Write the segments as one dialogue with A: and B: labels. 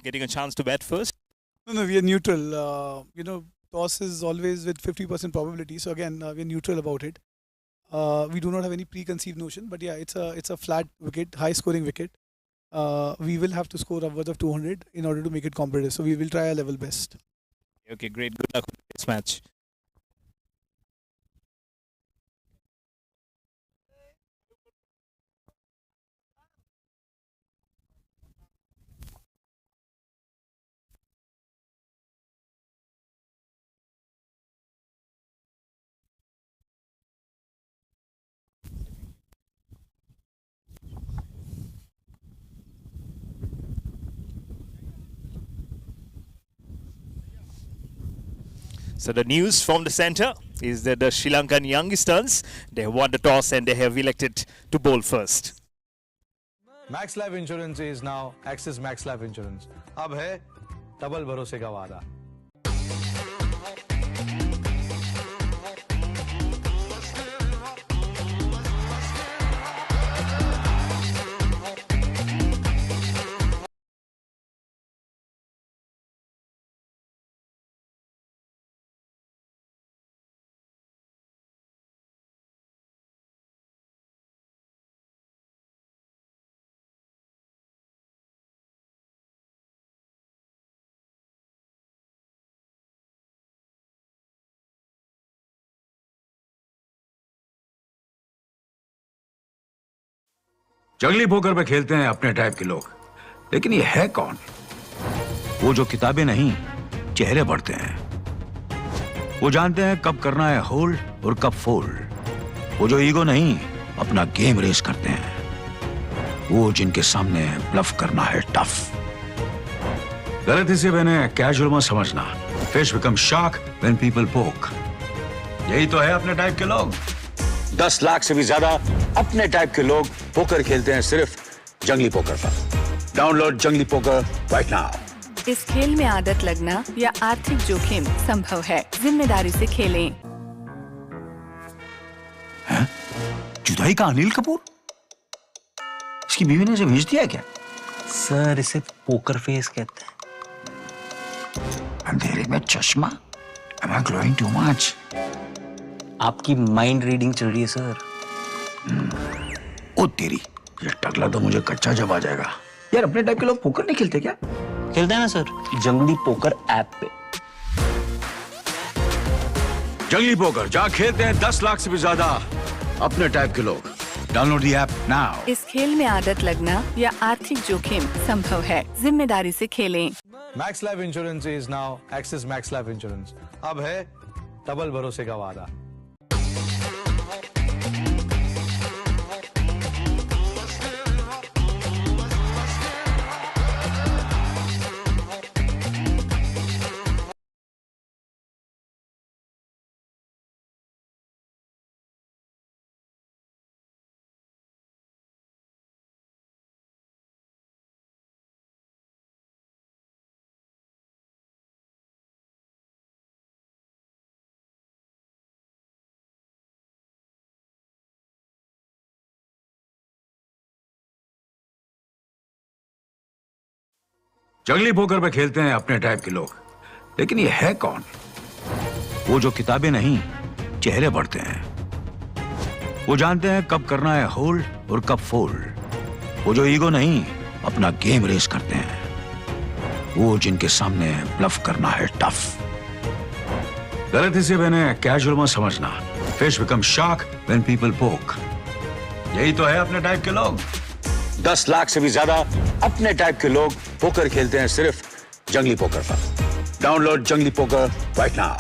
A: getting a chance to bat first?
B: No, we are neutral. Toss is always with 50% probability. So again, we're neutral about it. We do not have any preconceived notion, but yeah, it's a flat wicket, high scoring wicket. We will have to score upwards of 200 in order to make it competitive. So we will try our level best.
A: Okay, great. Good luck with this match. So the news from the centre is that the Sri Lankan Youngistaans, they have won the toss and they have elected to bowl first.
C: Max Life Insurance is now Axis Max Life Insurance. अब है double भरोसे का वादा.
D: जंगली poker पे खेलते हैं अपने टाइप के लोग, लेकिन ये है कौन? वो जो किताबें नहीं, चेहरे पढ़ते हैं। वो जानते हैं कब करना है होल्ड और कब फोल्ड। वो जो ईगो नहीं, अपना गेम रेस करते हैं। वो जिनके सामने ब्लफ करना है टफ। गलती से मैंने कैजुअल मत समझना। Fish become shark when people पोक। यही तो है अपने टाइप के लोग। 10 लाख से भी ज्यादा अपने टाइप के लोग पोकर खेलते हैं सिर्फ जंगली पोकर पर। डाउनलोड जंगली पोकर राइट नाउ।
E: इस खेल में आदत लगना या आर्थिक जोखिम संभव है, जिम्मेदारी से खेलें।
D: हैं? जुदाई का अनिल कपूर? इसकी बीवी ने इसे भेज दिया क्या?
F: सर, इसे पोकर फेस कहते हैं।
D: अंधेरे में चश्मा? Am I glowing too much?
F: आपकी माइंड रीडिंग चल रही है सर।
D: ओ तेरी, ये टकला तो मुझे कच्चा जब आ जाएगा। यार अपने टाइप के लोग पोकर नहीं खेलते क्या?
F: खेलते हैं ना सर, जंगली पोकर ऐप पे।
D: जंगली पोकर जहाँ खेलते हैं 10 लाख से भी ज्यादा अपने टाइप के लोग। Download the app now.
E: इस खेल में आदत लगना या आर्थिक जोखिम संभव है, जिम्मेदारी से खेलें।
C: Max life insurance is now axis max life insurance. अब है डबल भरोसे का वादा।
D: जंगली पोकर पे खेलते हैं अपने टाइप के लोग, लेकिन ये है कौन? वो जो किताबें नहीं, चेहरे पढ़ते हैं। वो जानते हैं कब करना है होल्ड और कब फोल्ड। वो जो ईगो नहीं, अपना गेम रेस करते हैं। वो जिनके सामने ब्लफ करना है टफ। गलती से मैंने कैजुअल मत समझना। Fish become shark when people पोक। यही तो है अपने टाइप के लोग। 10 लाख से भी ज्यादा अपने टाइप के लोग पोकर खेलते हैं सिर्फ जंगली पोकर पर। डाउनलोड जंगली पोकर राइट नाउ।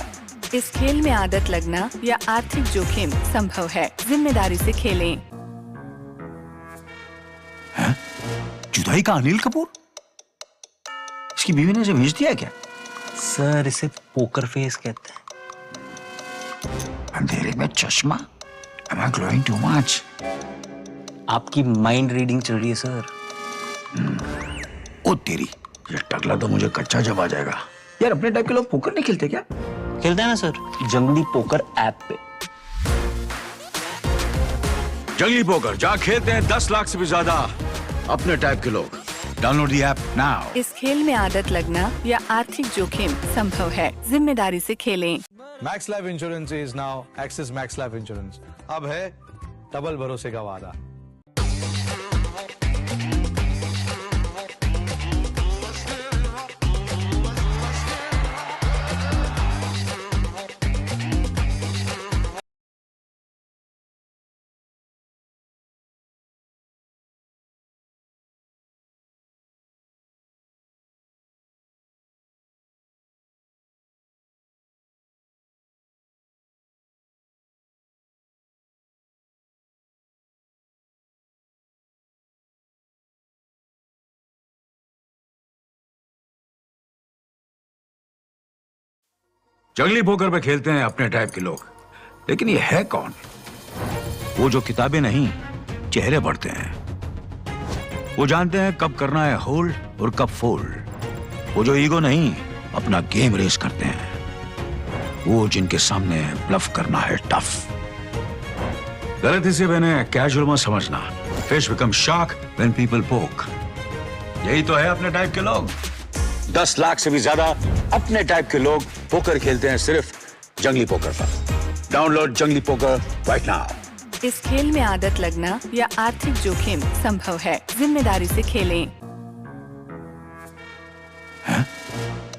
E: इस खेल में आदत लगना या आर्थिक जोखिम संभव है, जिम्मेदारी से खेलें।
D: हैं? जुदाई का अनिल कपूर? इसकी बीवी ने इसे भेज दिया क्या?
F: सर, इसे पोकर फेस कहते हैं।
D: अंधेरे में चश्मा? Am I glowing too much?
F: आपकी माइंड रीडिंग चल रही है सर।
D: ओ तेरी, ये टकला तो मुझे कच्चा जब आ जाएगा। यार अपने टाइप के लोग पोकर नहीं खेलते क्या?
F: खेलते हैं ना सर, जंगली पोकर ऐप पे।
D: जंगली पोकर जहाँ खेलते हैं 10 लाख से भी ज्यादा अपने टाइप के लोग। Download the app now.
E: इस खेल में आदत लगना या आर्थिक जोखिम संभव है। जिम्मेदारी से खेलें।
C: Max life insurance is now axis max life insurance. अब है डबल भरोसे का वादा।
D: जंगली पोकर पे खेलते हैं अपने टाइप के लोग, लेकिन ये है कौन? वो जो किताबें नहीं, चेहरे पढ़ते हैं। वो जानते हैं कब करना है होल्ड और कब फोल्ड। वो जो ईगो नहीं, अपना गेम रेस करते हैं। वो जिनके सामने ब्लफ करना है टफ। गलती से मैंने कैजुअल मत समझना। Fish become shark when people पोक। यही तो है अपने टाइप के लोग। 10 लाख से भी ज्यादा अपने टाइप के लोग पोकर खेलते हैं सिर्फ जंगली पोकर पर। डाउनलोड जंगली पोकर राइट नाउ।
E: इस खेल में आदत लगना या आर्थिक जोखिम संभव है। जिम्मेदारी से खेलें।
D: हैं?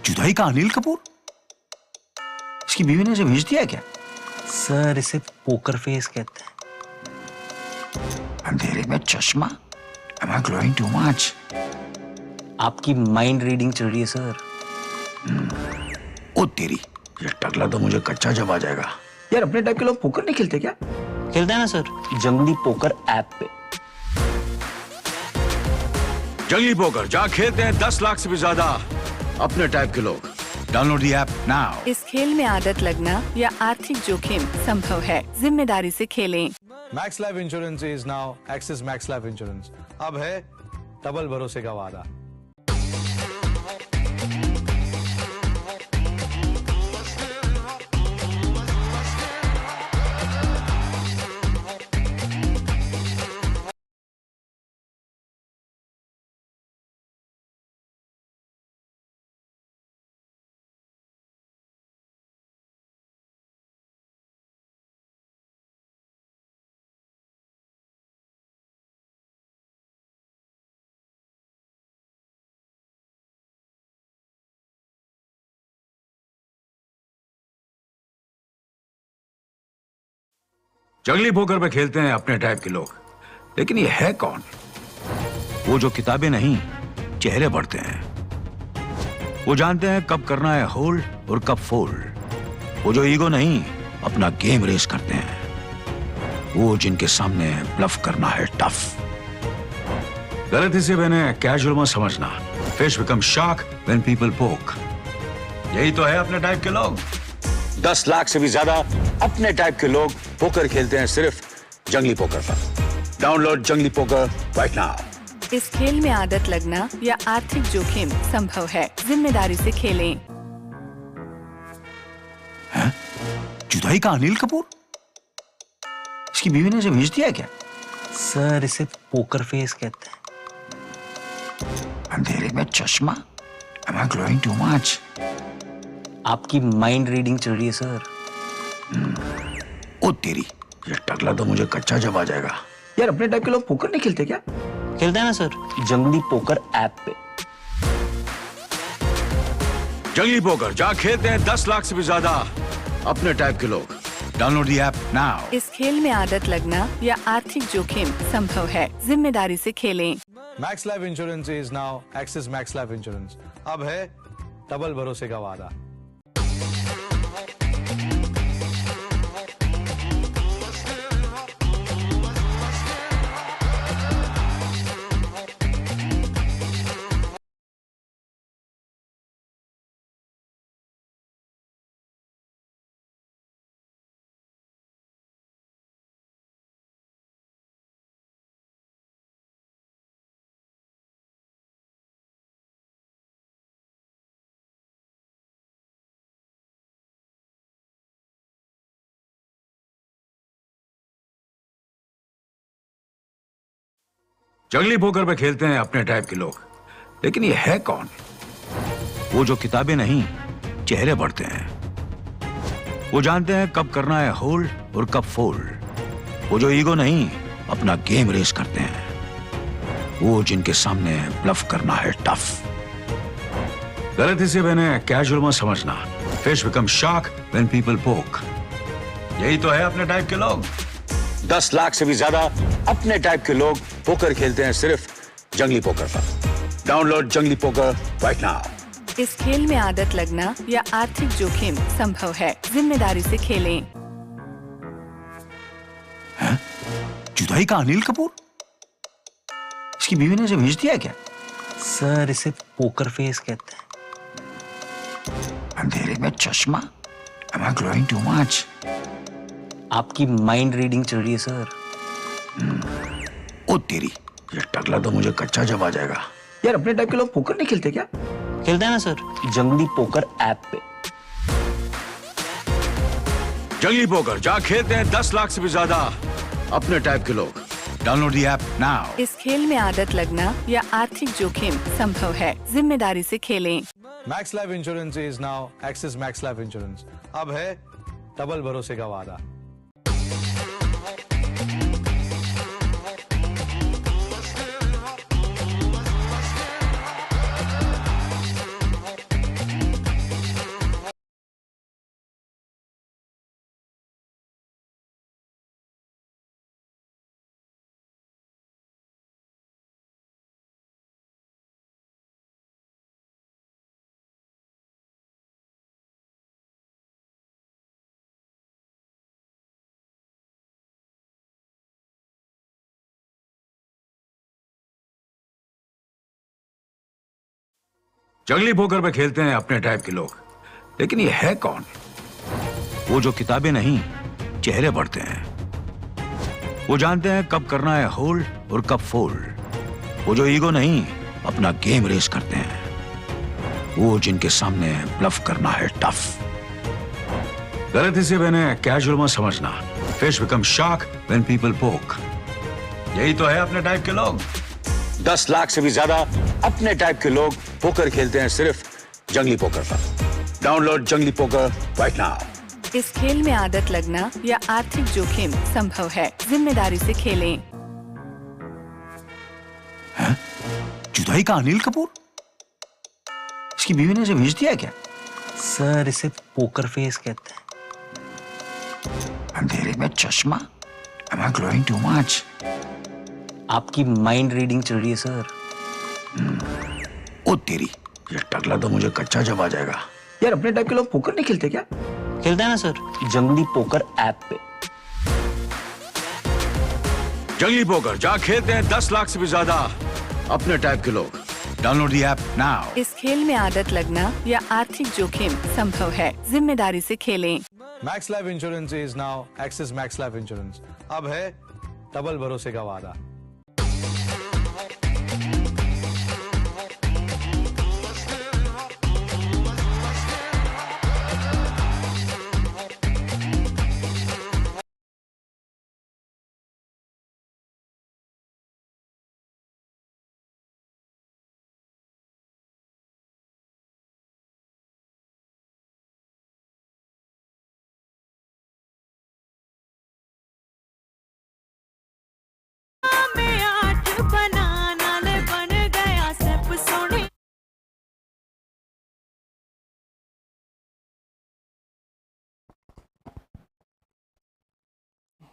D: जुदाई का अनिल कपूर? इसकी बीवी ने इसे भेज दिया क्या?
F: सर इसे पोकर फेस कहते हैं।
D: अंधेरे में चश्मा? Am I glowing too much?
F: आपकी माइंड रीडिंग चल रही है सर।
D: ओ तेरी, ये टकला तो मुझे कच्चा जब आ जाएगा। यार अपने टाइप के लोग पोकर नहीं खेलते क्या?
F: खेलते हैं ना सर, जंगली पोकर ऐप पे।
D: जंगली पोकर जहाँ खेलते हैं 10 लाख से भी ज्यादा अपने टाइप के लोग। Download the app now.
E: इस खेल में आदत लगना या आर्थिक जोखिम संभव है। जिम्मेदारी से खेलें।
C: Max life insurance is now axis max life insurance. अब है डबल भरोसे का वादा।
D: जंगली पोकर पे खेलते हैं अपने टाइप के लोग, लेकिन ये है कौन? वो जो किताबें नहीं, चेहरे पढ़ते हैं। वो जानते हैं कब करना है होल्ड और कब फोल्ड। वो जो ईगो नहीं, अपना गेम रेस करते हैं। वो जिनके सामने ब्लफ करना है टफ। गलती से मैंने कैजुअल मत समझना। Fish become shark when people पोक। यही तो है अपने टाइप के लोग। 10 लाख से भी ज्यादा अपने टाइप के लोग पोकर खेलते हैं सिर्फ जंगली पोकर पर। डाउनलोड जंगली पोकर राइट नाउ।
E: इस खेल में आदत लगना या आर्थिक जोखिम संभव है। जिम्मेदारी से खेलें।
D: हैं? जुदाई का अनिल कपूर? इसकी बीवी ने इसे भेज दिया क्या?
F: सर इसे पोकर फेस कहते हैं।
D: अंधेरे में चश्मा? Am I glowing too much?
F: आपकी माइंड रीडिंग चल रही है सर।
D: ओ तेरी, ये टकला तो मुझे कच्चा जब आ जाएगा। यार अपने टाइप के लोग पोकर नहीं खेलते क्या?
F: खेलते हैं ना सर, जंगली पोकर ऐप पे।
D: जंगली पोकर जहाँ खेलते हैं 10 लाख से भी ज्यादा अपने टाइप के लोग। Download the app now.
E: इस खेल में आदत लगना या आर्थिक जोखिम संभव है। जिम्मेदारी से खेलें।
C: Max life insurance is now axis max life insurance. अब है डबल भरोसे का वादा।
D: जंगली पोकर पे खेलते हैं अपने टाइप के लोग, लेकिन ये है कौन? वो जो किताबें नहीं, चेहरे पढ़ते हैं। वो जानते हैं कब करना है होल्ड और कब फोल्ड। वो जो ईगो नहीं, अपना गेम रेस करते हैं। वो जिनके सामने ब्लफ करना है टफ। गलती से मैंने कैजुअल मत समझना। Fish become shark when people पोक। यही तो है अपने टाइप के लोग। 10 लाख से भी ज्यादा अपने टाइप के लोग पोकर खेलते हैं सिर्फ जंगली पोकर पर। डाउनलोड जंगली पोकर राइट नाउ।
E: इस खेल में आदत लगना या आर्थिक जोखिम संभव है। जिम्मेदारी से खेलें।
D: जुदाई का अनिल कपूर? इसकी बीवी ने इसे भेज दिया क्या?
F: सर इसे पोकर फेस कहते हैं।
D: अंधेरे में चश्मा? Am I glowing too much?
F: आपकी माइंड रीडिंग चल रही है सर।
D: ओ तेरी, ये टकला तो मुझे कच्चा जब आ जाएगा। यार अपने टाइप के लोग पोकर नहीं खेलते क्या?
F: खेलते हैं ना सर, जंगली पोकर ऐप पे।
D: जंगली पोकर जहाँ खेलते हैं 10 लाख से भी ज्यादा अपने टाइप के लोग। Download the app now.
E: इस खेल में आदत लगना या आर्थिक जोखिम संभव है। जिम्मेदारी से खेलें।
C: Max life insurance is now axis max life insurance. अब है डबल भरोसे का वादा।
D: जंगली पोकर पे खेलते हैं अपने टाइप के लोग। लेकिन ये है कौन? वो जो किताबें नहीं, चेहरे पढ़ते हैं। वो जानते हैं कब करना है होल्ड और कब फोल्ड। वो जो ईगो नहीं, अपना गेम रेस करते हैं। वो जिनके सामने ब्लफ करना है टफ। गलती से मैंने कैजुअल मत समझना। Fish become shark when people पोक। यही तो है अपने टाइप के लोग। 10 लाख से भी ज्यादा अपने टाइप के लोग पोकर खेलते हैं सिर्फ जंगली पोकर पर। डाउनलोड जंगली पोकर राइट नाउ।
E: इस खेल में आदत लगना या आर्थिक जोखिम संभव है। जिम्मेदारी से खेलें।
D: जुदाई का अनिल कपूर? इसकी बीवी ने इसे भेज दिया क्या?
F: सर इसे पोकर फेस कहते हैं।
D: अंधेरे में चश्मा? Am I glowing too much?
F: आपकी माइंड रीडिंग चल रही है सर।
D: ओ तेरी, ये टकला तो मुझे कच्चा जब आ जाएगा। यार अपने टाइप के लोग पोकर नहीं खेलते क्या?
F: खेलते हैं ना सर, जंगली पोकर ऐप पे।
D: जंगली पोकर जहाँ खेलते हैं 10 लाख से भी ज्यादा अपने टाइप के लोग। Download the app now.
E: इस खेल में आदत लगना या आर्थिक जोखिम संभव है। जिम्मेदारी से खेलें।
C: Max life insurance is now axis max life insurance. अब है डबल भरोसे का वादा।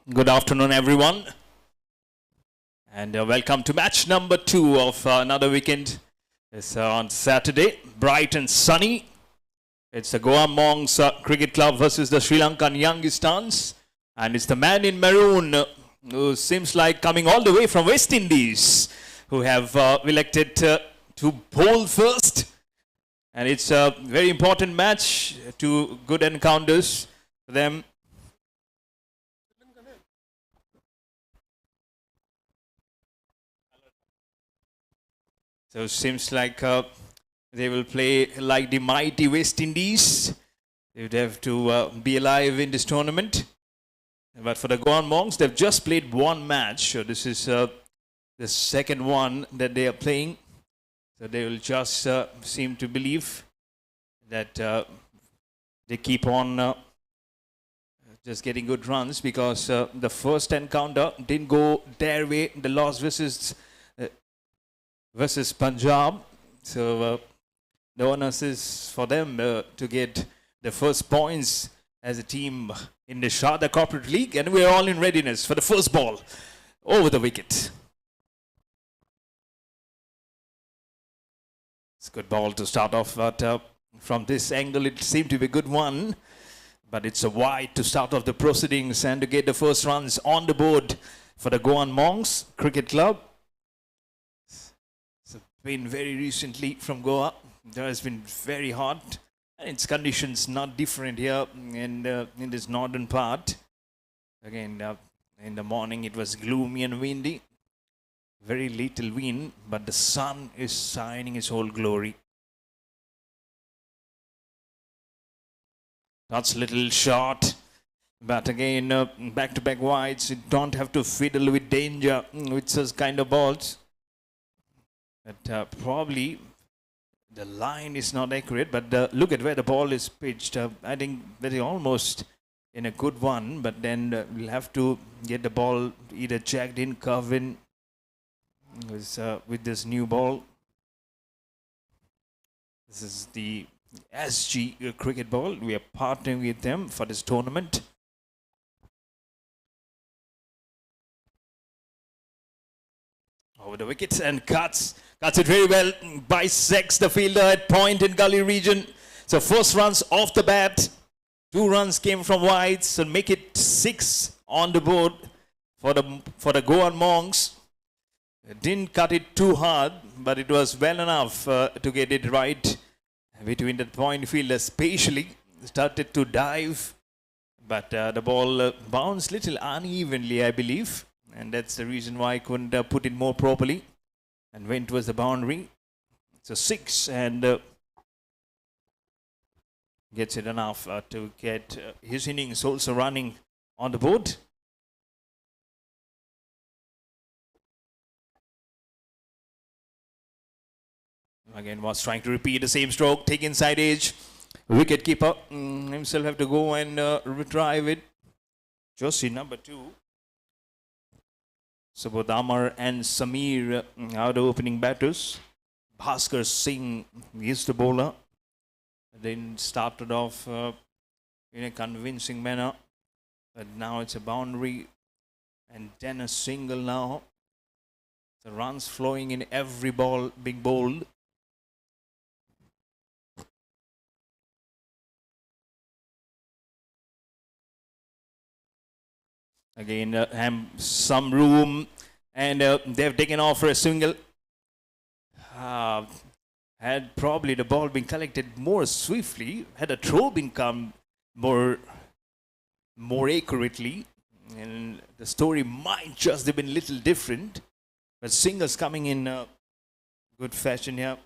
A: Good afternoon, everyone, and welcome to match number 2 of another weekend. It's on Saturday, bright and sunny. It's the Goan Monks Cricket Club versus the Sri Lankan Youngistaans, and it's the man in maroon who seems like coming all the way from West Indies, who have elected to bowl first, and it's a very important match. Two good encounters for them. So it seems like they will play like the mighty West Indies. They would have to be alive in this tournament. But for the Goan Monks, they've just played one match. So this is the second one that they are playing. So they will just seem to believe that they keep on just getting good runs because the first encounter didn't go their way. The loss versus Punjab. So the onus is for them to get the first points as a team in the Sarda Corporate League, and we're all in readiness for the first ball over the wicket. It's a good ball to start off, but from this angle it seemed to be a good one. But it's a wide to start off the proceedings and to get the first runs on the board for the Goan Monks Cricket Club. It's been very recently from Goa. There has been very hot. And its conditions not different here in this northern part. Again, in the morning it was gloomy and windy. Very little wind, but the sun is shining its whole glory. That's a little short, but again, back-to-back wides. You don't have to fiddle with danger with such kind of balls. But probably the line is not accurate, but look at where the ball is pitched. I think that is almost in a good one, but then we'll have to get the ball either jagged in, curved in with this new ball. This is the SG cricket ball. We are partnering with them for this tournament. Over the wickets and cuts it very well. Bisects the fielder at point in gully region. So first runs off the bat. 2 runs came from wide. So make it 6 on the board for the Goan Monks. Didn't cut it too hard, but it was well enough to get it right. Between the point field especially, started to dive, but the ball bounced little unevenly, I believe, and that's the reason why I couldn't put it more properly and went towards the boundary. So 6 and gets it enough to get his innings also running on the board. Again, was trying to repeat the same stroke, take inside edge. Wicket keeper himself have to go and retrieve it. Joshi number 2. So both Amar and Samir are the opening batters. Bhaskar Singh is the bowler. Then started off in a convincing manner. But now it's a boundary and then a single now. The runs flowing in every ball being bowled. Again, some room, and they've taken off for a single. Had probably the ball been collected more swiftly, had a throw been come more accurately, and the story might just have been a little different. But singles coming in good fashion here.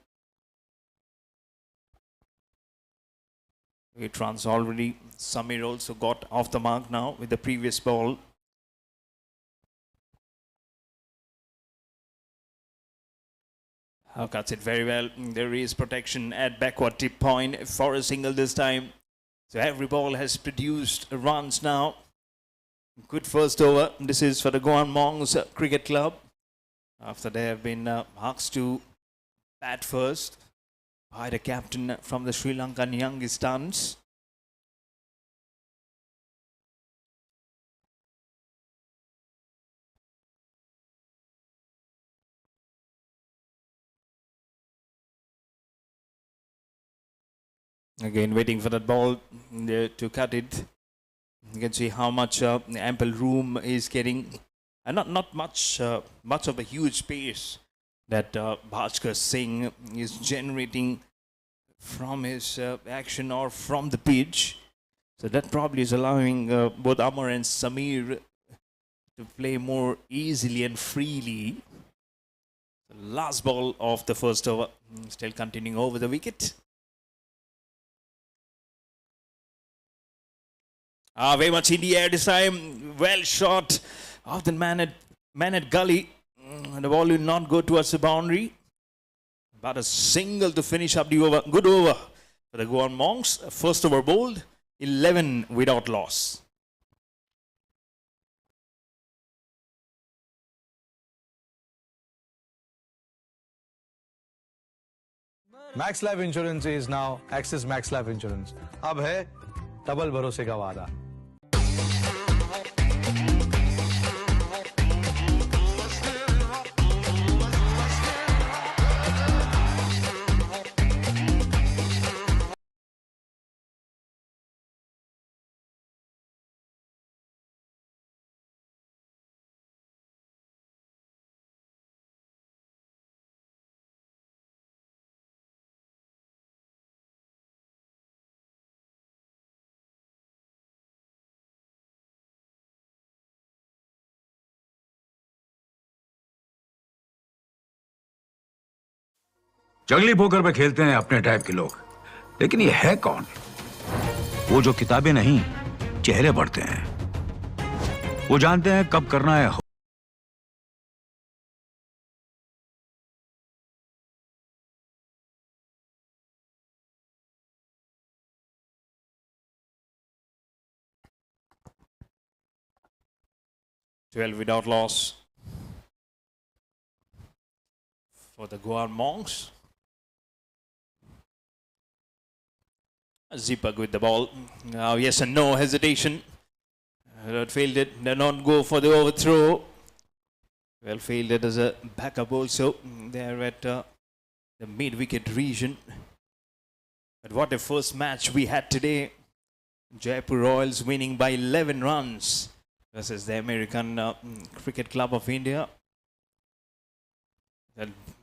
A: 8 runs already. Samir also got off the mark now with the previous ball. Cuts it very well. There is protection at backward tip point for a single this time. So every ball has produced runs now. Good first over. This is for the Goan Monks Cricket Club. After they have been asked to bat first by the captain from the Sri Lankan Youngistaans. Again, waiting for that ball to cut it. You can see how much ample room is getting, and not much of a huge space that Bhaskar Singh is generating from his action or from the pitch. So that probably is allowing both Amar and Samir to play more easily and freely. The last ball of the first over, still continuing over the wicket. Very much in the air this time. Well shot off the man at gully. The ball will not go towards the boundary. But a single to finish up the over. Good over for the Goan Monks. First over bowled, 11 without loss.
C: Max life insurance is now axis max life insurance. अब है double भरोसे का वादा.
D: जंगली poker पे खेलते हैं अपने टाइप के लोग, लेकिन ये है कौन? वो जो किताबें नहीं, चेहरे पढ़ते हैं. वो जानते हैं कब करना है.
A: 12 without loss for the Goan Monks. Zipak with the ball. Now, yes and no hesitation. That failed it. Did not go for the overthrow. Well, failed it as a backup also there at the mid-wicket region. But what a first match we had today. Jaipur Royals winning by 11 runs versus the American Cricket Club of India.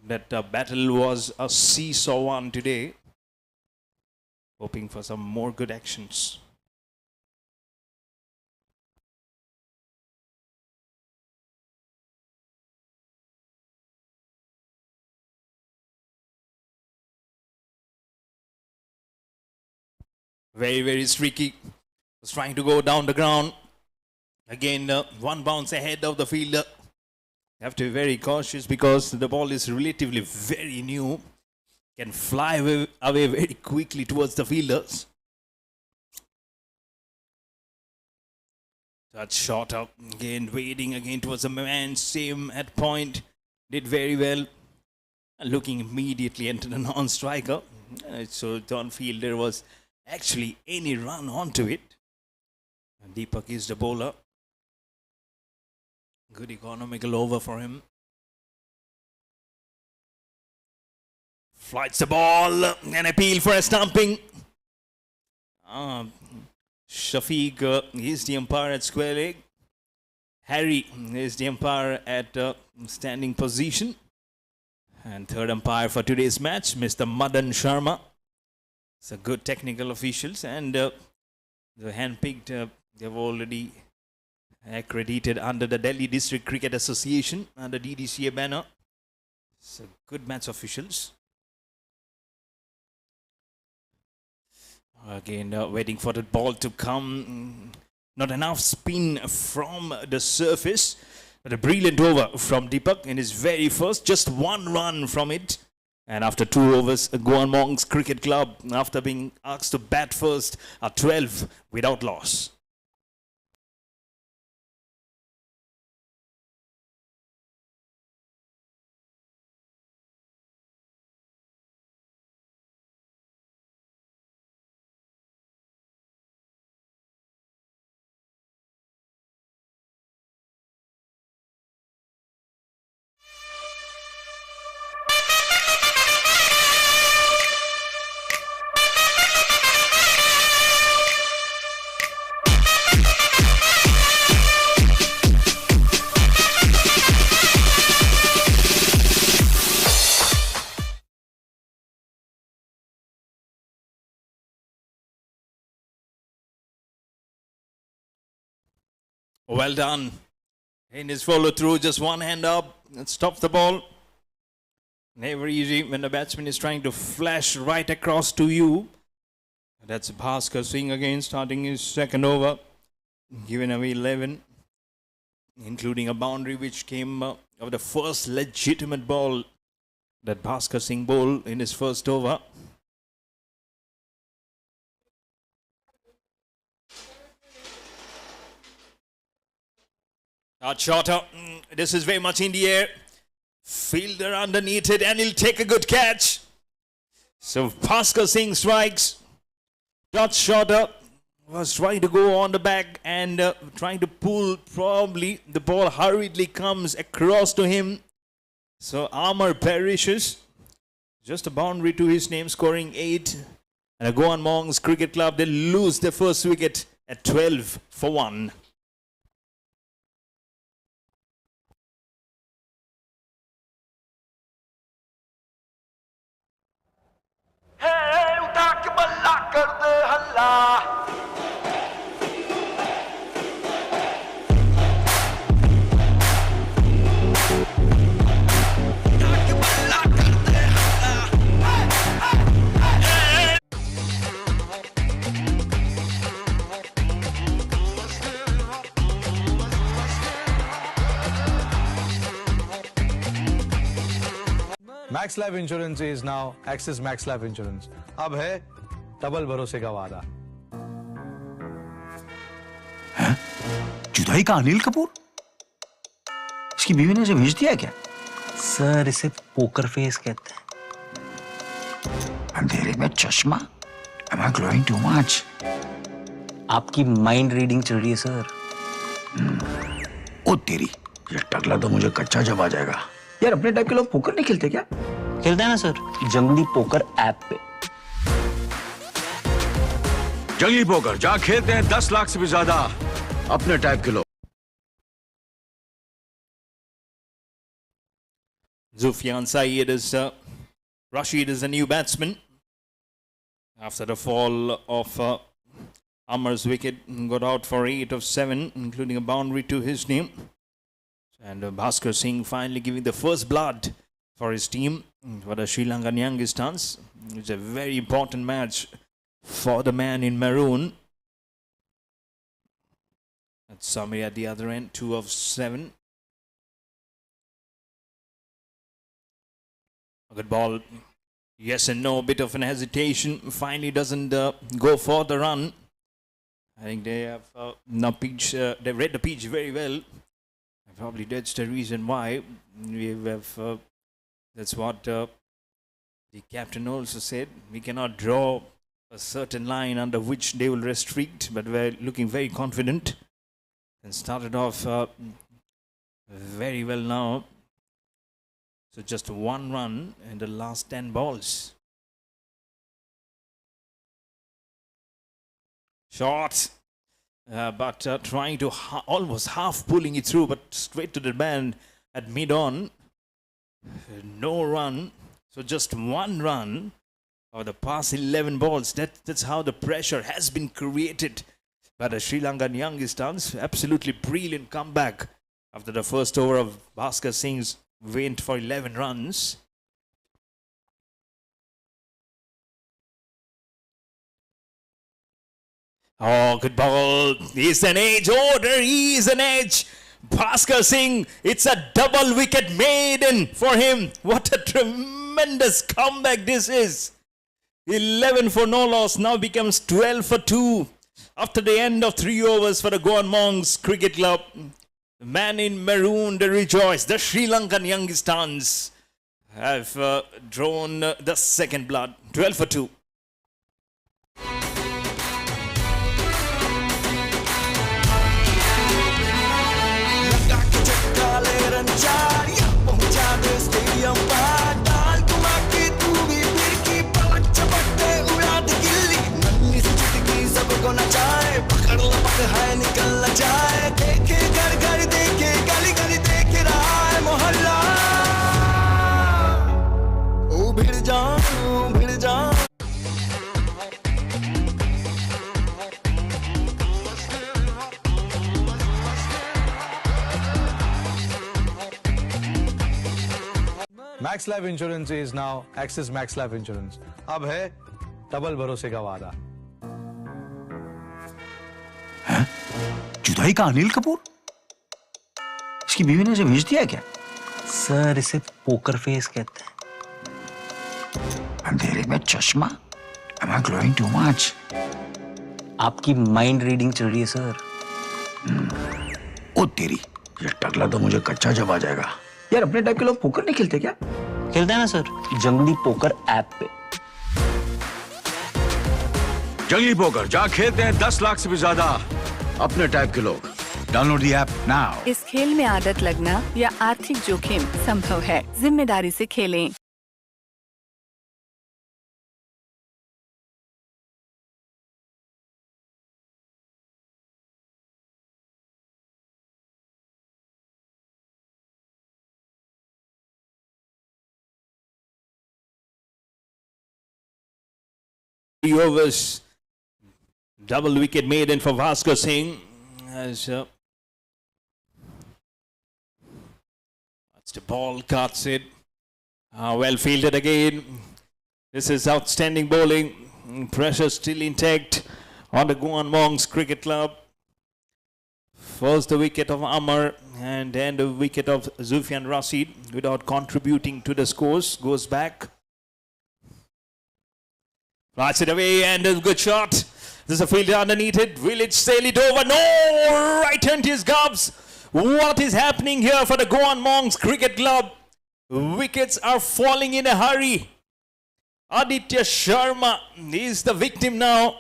A: That battle was a seesaw one today. Hoping for some more good actions. Very, very streaky. Was trying to go down the ground. Again, one bounce ahead of the fielder. You have to be very cautious because the ball is relatively very new. Can fly away very quickly towards the fielders. That shot up again, waiting again towards the man. Same at point. Did very well. Looking immediately into the non-striker. So don't feel there was actually any run onto it. And Deepak is the bowler. Good economical over for him. Flights the ball. An appeal for a stumping. Shafiq is the umpire at square leg. Harry is the umpire at standing position. And third umpire for today's match, Mr. Madan Sharma. It's a good technical officials, and the handpicked, they've already accredited under the Delhi District Cricket Association under DDCA banner. It's a good match officials. Again, waiting for the ball to come. Not enough spin from the surface. But a brilliant over from Deepak in his very first. Just one run from it. And after 2 overs, Goan Monks Cricket Club, after being asked to bat first, are 12 without loss. Well done. In his follow through, just one hand up and stops the ball. Never easy when the batsman is trying to flash right across to you. That's Bhaskar Singh again starting his second over. Giving away 11, including a boundary which came of the first legitimate ball that Bhaskar Singh bowled in his first over. Shorter. This is very much in the air. Fielder underneath it, and he'll take a good catch. So Bhaskar Singh strikes. Dot shorter was trying to go on the back and trying to pull. Probably the ball hurriedly comes across to him. So armor perishes. Just a boundary to his name, scoring 8. And a Goan Monks Cricket Club, they lose their first wicket at 12 for 1.
C: Max life insurance is now axis max life insurance. अब है double भरोसे का वादा.
D: जुदाई का अनिल कपूर? इसकी बीवी ने इसे भेज दिया क्या?
F: सर इसे पोकर फेस कहते हैं.
D: अंधेरे में चश्मा? Am I glowing too much?
F: आपकी माइंड रीडिंग चल रही है सर.
D: ओ तेरी, ये टकला तो मुझे कच्चा जब आ जाएगा. यार अपने टाइप के लोग पोकर नहीं खेलते क्या?
F: खेलते हैं ना सर, जंगली पोकर ऐप पे.
D: जंगली पोकर जहाँ खेलते हैं 10 लाख से भी ज्यादा अपने टाइप के लोग.
A: Zufian Saeed is Rashid is a new batsman. After the fall of Amar's wicket, got out for 8 of 7, including a boundary to his name. And Bhaskar Singh finally giving the first blood for his team, for the Sri Lankan Youngistaans. It's a very important match for the man in maroon. That's somebody at the other end, 2 of 7. A good ball. Yes and no, bit of an hesitation. Finally doesn't go for the run. I think they have they've read the pitch very well. Probably that's the reason why we have. That's what the captain also said. We cannot draw a certain line under which they will restrict, but we're looking very confident and started off very well now. So just 1 run in the last 10 balls. Shot. But trying to almost half pulling it through, but straight to the man at mid-on. No run. So just 1 run of the past 11 balls. That's how the pressure has been created by the Sri Lankan Youngistaans. Absolutely brilliant comeback after the first over of Bhaskar Singh's went for 11 runs. Oh, good ball. He's an edge. Order. He's an edge. Bhaskar Singh. It's a double wicket maiden for him. What a tremendous comeback this is. 11 for no loss. Now becomes 12 for 2. After the end of 3 overs for the Goan Monks Cricket Club. The man in maroon, they rejoice. The Sri Lankan Youngistaans have drawn the second blood. 12 for 2.
C: Max life insurance is now axis max life insurance. अब है double भरोसे का वादा.
D: जुदाई का अनिल कपूर? इसकी बीवी ने इसे भेज दिया क्या?
F: सर इसे पोकर फेस कहते हैं.
D: अंधेरे में चश्मा? Am I glowing too much?
F: आपकी माइंड रीडिंग चल रही है सर।
D: ओ तेरी, ये टकला तो मुझे कच्चा जब आ जाएगा। यार अपने टाइप के लोग पोकर नहीं खेलते क्या?
F: खेलते हैं ना सर, जंगली पोकर ऐप पे।
D: जंगली पोकर जहाँ खेलते हैं 10 लाख से भी ज्यादा अपने टाइप के लोग। Download the app now.
E: इस खेल में आदत लगना या आर्थिक जोखिम संभव है। जिम्मेदारी से खेलें।
A: Overs, double wicket maiden for Vasco Singh. As that's the ball cuts it. Well fielded again. This is outstanding bowling. Pressure still intact on the Goan Monks Cricket Club. First the wicket of Amar and then the wicket of Zufian Rashid without contributing to the scores. Goes back. Flies it away and a good shot. There's a fielder underneath it. Will it sail it over? No! Right hand his gobs. What is happening here for the Goan Monks Cricket Club? Wickets are falling in a hurry. Aditya Sharma is the victim now.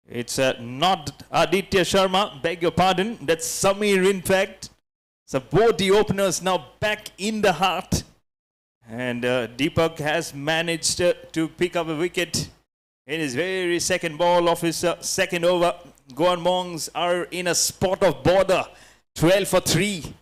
A: It's not Aditya Sharma, beg your pardon. That's Samir in fact. So both the openers now back in the heart. And Deepak has managed to pick up a wicket in his very second ball of his second over. Goan Monks are in a spot of border. 12 for 3.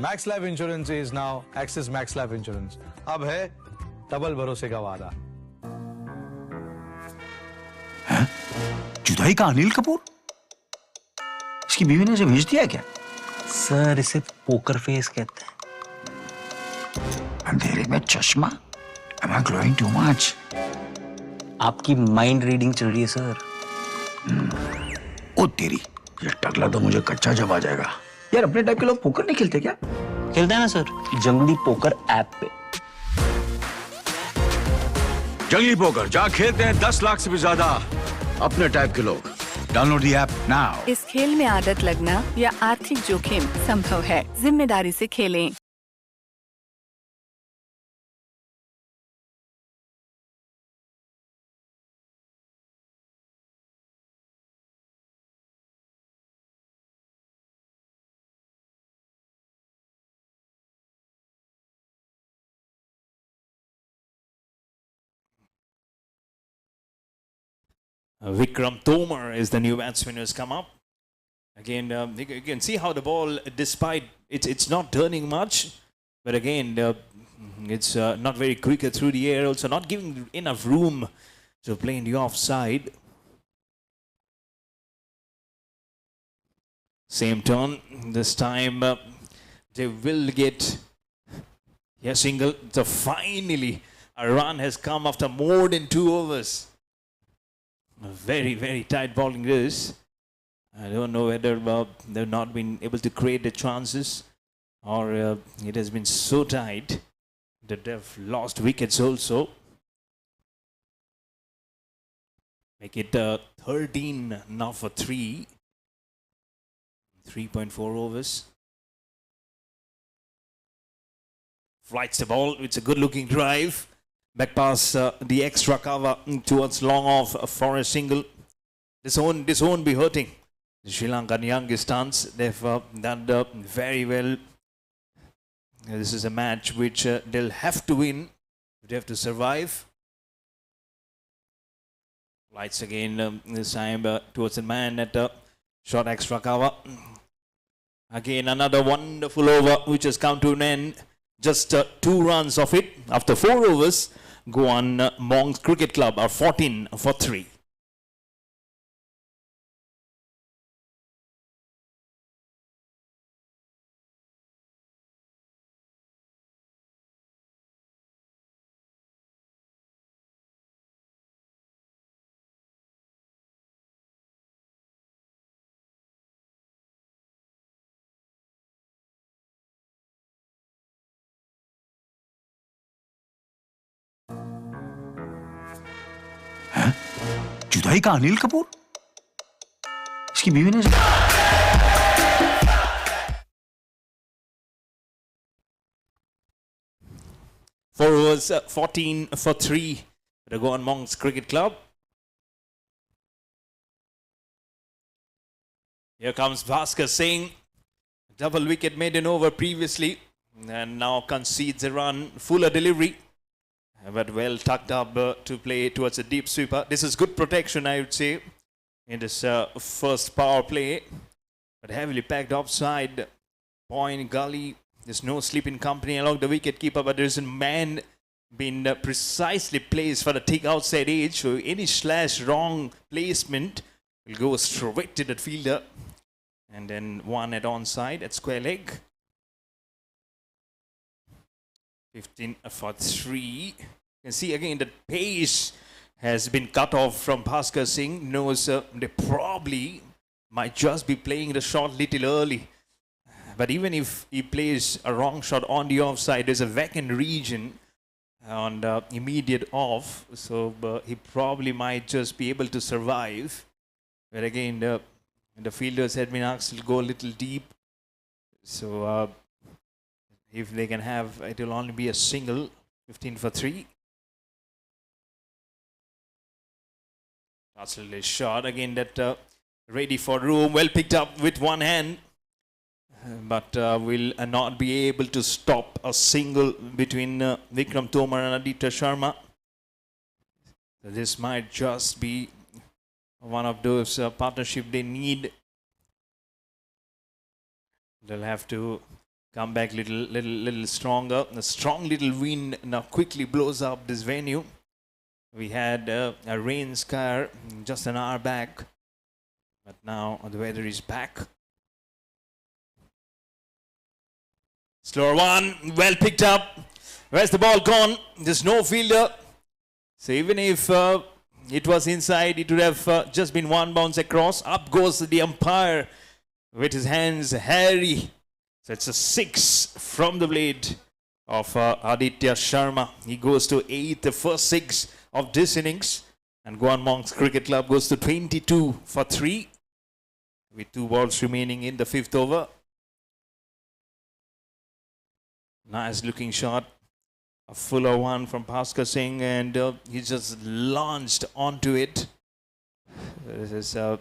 C: Max life insurance is now axis max life insurance. अब है double भरोसे का वादा।
D: जुदाई का अनिल कपूर? इसकी बीवी ने इसे भेज दिया क्या?
F: सर इसे पोकर फेस कहते हैं।
D: अंधेरे में चश्मा? Am I glowing too much?
F: आपकी माइंड रीडिंग चल रही है सर।
D: ओ तेरी, ये टकला तो मुझे कच्चा जब आ जाएगा। यार अपने टाइप के लोग पोकर नहीं खेलते क्या?
F: खेलते हैं ना सर, जंगली पोकर ऐप पे।
D: जंगली पोकर जहाँ खेलते हैं 10 लाख से भी ज्यादा अपने टाइप के लोग। Download the app now.
E: इस खेल में आदत लगना या आर्थिक जोखिम संभव है। जिम्मेदारी से खेलें।
A: Vikram Tomar is the new batsman who has come up. Again, you can see how the ball, despite it's not turning much, but again, it's not very quick through the air, also not giving enough room to play in the offside. Same turn, this time they will get a single. So finally, a run has come after more than 2 overs. Very, very tight bowling this. I don't know whether they've not been able to create the chances or it has been so tight that they've lost wickets also. Make it 13 now for 3. 3.4 overs. Flights the ball. It's a good looking drive. Back past the extra cover towards long off for a single. This won't be hurting the Sri Lankan Youngistaans. They've done very well. This is a match which they'll have to win. They have to survive. Lights again, this time towards the man at short extra cover. Again, another wonderful over which has come to an end. Just 2 runs of it after 4 overs. Goan Monks Cricket Club are 14 for 3.
D: भाई का अनिल कपूर, इसकी बीवी ने
A: 4 overs, 14 for 3. The Goan Monks Cricket Club. Here comes Bhaskar Singh. Double wicket made an over previously. And now concedes a run. Fuller delivery. But well tucked up to play towards a deep sweeper. This is good protection, I would say, in this first power play. But heavily packed offside. Point, gully. There's no sleeping company along the wicket keeper, but there's a man been precisely placed for the tick outside edge. So any slash wrong placement will go straight to the fielder. And then one at onside at square leg. 15 for 3. You can see again the pace has been cut off from Bhaskar Singh. Knows they probably might just be playing the shot little early. But even if he plays a wrong shot on the offside, there's a vacant region on the immediate off. So he probably might just be able to survive. But again, the fielders had been asked to go a little deep. So if they can have, it will only be a single. 15 for 3. That's a little shot. Again, that ready for room. Well picked up with one hand. But will not be able to stop a single between Vikram Tomar and Aditya Sharma. So this might just be one of those partnership they need. They'll have to come back little stronger. A strong little wind now quickly blows up this venue. We had a rain scare just an hour back, but now the weather is back. Slower one, well picked up. Where's the ball gone? There's no fielder. So even if it was inside, it would have just been one bounce across. Up goes the umpire with his hands hairy. So it's a 6 from the blade of Aditya Sharma. He goes to 8, the first 6 of this innings. And Goan Monks Cricket Club goes to 22 for 3 with 2 balls remaining in the 5th over. Nice looking shot. A fuller one from Bhaskar Singh, and he just launched onto it. This is so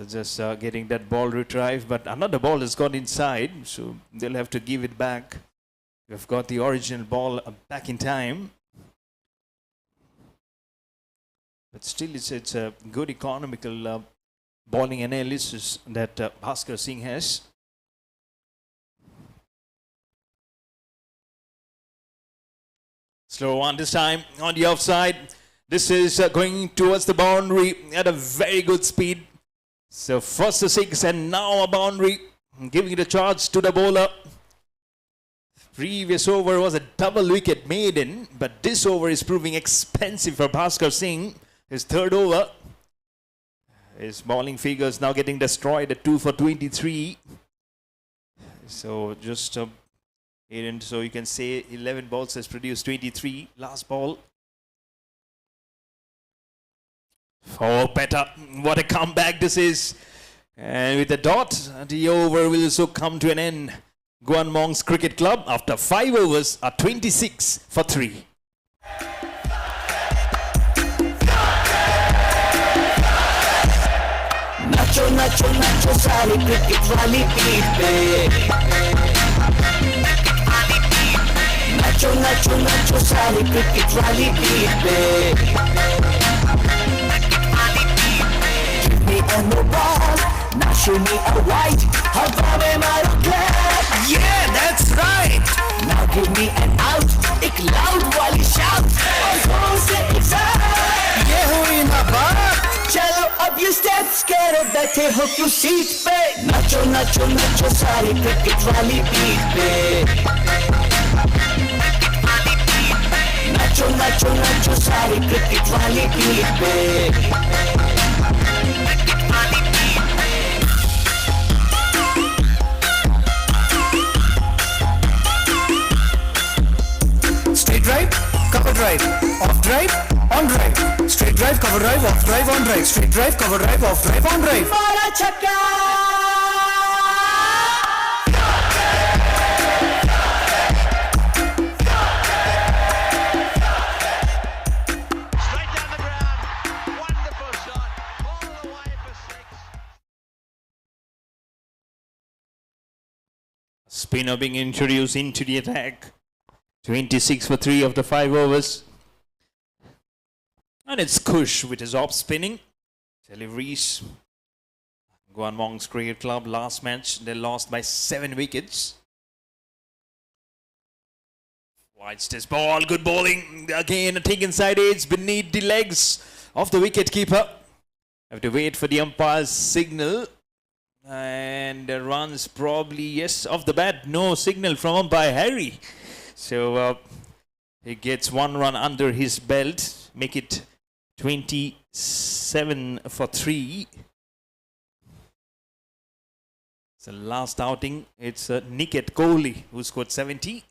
A: just getting that ball retrieved, but another ball has gone inside, so they'll have to give it back. We've got the original ball back in time. But still, it's a good economical bowling analysis that Bhaskar Singh has. Slow one this time on the offside. This is going towards the boundary at a very good speed. So first a 6 and now a boundary. Giving the charge to the bowler. Previous over was a double wicket maiden, but this over is proving expensive for Bhaskar Singh. His third over. His bowling figures now getting destroyed at 2 for 23. So just so you can say 11 balls has produced 23. Last ball. Oh, better. What a comeback this is. And with a dot, the over will also come to an end. Goan Monks Cricket Club, after 5 overs, are 26 for 3.
G: Nacho, nacho, nacho, सारी cricket वाली beat पे. Nacho, nacho, nacho, सारी cricket वाली beat पे. Give me a no ball, now show me a white. हवा में मारो clap. Yeah, that's right. Now give me an out, एक loud वाली shout. और जोर से excited. ये हुई ना बात. चलो अब ये steps करो, बैठे हो क्यों सीट पे. नाचो नाचो नाचो सारी क्रिकेट वाली बीट पे. नाचो नाचो नाचो सारी क्रिकेट वाली बीट पे. Straight drive, cover drive, off drive. on drive, straight drive, cover drive, off drive, on drive, straight drive, cover drive, off drive, on drive. Mara chakka.
A: Spinner being introduced into the attack. 26 for 3 of the 5 overs. And it's Kush with his off spinning. Deliveries. Goan Monks Cricket Club last match, they lost by 7 wickets. Whites this ball, good bowling. Again, a take inside edge beneath the legs of the wicketkeeper. Have to wait for the umpire's signal. And runs probably, yes, off the bat. No signal from umpire Harry. So he gets 1 run under his belt. Make it 27 for 3. So last outing, it's Niket Kohli who scored 70.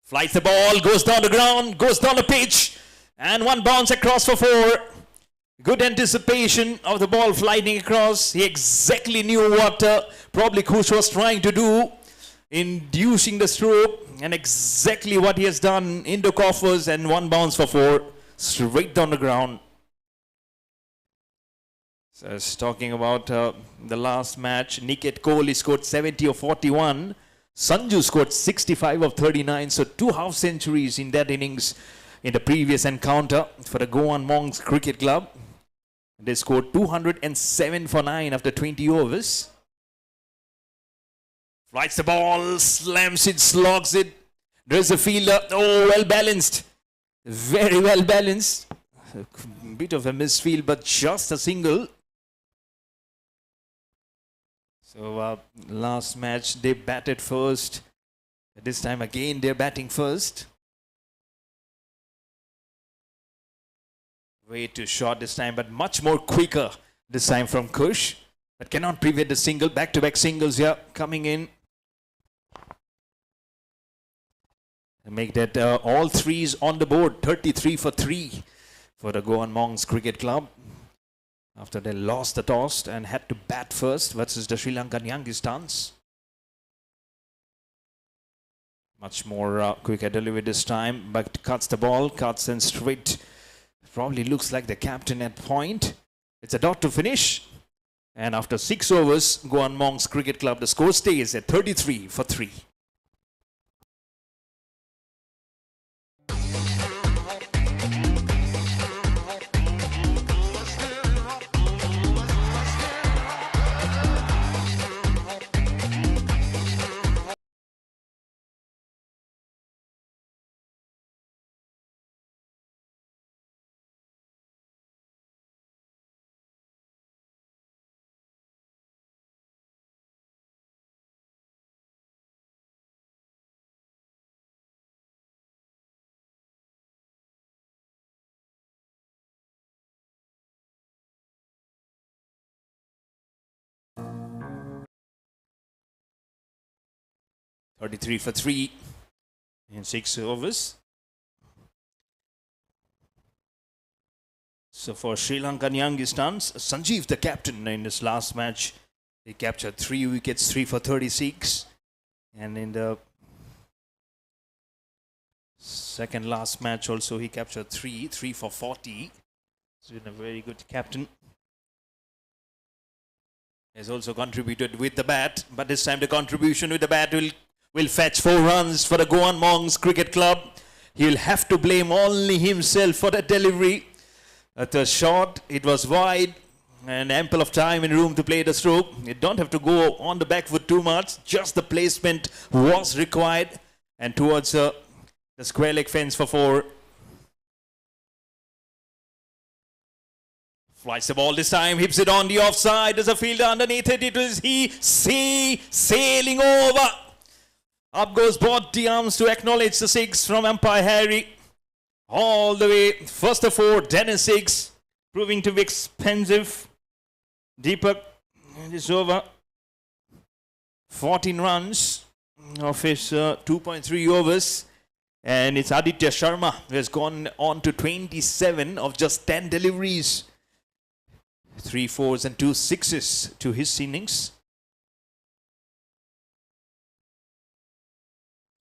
A: Flies the ball, goes down the ground, goes down the pitch. And 1 bounce across for 4. Good anticipation of the ball flying across. He exactly knew what probably Kush was trying to do, inducing the stroke, and exactly what he has done in the coffers, and 1 bounce for 4, straight down the ground. So I was talking about the last match. Niket Kohli scored 70 of 41. Sanju scored 65 of 39. So 2 half centuries in that innings in the previous encounter for the Goan Monks Cricket Club. They scored 207 for 9 after 20 overs. Flights the ball, slams it, slogs it. There's a fielder. Oh, well balanced. Very well balanced. A bit of a misfield, but just a single. So last match they batted first. This time again they're batting first. Way too short this time, but much more quicker this time from Kush. But cannot prevent the single. Back-to-back singles here coming in. And make that all threes on the board. 33 for 3 for the Goan Monks Cricket Club. After they lost the toss and had to bat first versus the Sri Lankan Youngistaans. Much more quicker delivery this time, but cuts the ball, cuts and straight. Probably looks like the captain at point. It's a dot to finish. And after 6 overs, Goan Monks Cricket Club, the score stays at 33 for 3. Thirty-three for 3 in 6 overs. So for Sri Lankan Youngistaans, Sanjeev, the captain, in this last match, he captured 3 wickets, 3 for 36. And in the second last match also, he captured 3 for 40. He's been a very good captain. Has also contributed with the bat, but this time the contribution with the bat will fetch 4 runs for the Goan Monks Cricket Club. He'll have to blame only himself for the delivery. At the shot, it was wide and ample of time and room to play the stroke. You don't have to go on the back foot too much. Just the placement was required. And towards the square leg fence for 4. Flies the ball this time, hips it on the offside. There's a fielder underneath it. It was he sailing over. Up goes both the arms to acknowledge the 6 from umpire Harry. All the way. First of 4, Dennis 6. Proving to be expensive. Deepak is over. 14 runs of his 2.3 overs. And it's Aditya Sharma who has gone on to 27 of just 10 deliveries. 3 fours and 2 sixes to his innings.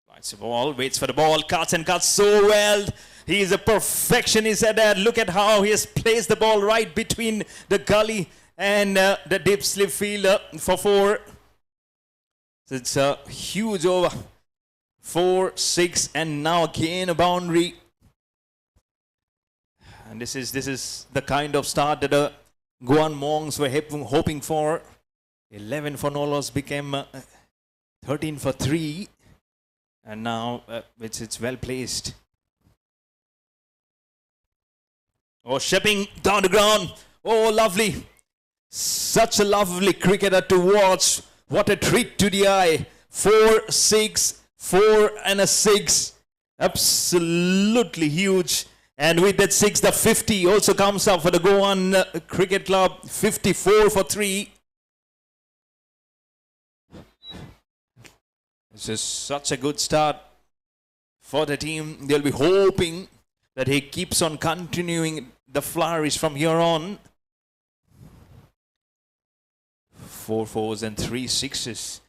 A: Lights the ball, waits for the ball, cuts and cuts so well. He is a perfectionist at that. Look at how he has placed the ball right between the gully and the deep slip fielder for 4. So it's a huge over. 4, 6, and now again a boundary. And this is the kind of start that the Goan Monks were hoping for. 11 for no loss became 13 for 3. And now it's well placed. Oh, shipping down the ground. Oh, lovely. Such a lovely cricketer to watch. What a treat to the eye. 4, 6, 4 and a 6. Absolutely huge. And with that 6, the 50 also comes up for the Goan Cricket Club. 54 for 3. This is such a good start for the team. They'll be hoping that he keeps on continuing the flourish from here on. 4 fours and 3 sixes.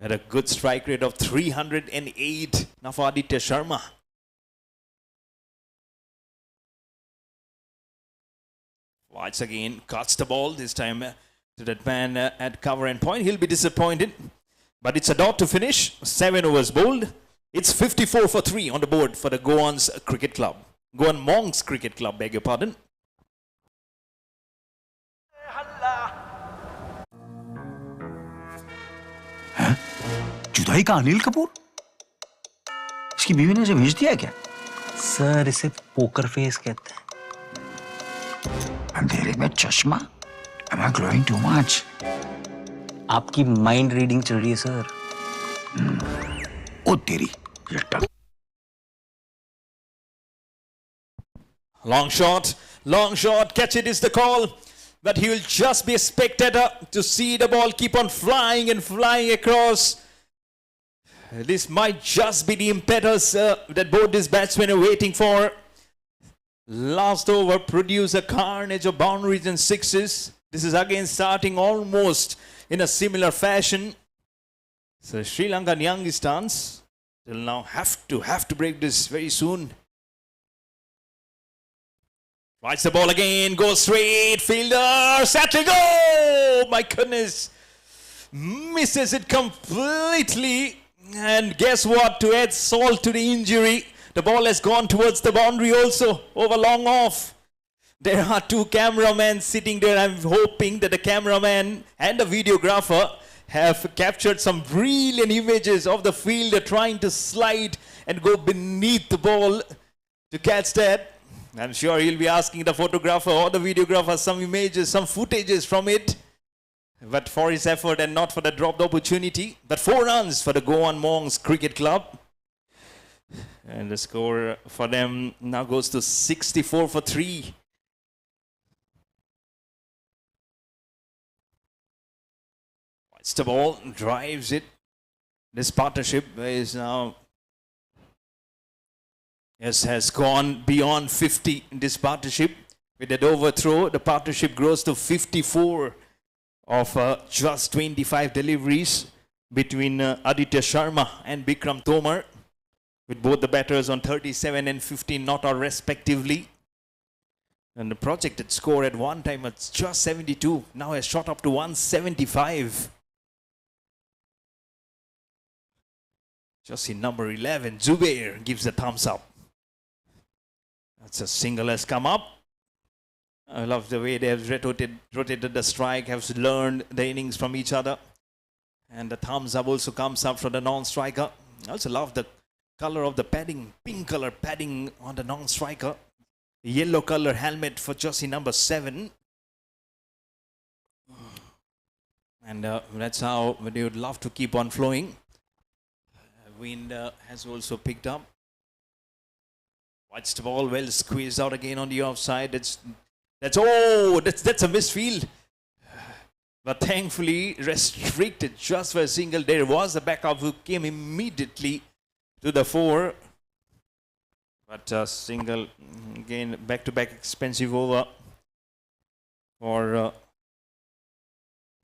A: At a good strike rate of 308. Now for Aditya Sharma. Once again, cuts the ball. This time to that man at cover and point. He'll be disappointed. But it's a dot to finish. 7 overs bowled. It's 54 for 3 on the board for the Goan's Cricket Club. Goan Monks Cricket Club, beg your pardon.
D: जुदाई का अनिल कपूर इसकी बीवी ने इसे भेज दिया क्या?
F: Sir इसे पोकर फेस कहते हैं.
D: अंधेरे में चश्मा? Am I glowing too much?
F: आपकी माइंड रीडिंग चल रही है सर.
D: ओ तेरी ये
A: Long shot, catch it is the call. But he will just be a spectator to see the ball keep on flying and flying across. This might just be the impetus that both these batsmen are waiting for. Last over produced a carnage of boundaries and sixes. This is again starting almost in a similar fashion. So Sri Lankan Youngistaans will now have to break this very soon. Rights the ball again, goes straight, fielder, settle, go! My goodness, misses it completely. And guess what, to add salt to the injury, the ball has gone towards the boundary also, over long off. There are 2 cameramen sitting there. I'm hoping that the cameraman and the videographer have captured some brilliant images of the fielder trying to slide and go beneath the ball to catch that. I'm sure he'll be asking the photographer or the videographer some images, some footages from it. But for his effort and not for the dropped opportunity. But 4 runs for the Goan Monks Cricket Club. And the score for them now goes to 64 for 3. It's the ball, drives it. This partnership is now has gone beyond 50 in this partnership. With that overthrow, the partnership grows to 54 of just 25 deliveries between Aditya Sharma and Bikram Tomar, with both the batters on 37 and 15 not out respectively. And the projected score at one time was just 72, now has shot up to 175. Just in number 11, Zubair gives a thumbs up. That's a single has come up. I love the way they have rotated the strike, have learned the innings from each other. And the thumbs up also comes up from the non-striker. I also love the color of the padding, pink color padding on the non-striker. Yellow color helmet for jersey number 7. And that's how they would love to keep on flowing. Wind has also picked up. Watch the ball, well squeezed out again on the offside. That's a misfield. But thankfully restricted just for a single. There was a backup who came immediately to the fore. But single, again, back-to-back expensive over for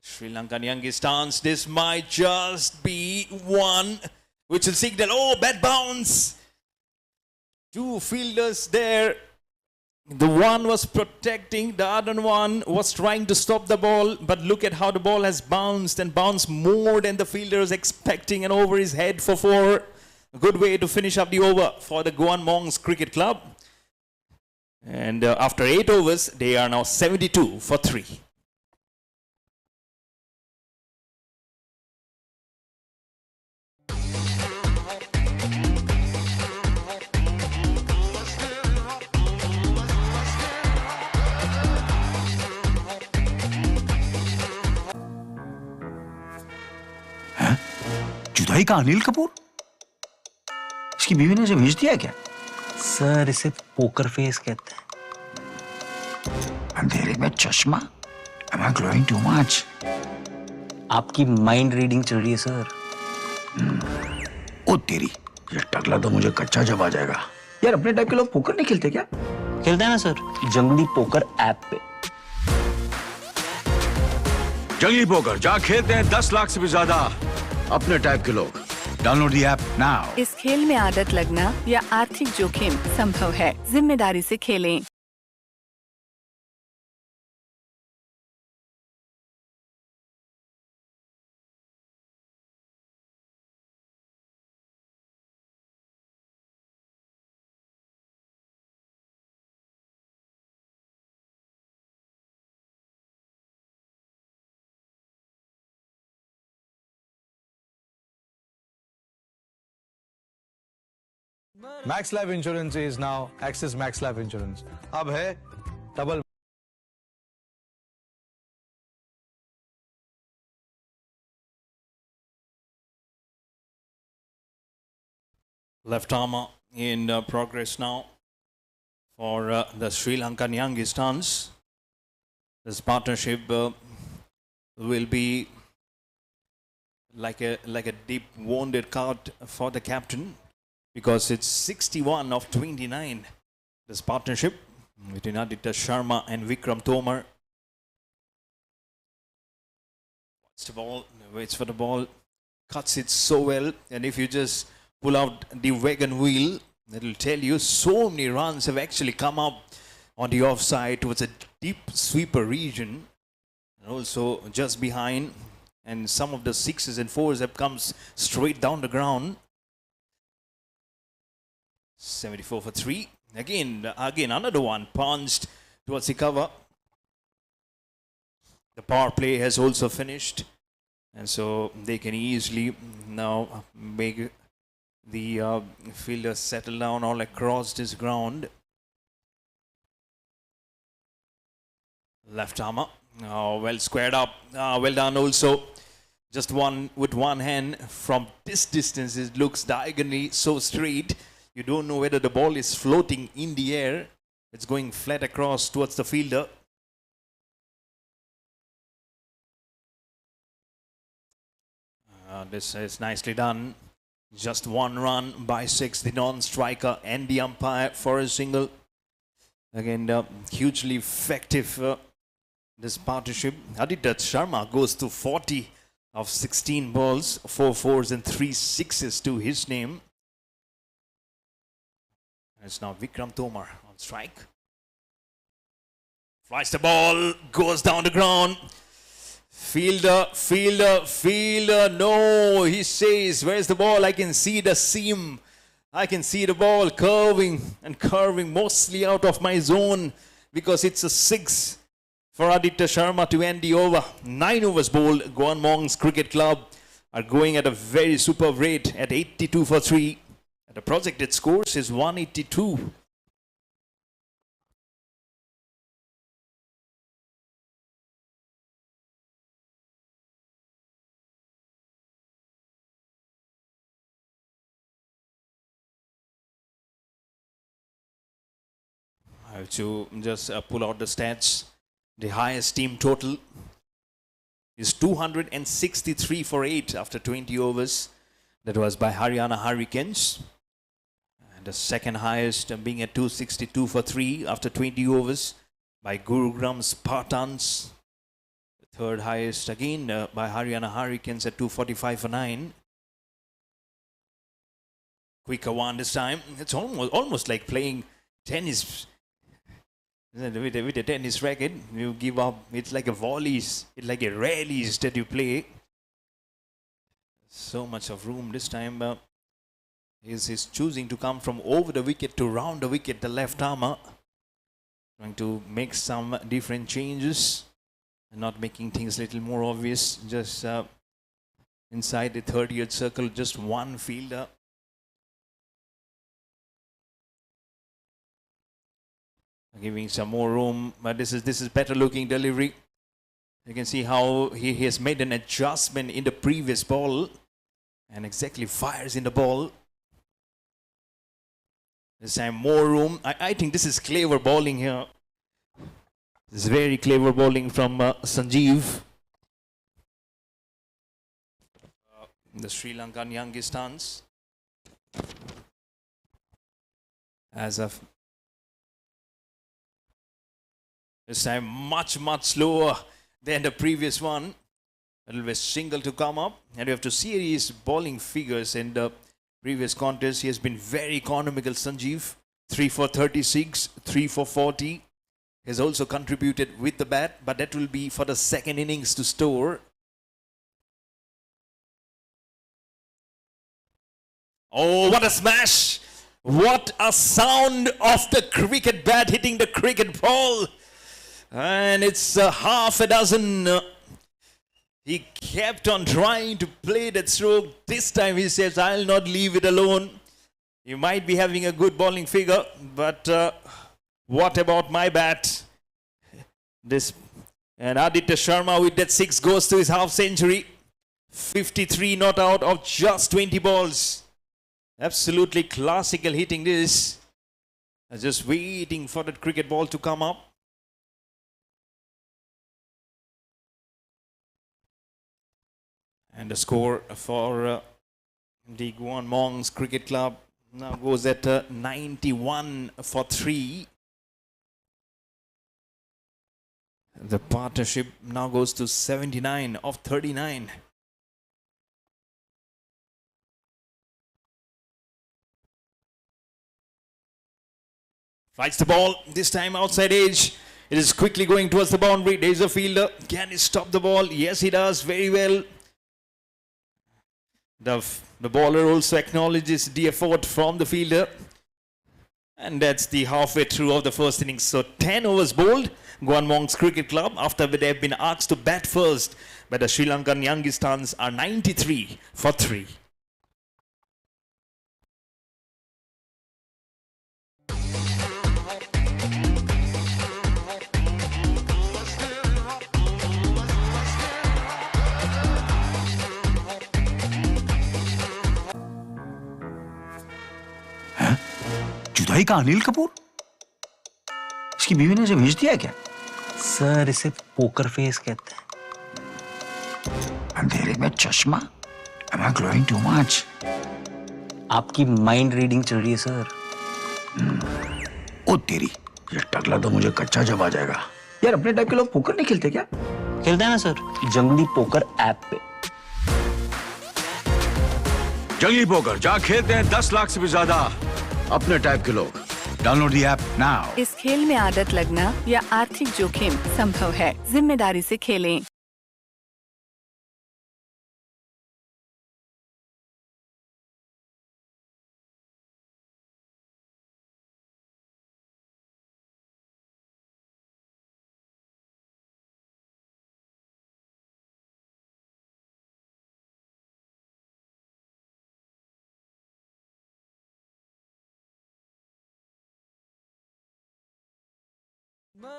A: Sri Lankan Youngistaans. This might just be one which will signal, oh, bad bounce. Two fielders there. The one was protecting, the other one was trying to stop the ball, but look at how the ball has bounced and bounced more than the fielder was expecting, and over his head for four. A good way to finish up the over for the Goan Monks Cricket Club. And after 8 overs, they are now 72 for 3.
D: जुदाई का अनिल कपूर? इसकी बीवी ने इसे भेज दिया क्या?
F: Sir इसे पोकर फेस कहते हैं।
D: अंधेरे में चश्मा? Am I glowing too much?
F: आपकी माइंड रीडिंग चल रही है सर।
D: ओ तेरी, ये टकला तो मुझे कच्चा जब आ जाएगा। यार अपने टाइप के लोग पोकर नहीं खेलते क्या?
F: खेलते हैं ना सर, जंगली पोकर ऐप पे।
D: जंगली पोकर जहाँ खेलते हैं 10 लाख से भी ज्यादा अपने टाइप के लोग। Download the app now.
E: इस खेल में आदत लगना या आर्थिक जोखिम संभव है। जिम्मेदारी से खेलें।
C: Max Life Insurance is now Axis Max Life Insurance. अब है double.
A: Left armour in progress now for the Sri Lankan Youngistaans. This partnership will be like a deep wounded card for the captain, because it's 61 of 29. This partnership between Aditya Sharma and Vikram Tomar. Waits for the ball, cuts it so well, and if you just pull out the wagon wheel, it will tell you so many runs have actually come up on the offside towards a deep sweeper region, and also just behind, and some of the sixes and fours have come straight down the ground. 74 for 3. Again, another one punched towards the cover. The power play has also finished, and so they can easily now make the fielders settle down all across this ground. Left armour, well squared up, well done also. Just one with one hand from this distance, it looks diagonally so straight. You don't know whether the ball is floating in the air. It's going flat across towards the fielder. This is nicely done. Just one run by 6, the non-striker and the umpire for a single. Again, hugely effective, this partnership. Aditya Sharma goes to 40 of 16 balls, 4 fours and 3 sixes to his name. It's now Vikram Tomar on strike. Flies the ball, goes down the ground. Fielder. No, he says, where's the ball? I can see the seam. I can see the ball curving, mostly out of my zone, because it's a 6 for Aditya Sharma to end the over. 9 overs bowled. Goan Monks Cricket Club are going at a very superb rate at 82 for 3. The projected scores is 182. I have to just pull out the stats. The highest team total is 263 for 8 after 20 overs. That was by Haryana Hurricanes. The second highest being at 262 for 3 after 20 overs by Gurugram Spartans. The third highest again by Haryana Hurricanes at 245 for 9. Quicker one this time. It's almost like playing tennis. With a tennis racket, you give up. It's like a volleys. It's like a rallies that you play. So much of room this time. He's choosing to come from over the wicket to round the wicket, the left armour. Trying to make some different changes and not making things a little more obvious. Just inside the 30th circle, just one fielder. Giving some more room, but this is better looking delivery. You can see how he has made an adjustment in the previous ball and exactly fires in the ball. This time more room. I think this is clever bowling here. This is very clever bowling from Sanjeev. The Sri Lankan Youngistaans. As of this time much slower than the previous one. It will be single to come up, and you have to see his bowling figures in the previous contest. He has been very economical, Sanjeev. 3 for 36, 3 for 40. He has also contributed with the bat, but that will be for the second innings to store. Oh, what a smash! What a sound of the cricket bat hitting the cricket ball! And it's half a dozen. He kept on trying to play that stroke. This time he says, I'll not leave it alone. You might be having a good bowling figure, but what about my bat? And Aditya Sharma with that 6 goes to his half century. 53 not out of just 20 balls. Absolutely classical hitting this. Just waiting for that cricket ball to come up. And the score for the Goan Monks Cricket Club now goes at 91 for 3. The partnership now goes to 79 of 39. Fights the ball, this time outside edge. It is quickly going towards the boundary. There is a fielder. Can he stop the ball? Yes, he does. Very well. The bowler also acknowledges the effort from the fielder. And that's the halfway through of the first innings. So 10 overs bowled. Goan Monks Cricket Club, after they have been asked to bat first by the Sri Lankan Youngistaans, are 93 for 3.
D: जुदाई का अनिल कपूर? इसकी बीवी ने इसे भेज दिया क्या?
F: Sir इसे पोकर फेस कहते हैं।
D: अंधेरे में चश्मा? Am I glowing too much?
F: आपकी माइंड रीडिंग चल रही है सर।
D: ओ तेरी, ये टकला तो मुझे कच्चा जब आ जाएगा। यार अपने टाइप के लोग पोकर नहीं खेलते क्या?
F: खेलते हैं ना सर, जंगली पोकर ऐप पे।
D: जंगली पोकर जहाँ खेलते हैं 10 लाख से भी ज्यादा अपने टाइप के लोग। Download the app now.
E: इस खेल में आदत लगना या आर्थिक जोखिम संभव है। जिम्मेदारी से खेलें।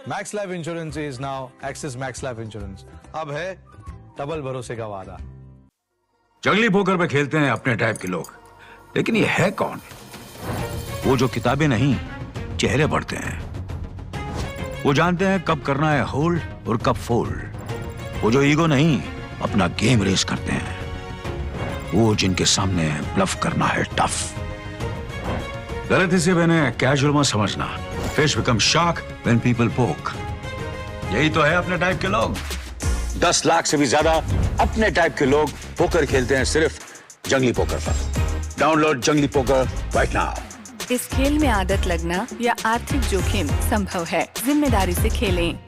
C: Max life insurance is now axis max life insurance. अब है डबल भरोसे का वादा।
D: जंगली पोकर पे खेलते हैं अपने टाइप के लोग, लेकिन ये है कौन? वो जो किताबें नहीं, चेहरे पढ़ते हैं। वो जानते हैं कब करना है होल्ड और कब फोल्ड। वो जो ईगो नहीं, अपना गेम रेस करते हैं। वो जिनके सामने ब्लफ करना है टफ। गलती से मैंने कैजुअल मत समझना. Fish become shark when people poke. यही तो है अपने टाइप के लोग. 10 लाख से भी ज्यादा अपने टाइप के लोग पोकर खेलते हैं सिर्फ जंगली पोकर पर. डाउनलोड जंगली पोकर राइट नाउ.
E: इस खेल में आदत लगना या आर्थिक जोखिम संभव है. जिम्मेदारी से खेलें.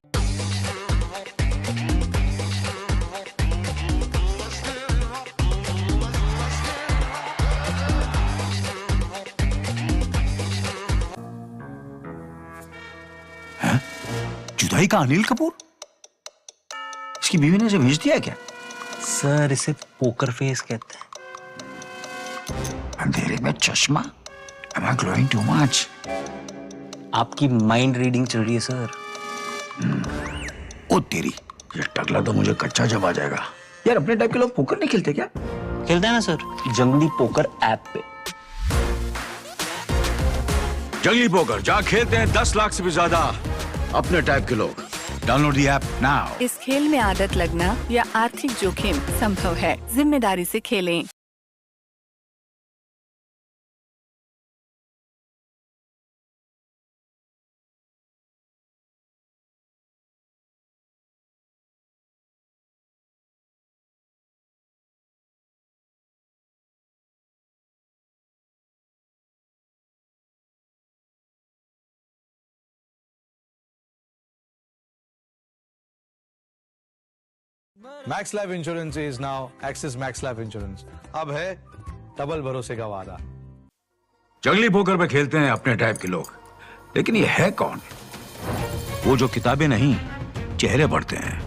D: जुदाई का अनिल कपूर. इसकी बीवी ने इसे भेज दिया क्या?
F: सर इसे पोकर फेस कहते हैं.
D: अंधेरे में चश्मा. Am I glowing too much?
F: आपकी माइंड रीडिंग चल रही है सर.
D: ओ तेरी, ये टकला तो मुझे कच्चा जब आ जाएगा. यार अपने टाइप के लोग पोकर नहीं खेलते क्या?
F: खेलते हैं ना सर, जंगली पोकर ऐप पे.
D: जंगली पोकर जहाँ खेलते हैं 10 लाख से भी ज्यादा अपने टाइप के लोग. Download the app now.
E: इस खेल में आदत लगना या आर्थिक जोखिम संभव है. जिम्मेदारी से खेलें.
C: Max life insurance is now axis max life insurance. अब है डबल भरोसे का वादा.
D: जंगली पोकर पे खेलते हैं अपने टाइप के लोग. लेकिन ये है कौन? वो जो किताबें नहीं चेहरे पढ़ते हैं.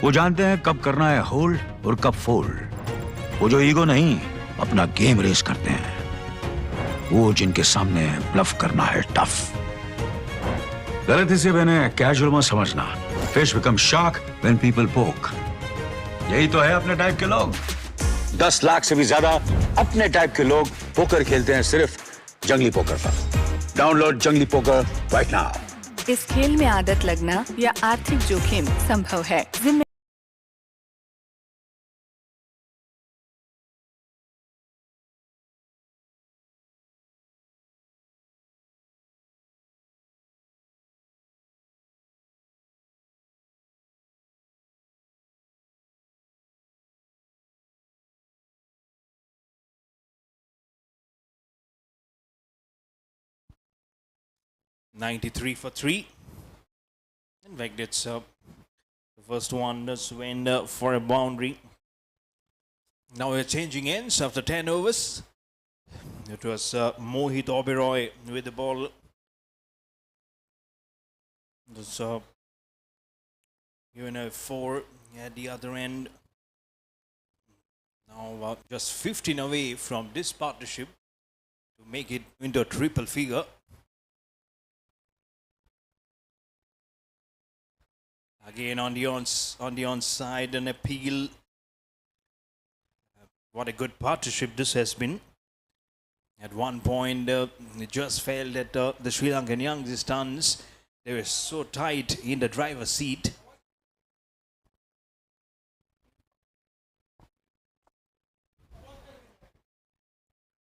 D: वो जानते हैं कब करना है होल्ड और कब फोल्ड. वो जो ईगो नहीं अपना गेम रेस करते हैं. वो जिनके सामने ब्लफ करना है टफ. गलती से मैंने कैजुअल मत समझना. Fish become shark when people poke. यही तो है अपने टाइप के लोग. 10 लाख से भी ज्यादा अपने टाइप के लोग पोकर खेलते हैं सिर्फ जंगली पोकर पर. डाउनलोड जंगली पोकर राइट नाउ.
E: इस खेल में आदत लगना या आर्थिक जोखिम संभव है.
A: $93 for 3. In fact, it's the first one just went for a boundary. Now we're changing ends after 10 overs. It was Mohit Oberoi with the ball. There's given a 4 at the other end. Now just 15 away from this partnership to make it into a triple figure. Again on the onside, an appeal. What a good partnership this has been. At one point, it just felt that the Sri Lankan Youngistaans, they were so tight in the driver's seat.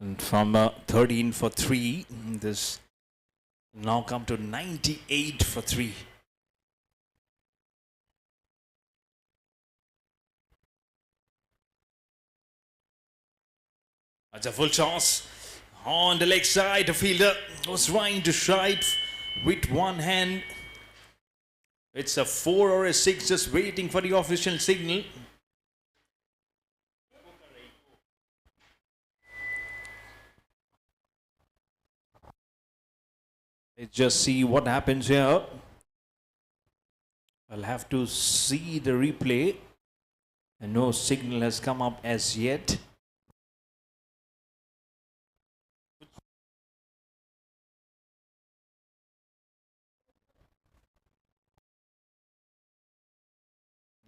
A: And from 13 for 3, this now come to 98 for 3. That's a full toss on the leg side. The fielder was trying to strike with one hand. It's a 4 or a 6, just waiting for the official signal. Let's just see what happens here. I'll have to see the replay. And no signal has come up as yet.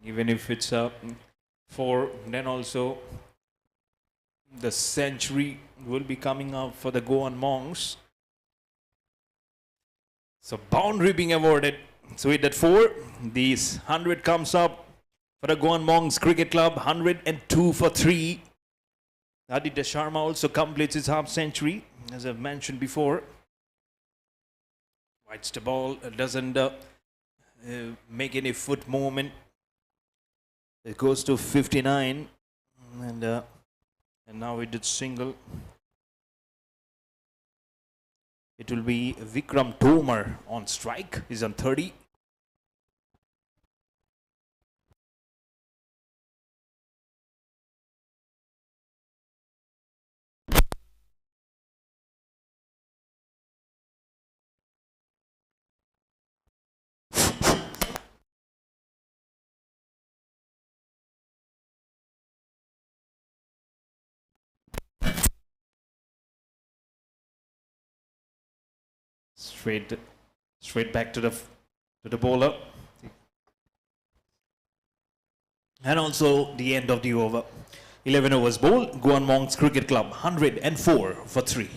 A: Even if it's a 4, then also the century will be coming up for the Goan Monks. So boundary being awarded. So with that 4, these 100 comes up for the Goan Monks Cricket Club. 102 for 3. Aditya Sharma also completes his half century. as I've mentioned before. Whites the ball, doesn't make any foot movement. It goes to 59, and now we did single. It will be Vikram Tomar on strike. He's on 30. Straight back to the bowler. And also the end of the over. 11 overs bowl. Goan Monks Cricket Club 104 for 3.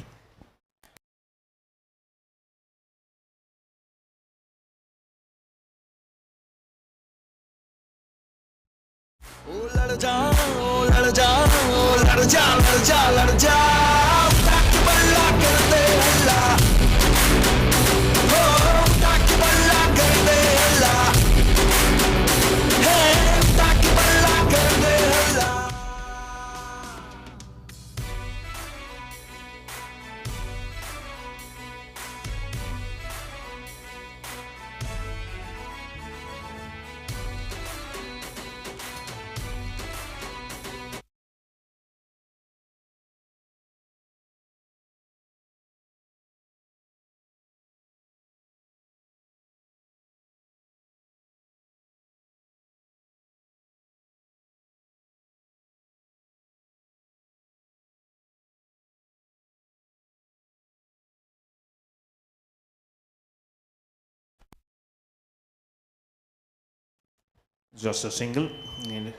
A: Just a single in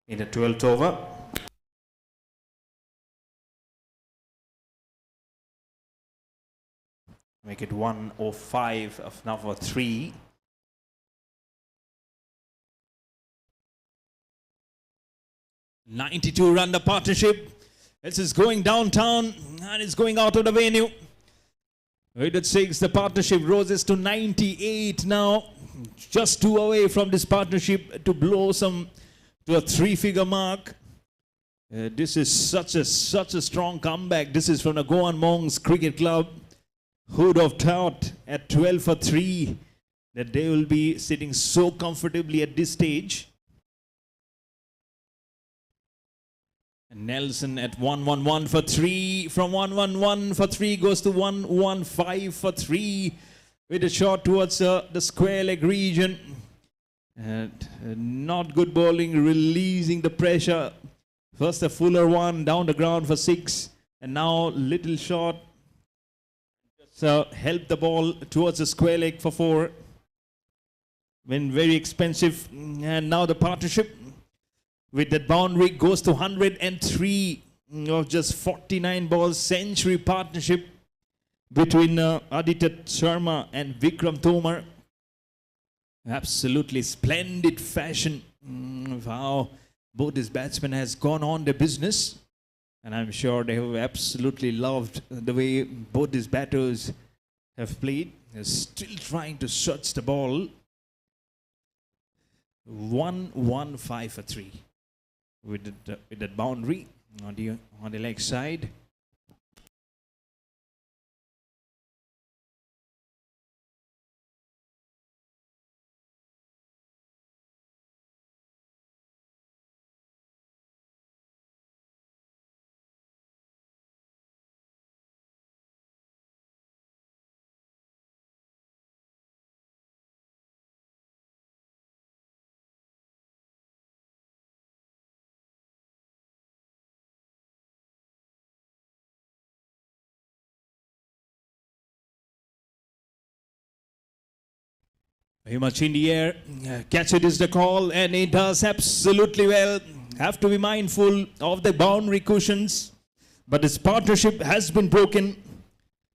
A: the 12th over. Make it 105 of now for 3. .92 run the partnership. This is going downtown and it's going out of the venue. Right at 6, the partnership roses to 98 now. Just 2 away from this partnership to blossom to a 3-figure mark. This is such a strong comeback. This is from the Goan Monks Cricket Club. Who'd have thought at 12 for 3 that they will be sitting so comfortably at this stage. And Nelson at 111 for 3. From 111 for 3 goes to 115 for 3. With a shot towards the square leg region. And not good bowling, releasing the pressure. First a fuller one down the ground for 6. And now little shot. Just help the ball towards the square leg for 4. Been very expensive. And now the partnership with that boundary goes to 103 of just 49 balls. Century partnership between Aditya Sharma and Vikram Tomar. Absolutely splendid fashion of how both these batsmen has gone on their business. And I'm sure they have absolutely loved the way both these batters have played. They're still trying to search the ball. 115 for 3 with that boundary on the leg side. Very much in the air. Catch it is the call, and it does absolutely well. Have to be mindful of the boundary cushions. But this partnership has been broken.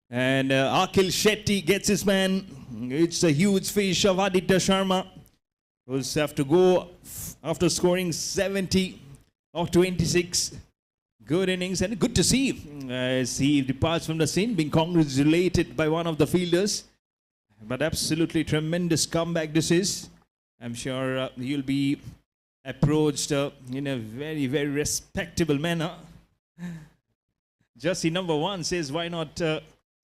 A: And Akhil Shetty gets his man. It's a huge fish of Aditya Sharma, who's have to go after scoring 70 of 26. Good innings and good to see as he departs from the scene, being congratulated by one of the fielders. But absolutely tremendous comeback this is. I'm sure he'll be approached in a very, very respectable manner. Jersey number 1 says, why not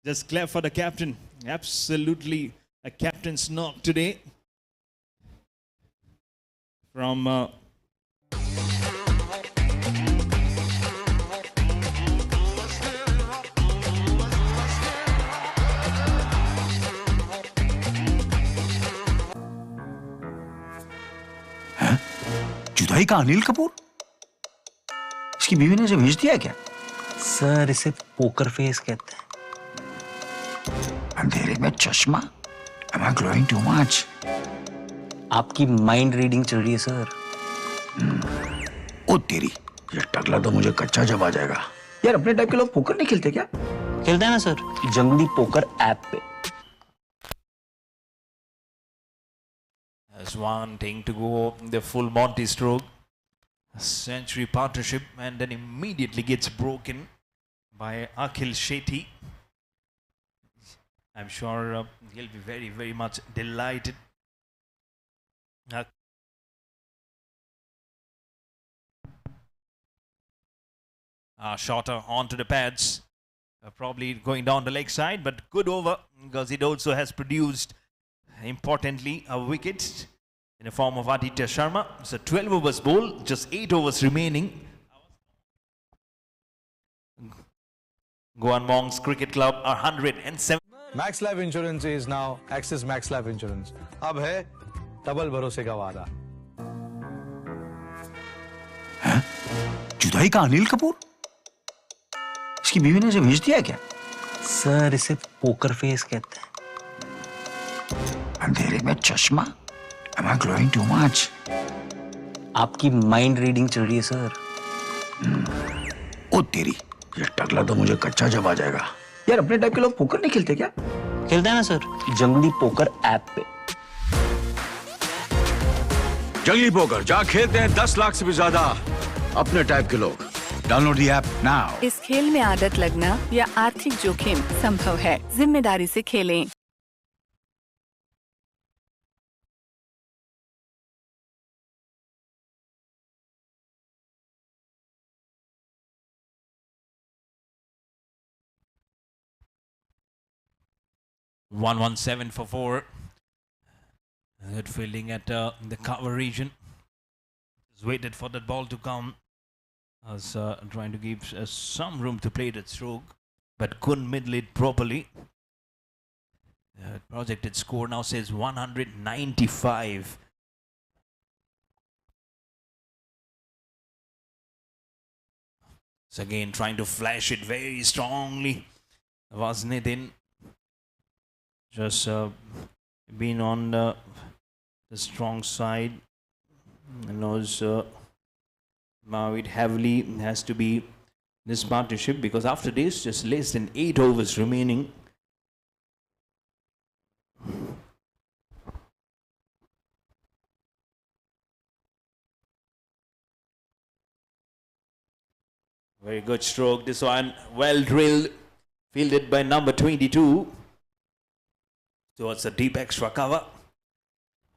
A: just clap for the captain? Absolutely a captain's knock today. From
D: जुदाई का अनिल कपूर? इसकी बीवी ने इसे भेज दिया क्या?
F: Sir इसे पोकर फेस कहते हैं।
D: अंधेरे में चश्मा? Am I glowing too much?
F: आपकी माइंड रीडिंग चल रही है सर।
D: ओ तेरी, ये टकला तो मुझे कच्चा जब आ जाएगा। यार अपने टाइप के लोग पोकर नहीं खेलते क्या?
F: खेलते हैं ना सर, जंगली पोकर ऐप पे।
A: as wanting to go the full Monty stroke, a century partnership, and then immediately gets broken by Akhil Shetty. I'm sure he'll be very, very much delighted. Shorter onto the pads, probably going down the leg side, but good over because it also has produced, importantly, a wicket in the form of Aditya Sharma. It's a 12 overs bowl, just 8 overs remaining. Goan Monks Cricket Club are 107.
C: Max life insurance is now axis max life insurance. अब है double भरोसे का वादा।
D: जुदाई का अनिल कपूर? इसकी बीवी ने इसे भेज दिया क्या?
F: सर इसे पोकर फेस कहते हैं।
D: अंधेरे में चश्मा? Am I glowing too much?
F: आपकी माइंड रीडिंग चल रही है सर।
D: ओ तेरी, ये टकला तो मुझे कच्चा जब आ जाएगा। यार अपने टाइप के लोग पोकर नहीं खेलते क्या?
F: खेलते हैं ना सर, जंगली पोकर ऐप पे।
D: जंगली पोकर जहाँ खेलते हैं 10 लाख से भी ज्यादा अपने टाइप के लोग। Download the app now.
E: इस खेल में आदत लगना या आर्थिक जोखिम संभव है। जिम्मेदारी से खेलें।
A: One 7 for 4. Good fielding at the cover region. Just waited for that ball to come. I was trying to give some room to play that stroke, but couldn't middle it properly. Projected score now says 195. So again trying to flash it very strongly. Was Nitin just been on the strong side, and also now it heavily has to be this partnership because after this just less than 8 overs remaining. Very good stroke this one, well drilled, fielded by number 22 towards the deep extra cover.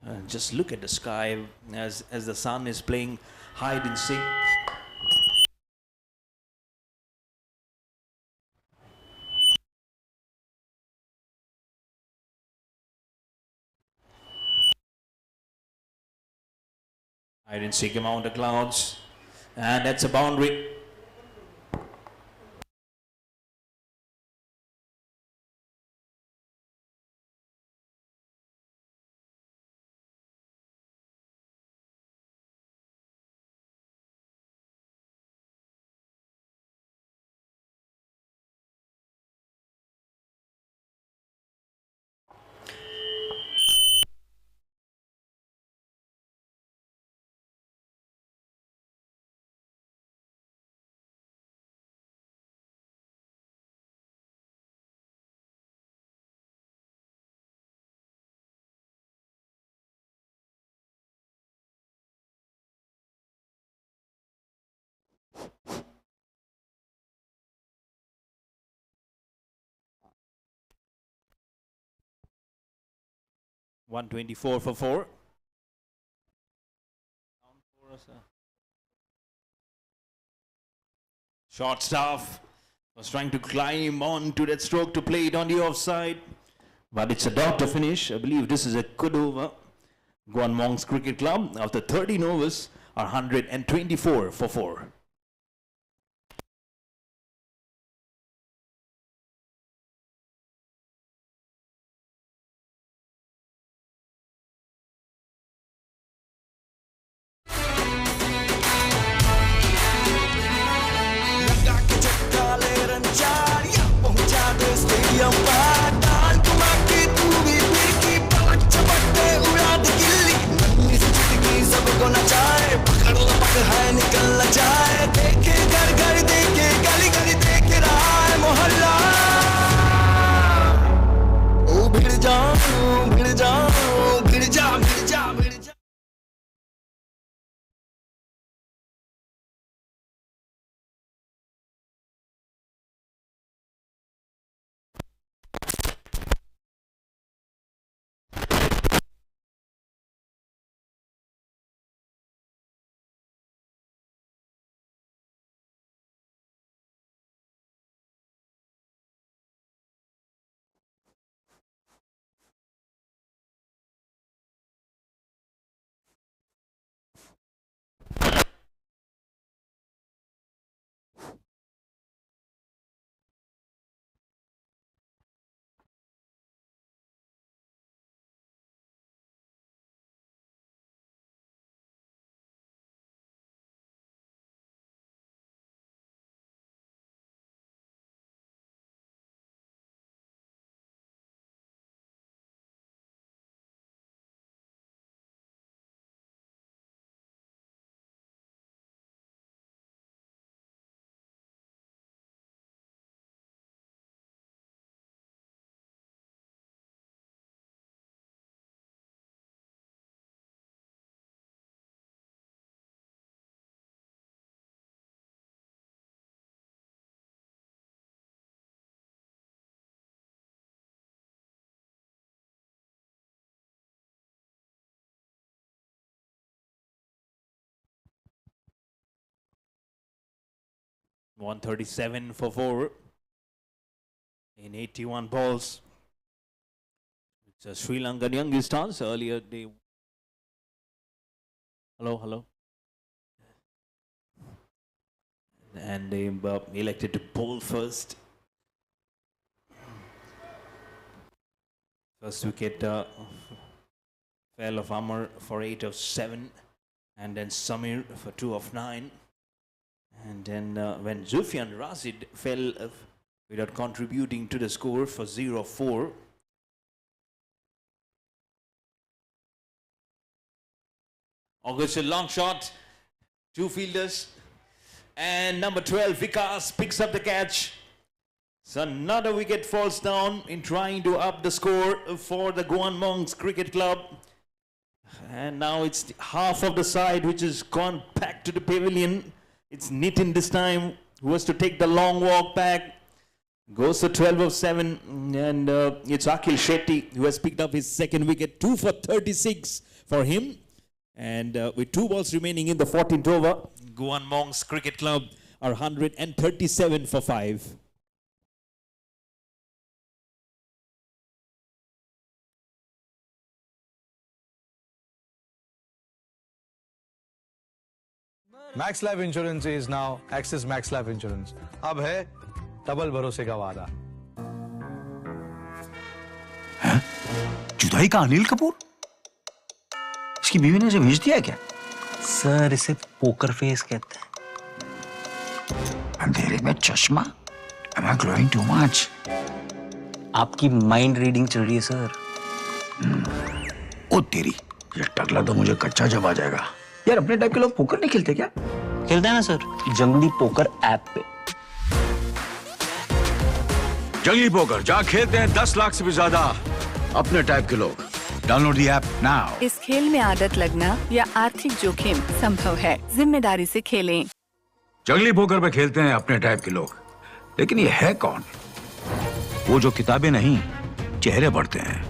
A: And just look at the sky as the sun is playing hide and seek. Hide and seek among the clouds, and that's a boundary. 124 for 4. Short staff was trying to climb on to that stroke to play it on the offside. But it's a dot to finish. I believe this is a good over. Goan Monks Cricket Club, after 13 overs, are 124 for 4. .137 for 4 in 81 balls. It's a Sri Lankan Youngistaans. Earlier they... Hello. And they elected to bowl first. First wicket fell of Amar for 8 of 7. And then Samir for 2 of 9. And then when Zufian Razid fell without contributing to the score for 0 of 4. August, a long shot. 2 fielders. And number 12, Vikas, picks up the catch. So another wicket falls down in trying to up the score for the Goan Monks Cricket Club. And now it's half of the side which has gone back to the pavilion. It's Nitin this time, who has to take the long walk back. Goes to 12 of 7. And it's Akhil Shetty, who has picked up his second wicket. 2 for 36 for him. And with 2 balls remaining in the 14th over, Goan Monks Cricket Club are 137 for 5.
C: Max life insurance is now axis max life insurance. अब है double भरोसे का वादा।
D: जुदाई का अनिल कपूर? इसकी बीवी ने इसे भेज दिया क्या?
F: सर इसे पोकर फेस कहते हैं।
D: अंधेरे में चश्मा? Am I glowing too much?
F: आपकी माइंड रीडिंग चल रही है सर।
D: ओ तेरी, ये टकला तो मुझे कच्चा जब आ जाएगा। यार अपने टाइप के लोग पोकर नहीं खेलते क्या?
F: खेलते हैं ना सर, जंगली पोकर ऐप पे।
D: जंगली पोकर जहाँ खेलते हैं 10 लाख से भी ज्यादा अपने टाइप के लोग। Download the app now.
E: इस खेल में आदत लगना या आर्थिक जोखिम संभव है, जिम्मेदारी से खेलें।
D: जंगली पोकर पे खेलते हैं अपने टाइप के लोग, लेकिन ये है कौन? वो जो किताबें नहीं, चेहरे पढ़ते हैं।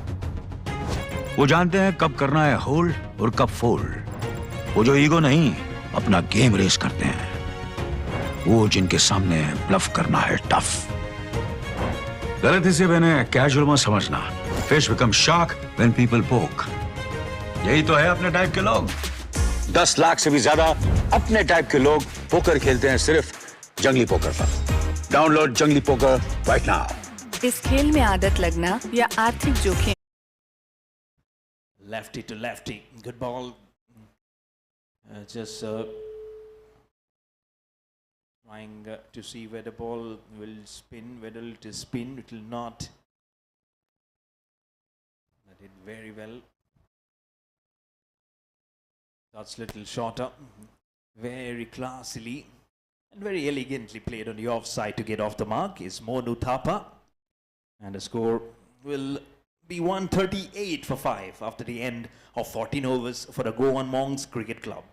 D: वो जानते हैं कब करना है होल्ड और कब फोल्ड। वो जो ईगो नहीं, अपना गेम रेस करते हैं। वो जिनके सामने ब्लफ करना है टफ। गलत इसे मैंने कैजुअल मत समझना। Fish become shark when people पोक। यही तो है अपने टाइप के लोग। 10 लाख से भी ज्यादा अपने टाइप के लोग पोकर खेलते हैं सिर्फ जंगली पोकर पर। डाउनलोड जंगली पोकर राइट नाउ।
E: इस खेल में आदत लगना या आर्थिक जोखिम।
A: Lefty to lefty. Good ball. Just trying to see where the ball will spin, whether it will spin, it will not. That did very well. That's little shorter. Very classily and very elegantly played on the offside to get off the mark is Monu Thapa. And the score will be 138 for 5 after the end of 14 overs for the Goan Monks Cricket Club.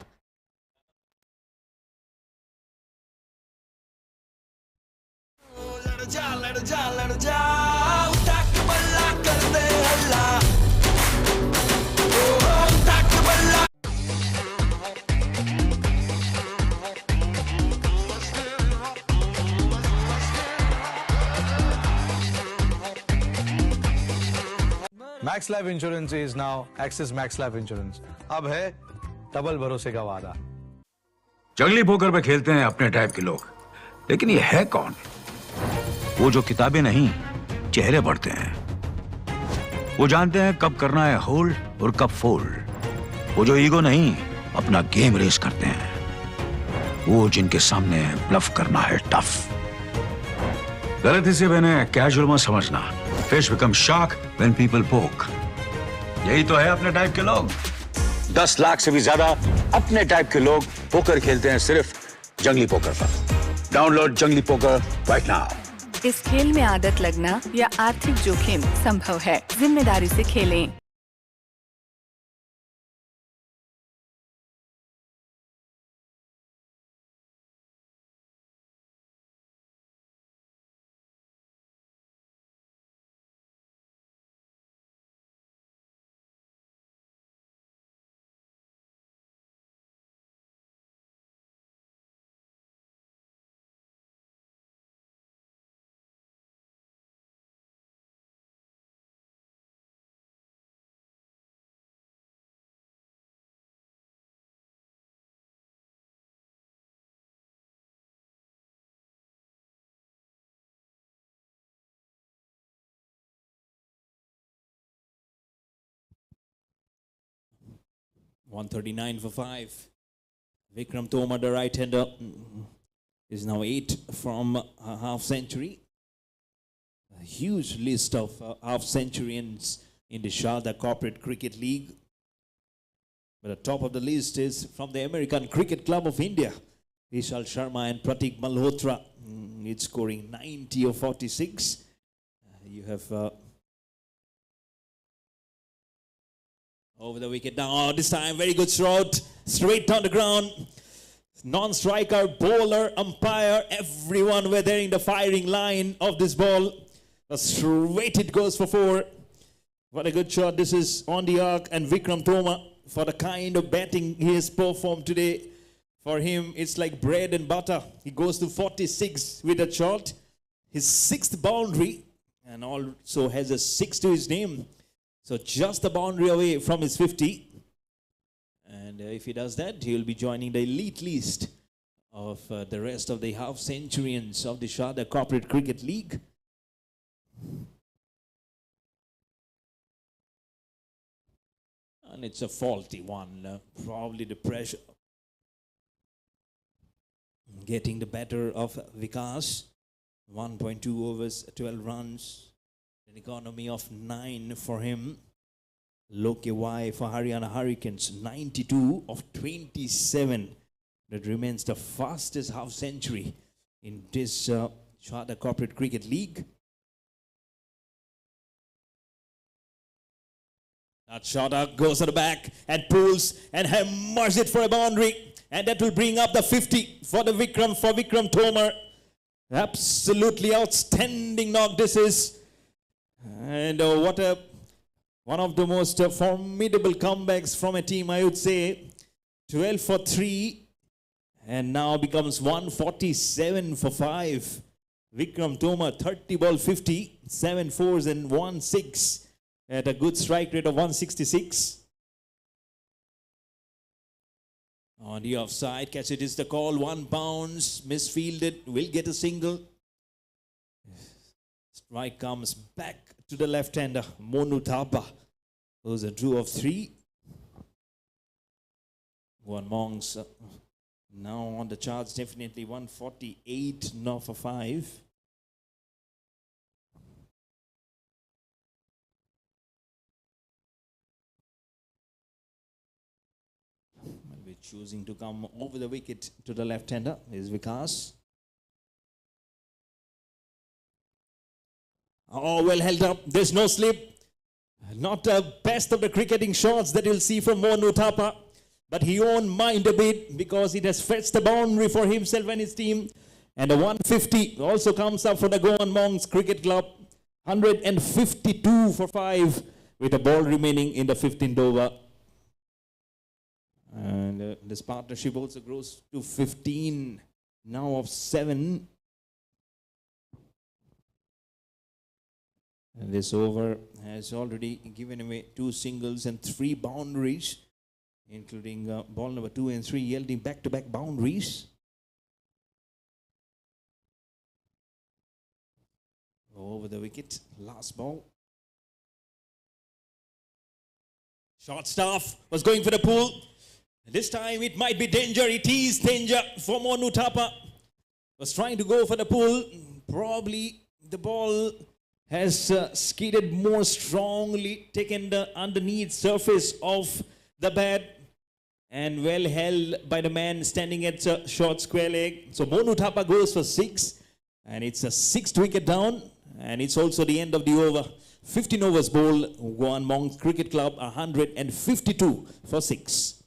C: Max life insurance is now axis max life insurance. अब है double भरोसे का वादा।
D: जंगली poker पे खेलते हैं अपने टाइप के लोग, लेकिन ये है कौन? वो जो किताबें नहीं, चेहरे पढ़ते हैं। वो जानते हैं कब करना है होल्ड और कब फोल्ड। वो जो ईगो नहीं, अपना गेम रेस करते हैं। वो जिनके सामने ब्लफ करना है टफ। गलत इसे मैंने कैजुअल मत समझना। Fish become shark when people पोक। यही तो है अपने टाइप के लोग। 10 लाख से भी ज्यादा अपने टाइप के लोग पोकर खेलते हैं सिर्फ जंगली पोकर पर। डाउनलोड जंगली पोकर राइट नाउ।
E: इस खेल में आदत लगना या आर्थिक जोखिम संभव है। जिम्मेदारी से खेलें।
A: $139 for 5. Vikram Tomar, the right-hander, is now 8 from a half century. A huge list of half centurions in the Sarda Corporate Cricket League. But the top of the list is from the American Cricket Club of India. Vishal Sharma and Pratik Malhotra, it's scoring 90 or 46. You have over the wicket now. This time, very good throw, straight on the ground. Non-striker, bowler, umpire, everyone were there in the firing line of this ball. Straight it goes for 4. What a good shot. This is on the arc, and Vikram Tomar, for the kind of batting he has performed today, for him, it's like bread and butter. He goes to 46 with a shot. His 6th boundary, and also has a 6 to his name. So just the boundary away from his 50. And if he does that, he will be joining the elite list of the rest of the half-centurions of the Sarda Corporate Cricket League. And it's a faulty one. Probably the pressure getting the better of Vikas. 1.2 overs, 12 runs. An economy of 9 for him. Loke Y for Haryana Hurricanes, 92 of 27. That remains the fastest half century in this Sarda Corporate Cricket League. That shot out goes to the back and pulls and hammers it for a boundary. And that will bring up the 50 for Vikram Tomar. Absolutely outstanding knock this is. And what One of the most formidable comebacks from a team, I would say. 12 for 3 and now becomes 147 for 5. Vikram Toma, 30 ball 50, 7 fours and 1 6 at a good strike rate of 166. On the offside, catch it is the call, 1 bounce, misfielded, will get a single. Strike comes back to the left-hander, Monu Thapa. Those a drew of 3. Goan Monks now on the charts, definitely 148 now for 5. We're choosing to come over the wicket to the left-hander is Vikas. Oh, well held up. There's no slip. Not the best of the cricketing shots that you'll see from Monu Thapa. But he won't mind a bit because it has fetched the boundary for himself and his team. And a 150 also comes up for the Goan Monks Cricket Club. 152 for 5 with a ball remaining in the 15th over. And this partnership also grows to 15 now of 7. And this over has already given away 2 singles and 3 boundaries, including ball number 2 and 3 yielding back-to-back boundaries. Over the wicket, last ball. Short staff was going for the pull. This time it might be danger. It is danger for Monu Thapa. Was trying to go for the pull. Probably the ball has skidded more strongly, taken the underneath surface of the bat and well held by the man standing at a short square leg. So Monu Thapa goes for 6 and it's a 6th wicket down and it's also the end of the over. 15 overs bowl, Goan Monks Cricket Club 152 for 6.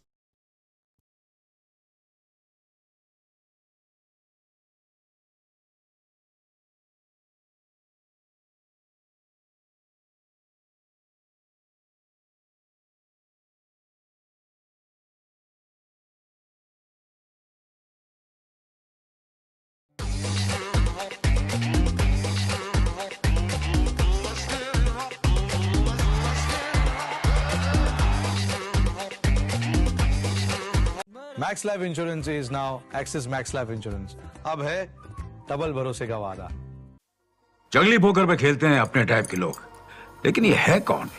C: Max Life Insurance is now Axis Max Life Insurance. अब है double भरोसे का वादा.
D: जंगली poker पे खेलते हैं अपने टाइप के लोग, लेकिन ये है कौन?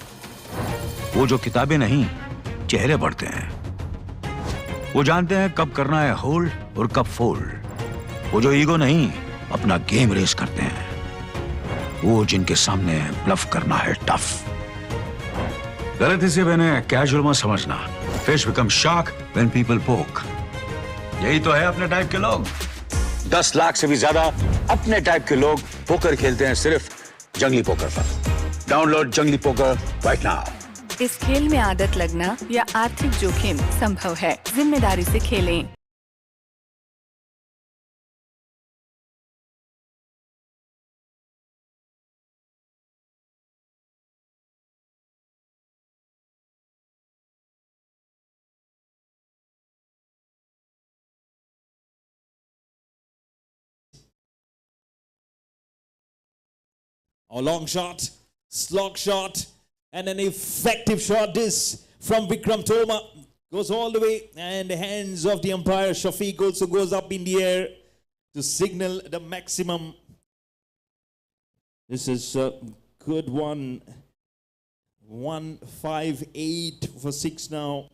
D: वो जो किताबें नहीं, चेहरे पढ़ते हैं. वो जानते हैं कब करना है होल्ड और कब फोल्ड. वो जो ईगो नहीं, अपना गेम रेस करते हैं. वो जिनके सामने ब्लफ करना है टफ. गलती से मैंने कैजुअल मत समझना. Fish become shark when people पोक. यही तो है अपने टाइप के लोग. 10 लाख से भी ज्यादा अपने टाइप के लोग पोकर खेलते हैं सिर्फ जंगली पोकर पर. डाउनलोड जंगली पोकर राइट नाउ.
E: इस खेल में आदत लगना या आर्थिक जोखिम संभव है. जिम्मेदारी से खेलें.
A: A long shot, slog shot, and an effective shot. This from Vikram Toma goes all the way, and the hands of the umpire Shafiq also goes up in the air to signal the maximum. This is a good one. 158 for 6 now.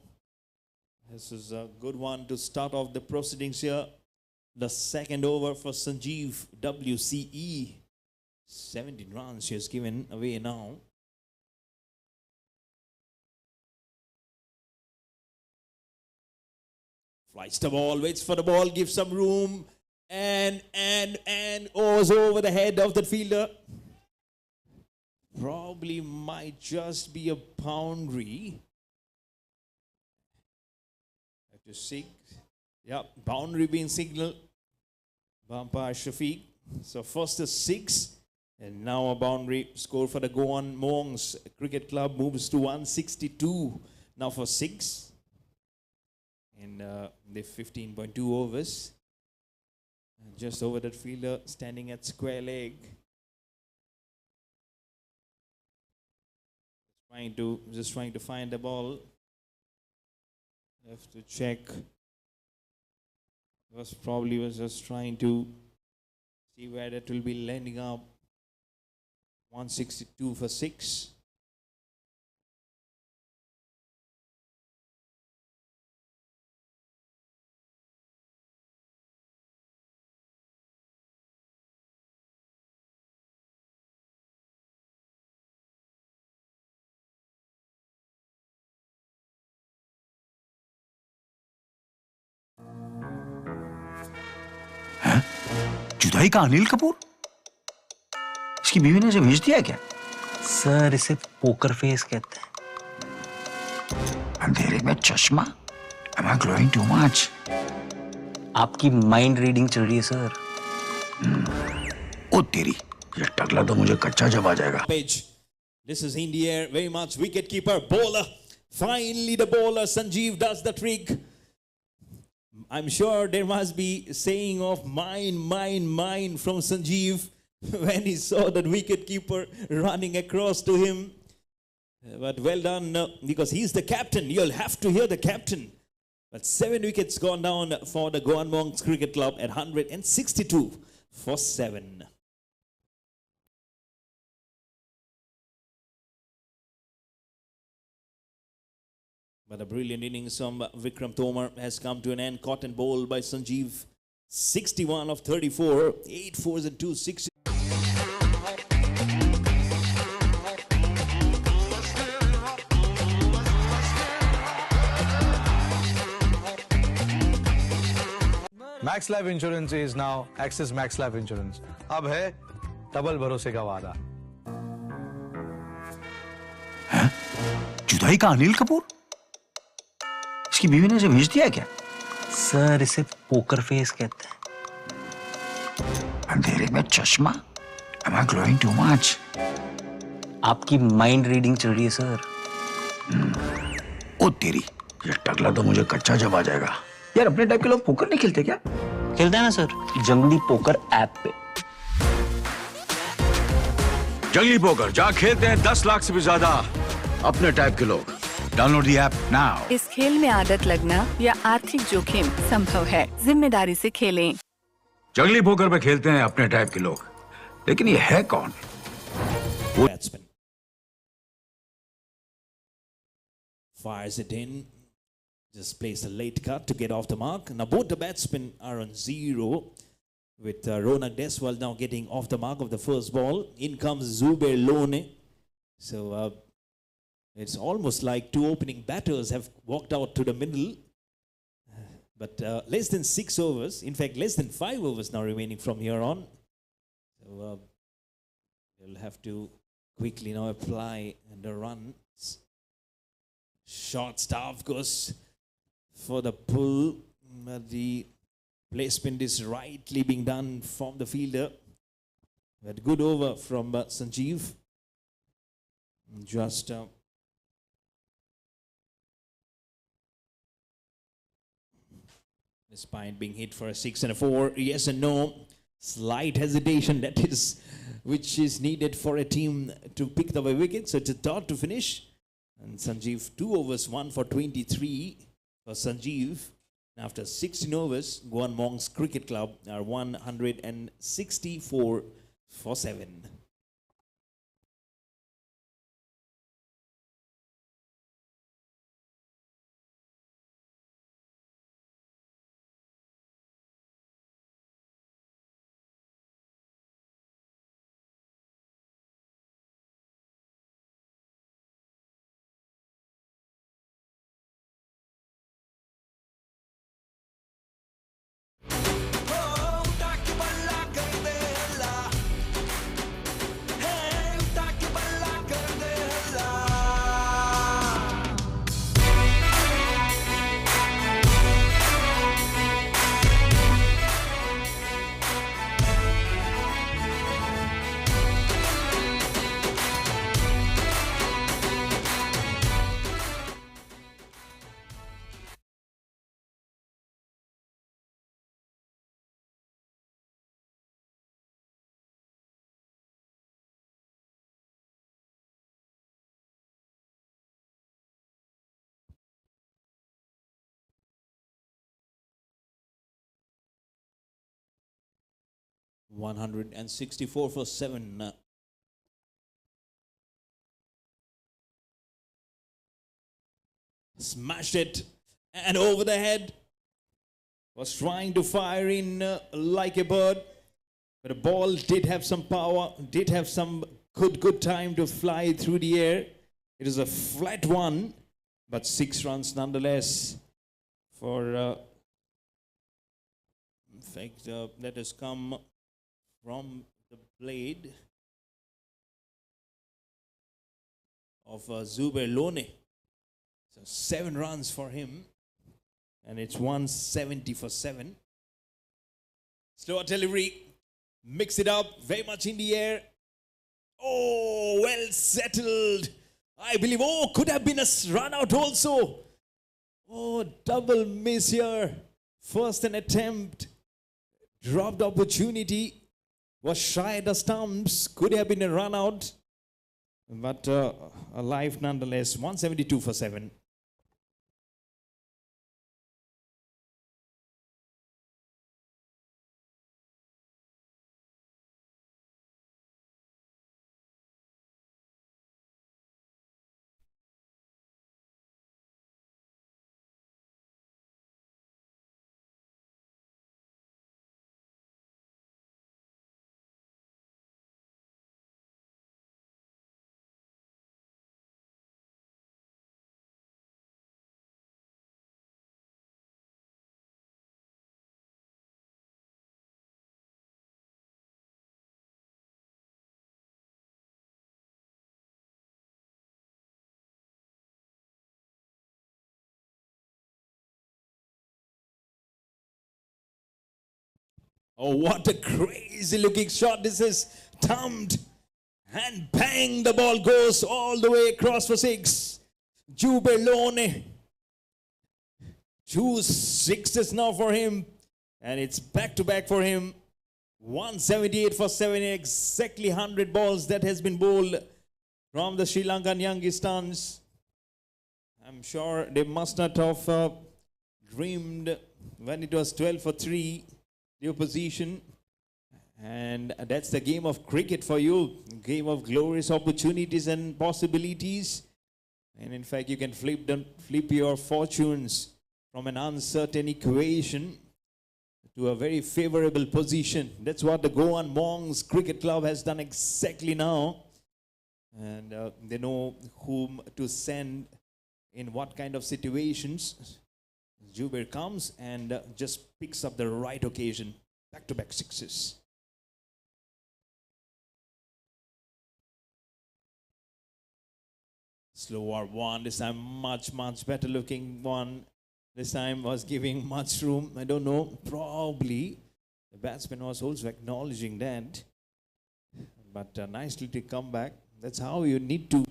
A: This is a good one to start off the proceedings here. The second over for Sanjeev WCE. 17 runs she has given away now. Flights the ball, waits for the ball, gives some room, and oars over the head of the fielder. Probably might just be a boundary. Have to see. Yeah, boundary being signaled by umpire Shafiq. So first is 6. And now a boundary score for the Goan Monks Cricket Club moves to 162 now for 6 in the 15.2 overs. Just over that fielder standing at square leg. Just trying to find the ball. Have to check. Was just trying to see where that will be landing up. 162 for 6.
D: जुदाई का अनिल कपूर? इसकी बीवी ने इसे भेज दिया क्या?
F: Sir इसे पोकर फेस कहते हैं।
D: अंधेरे में चश्मा? Am I glowing too much?
F: आपकी माइंड रीडिंग चल रही है सर।
D: ओ तेरी, ये टकला तो मुझे कच्चा जब आ जाएगा।
A: Page. This is in the air, very much wicket keeper, bowler. Finally the bowler, Sanjeev does the trick. I'm sure there must be saying of mine from Sanjeev when he saw that wicket keeper running across to him. But well done, because he's the captain. You'll have to hear the captain. But 7 wickets gone down for the Goan Monks Cricket Club at 162 for 7. But a brilliant innings from Vikram Tomar has come to an end. Caught and bowled by Sanjeev. 61 of 34. 8 fours and 2 sixes.
C: Max life insurance is now axis max life insurance. अब है double भरोसे का वादा।
D: जुदाई का अनिल कपूर? इसकी बीवी ने इसे भेज दिया क्या?
F: सर इसे पोकर फेस कहते हैं।
D: अंधेरे में चश्मा? Am I glowing too much?
F: आपकी माइंड रीडिंग चल रही है सर।
D: ओ तेरी, ये टकला तो मुझे कच्चा जब आ जाएगा। यार अपने टाइप के लोग पोकर नहीं खेलते क्या?
F: खेलते हैं ना सर, जंगली पोकर ऐप पे।
D: जंगली पोकर जहाँ खेलते हैं 10 लाख से भी ज्यादा अपने टाइप के लोग। Download the app now.
E: इस खेल में आदत लगना या आर्थिक जोखिम संभव है। जिम्मेदारी से खेलें।
D: जंगली पोकर पे खेलते हैं अपने टाइप के लोग, लेकिन ये है कौन?
A: Batsman fires it in. Just plays a late cut to get off the mark. Now both the batsmen are on 0, with Ronak Deswal now getting off the mark of the first ball. In comes Zubair Lone. So it's almost like 2 opening batters have walked out to the middle. But less than 6 overs, in fact less than 5 overs now remaining from here on. So they'll have to quickly now apply the runs. Short staff goes for the pull. The placement is rightly being done from the fielder. But good over from Sanjeev. Just despite being hit for a 6 and a 4, yes and no. Slight hesitation, that is which is needed for a team to pick the wicket. So it's a dot to finish. And Sanjeev 2 overs, 1 for 23 for Sanjeev. After 16 overs, Goan Monks Cricket Club are 164 for 7.
H: 164 for 7. Smashed it and over the head. Was trying to fire in like a bird, but the ball did have some power, did have some good time to fly through the air. It is a flat one, but 6 runs nonetheless for in fact that has come from the blade of Zubair Lone. So 7 runs for him, and it's 170 for 7. Slower delivery, mix it up, very much in the air. Oh, well settled. I believe, could have been a run out also. Oh, double miss here. First an attempt, dropped opportunity, was shy at the stumps, could have been a run out, but alive nonetheless. 172 for 7. Oh, what a crazy looking shot this is. Thumped and bang, the ball goes all the way across for 6. Zubair Lone. 2 sixes now for him, and it's back to back for him. 178 for 7, exactly 100 balls that has been bowled from the Sri Lankan Youngistaans. I'm sure they must not have dreamed when it was 12 for 3. Your position, and that's the game of cricket for you. Game of glorious opportunities and possibilities, and in fact you can flip your fortunes from an uncertain equation to a very favorable position. That's what the Goan Monks Cricket Club has done exactly now, and they know whom to send in what kind of situations. Zubair comes and just picks up the right occasion. Back-to-back 6s. Slower one, this time much better looking one. This time was giving much room. I don't know, probably the batsman was also acknowledging that. But nicely to come back. That's how you need to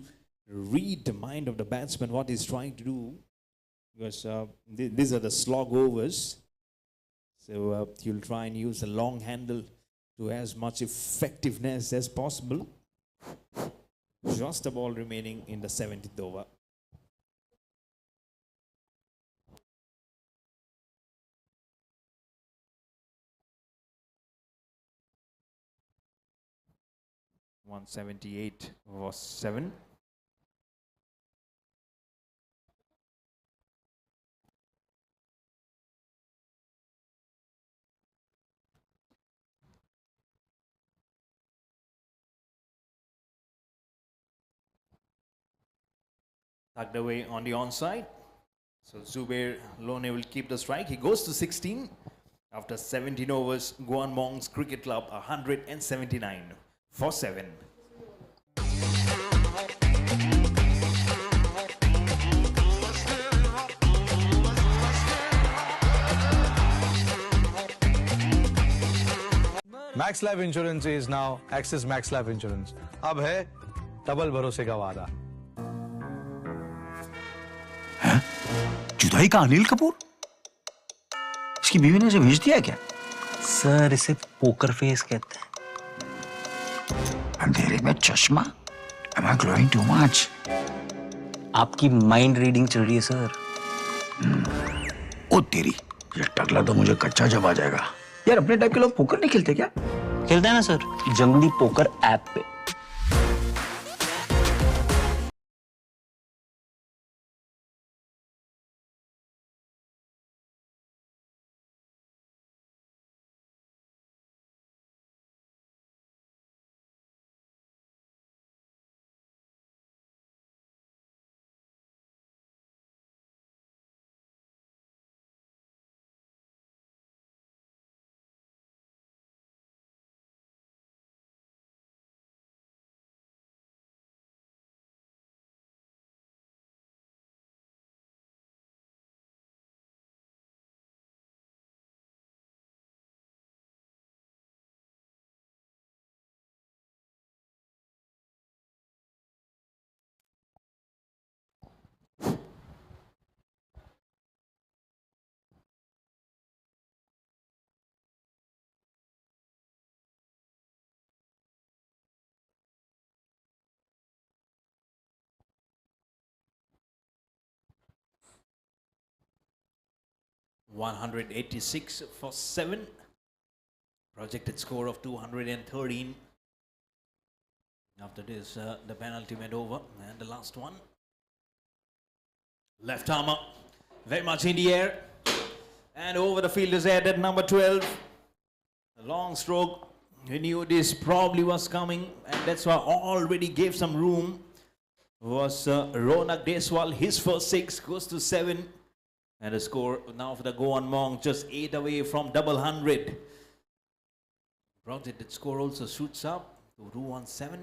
H: read the mind of the batsman, what he's trying to do. Because these are the slog overs. So you'll try and use the long handle to as much effectiveness as possible. Just the ball remaining in the 70th over. .178 was 7. Tucked away on the onside. So Zubair Lone will keep the strike. He goes to 16. After 17 overs, Goan Monks Cricket Club 179 for 7.
C: Max Life Insurance is now Axis Max Life Insurance. अब है double भरोसे का वादा.
D: जुदाई का अनिल कपूर? इसकी बीवी ने इसे भेज दिया क्या?
F: सर इसे पोकर फेस कहते हैं.
D: अंधेरे में चश्मा? Am I glowing too much?
F: आपकी माइंड रीडिंग चल रही है सर.
D: ओ तेरी, ये टकला तो मुझे कच्चा जब आ जाएगा. यार अपने टाइप के लोग पोकर नहीं खेलते क्या?
F: खेलते हैं ना सर जंगली पोकर ऐप पे।
H: $186 for 7. Projected score of 213. After this, the penalty went over. And the last one. Left armer. Very much in the air. And over the fielder's head at number 12. A long stroke. He knew this probably was coming. And that's why already gave some room. Was Ronak Deswal. His first 6 goes to 7. And the score now for the Goan Monks, just 8 away from double 100. Projected score also shoots up to 217.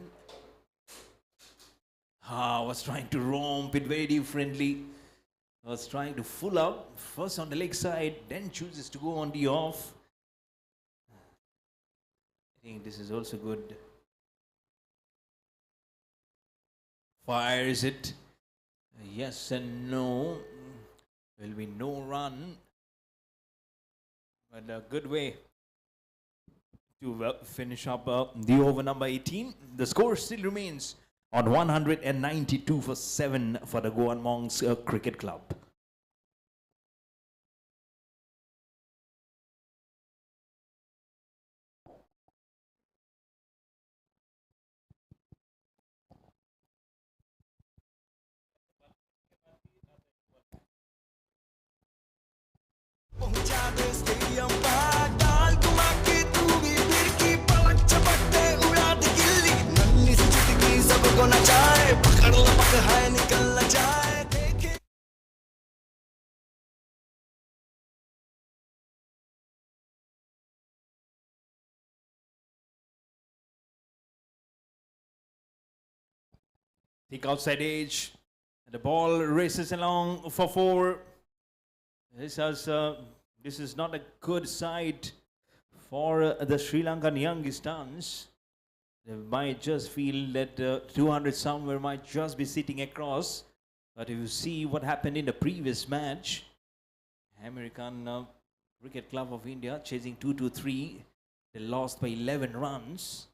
H: Was trying to romp it very differently. Was trying to full up. First on the leg side, then chooses to go on the off. I think this is also good. Fires it. Yes and no. Will be no run, but a good way to finish up the over number 18. The score still remains on 192 for 7 for the Goan Monks Cricket Club. Thick outside edge. And the ball races along for 4. This is not a good side for the Sri Lankan Youngistaans. They might just feel that 200 somewhere might just be sitting across. But if you see what happened in the previous match, American Cricket Club of India chasing 2-3. They lost by 11 runs.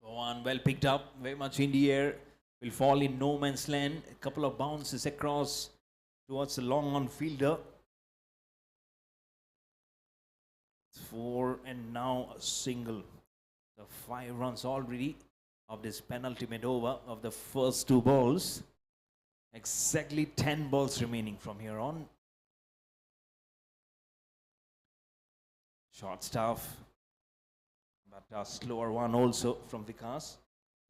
H: One well picked up, very much in the air. Will fall in no man's land. A couple of bounces across towards the long on fielder. 4 and now a single. The 5 runs already of this penultimate over of the first 2 balls. Exactly 10 balls remaining from here on. Short stuff, but a slower one also from Vikas.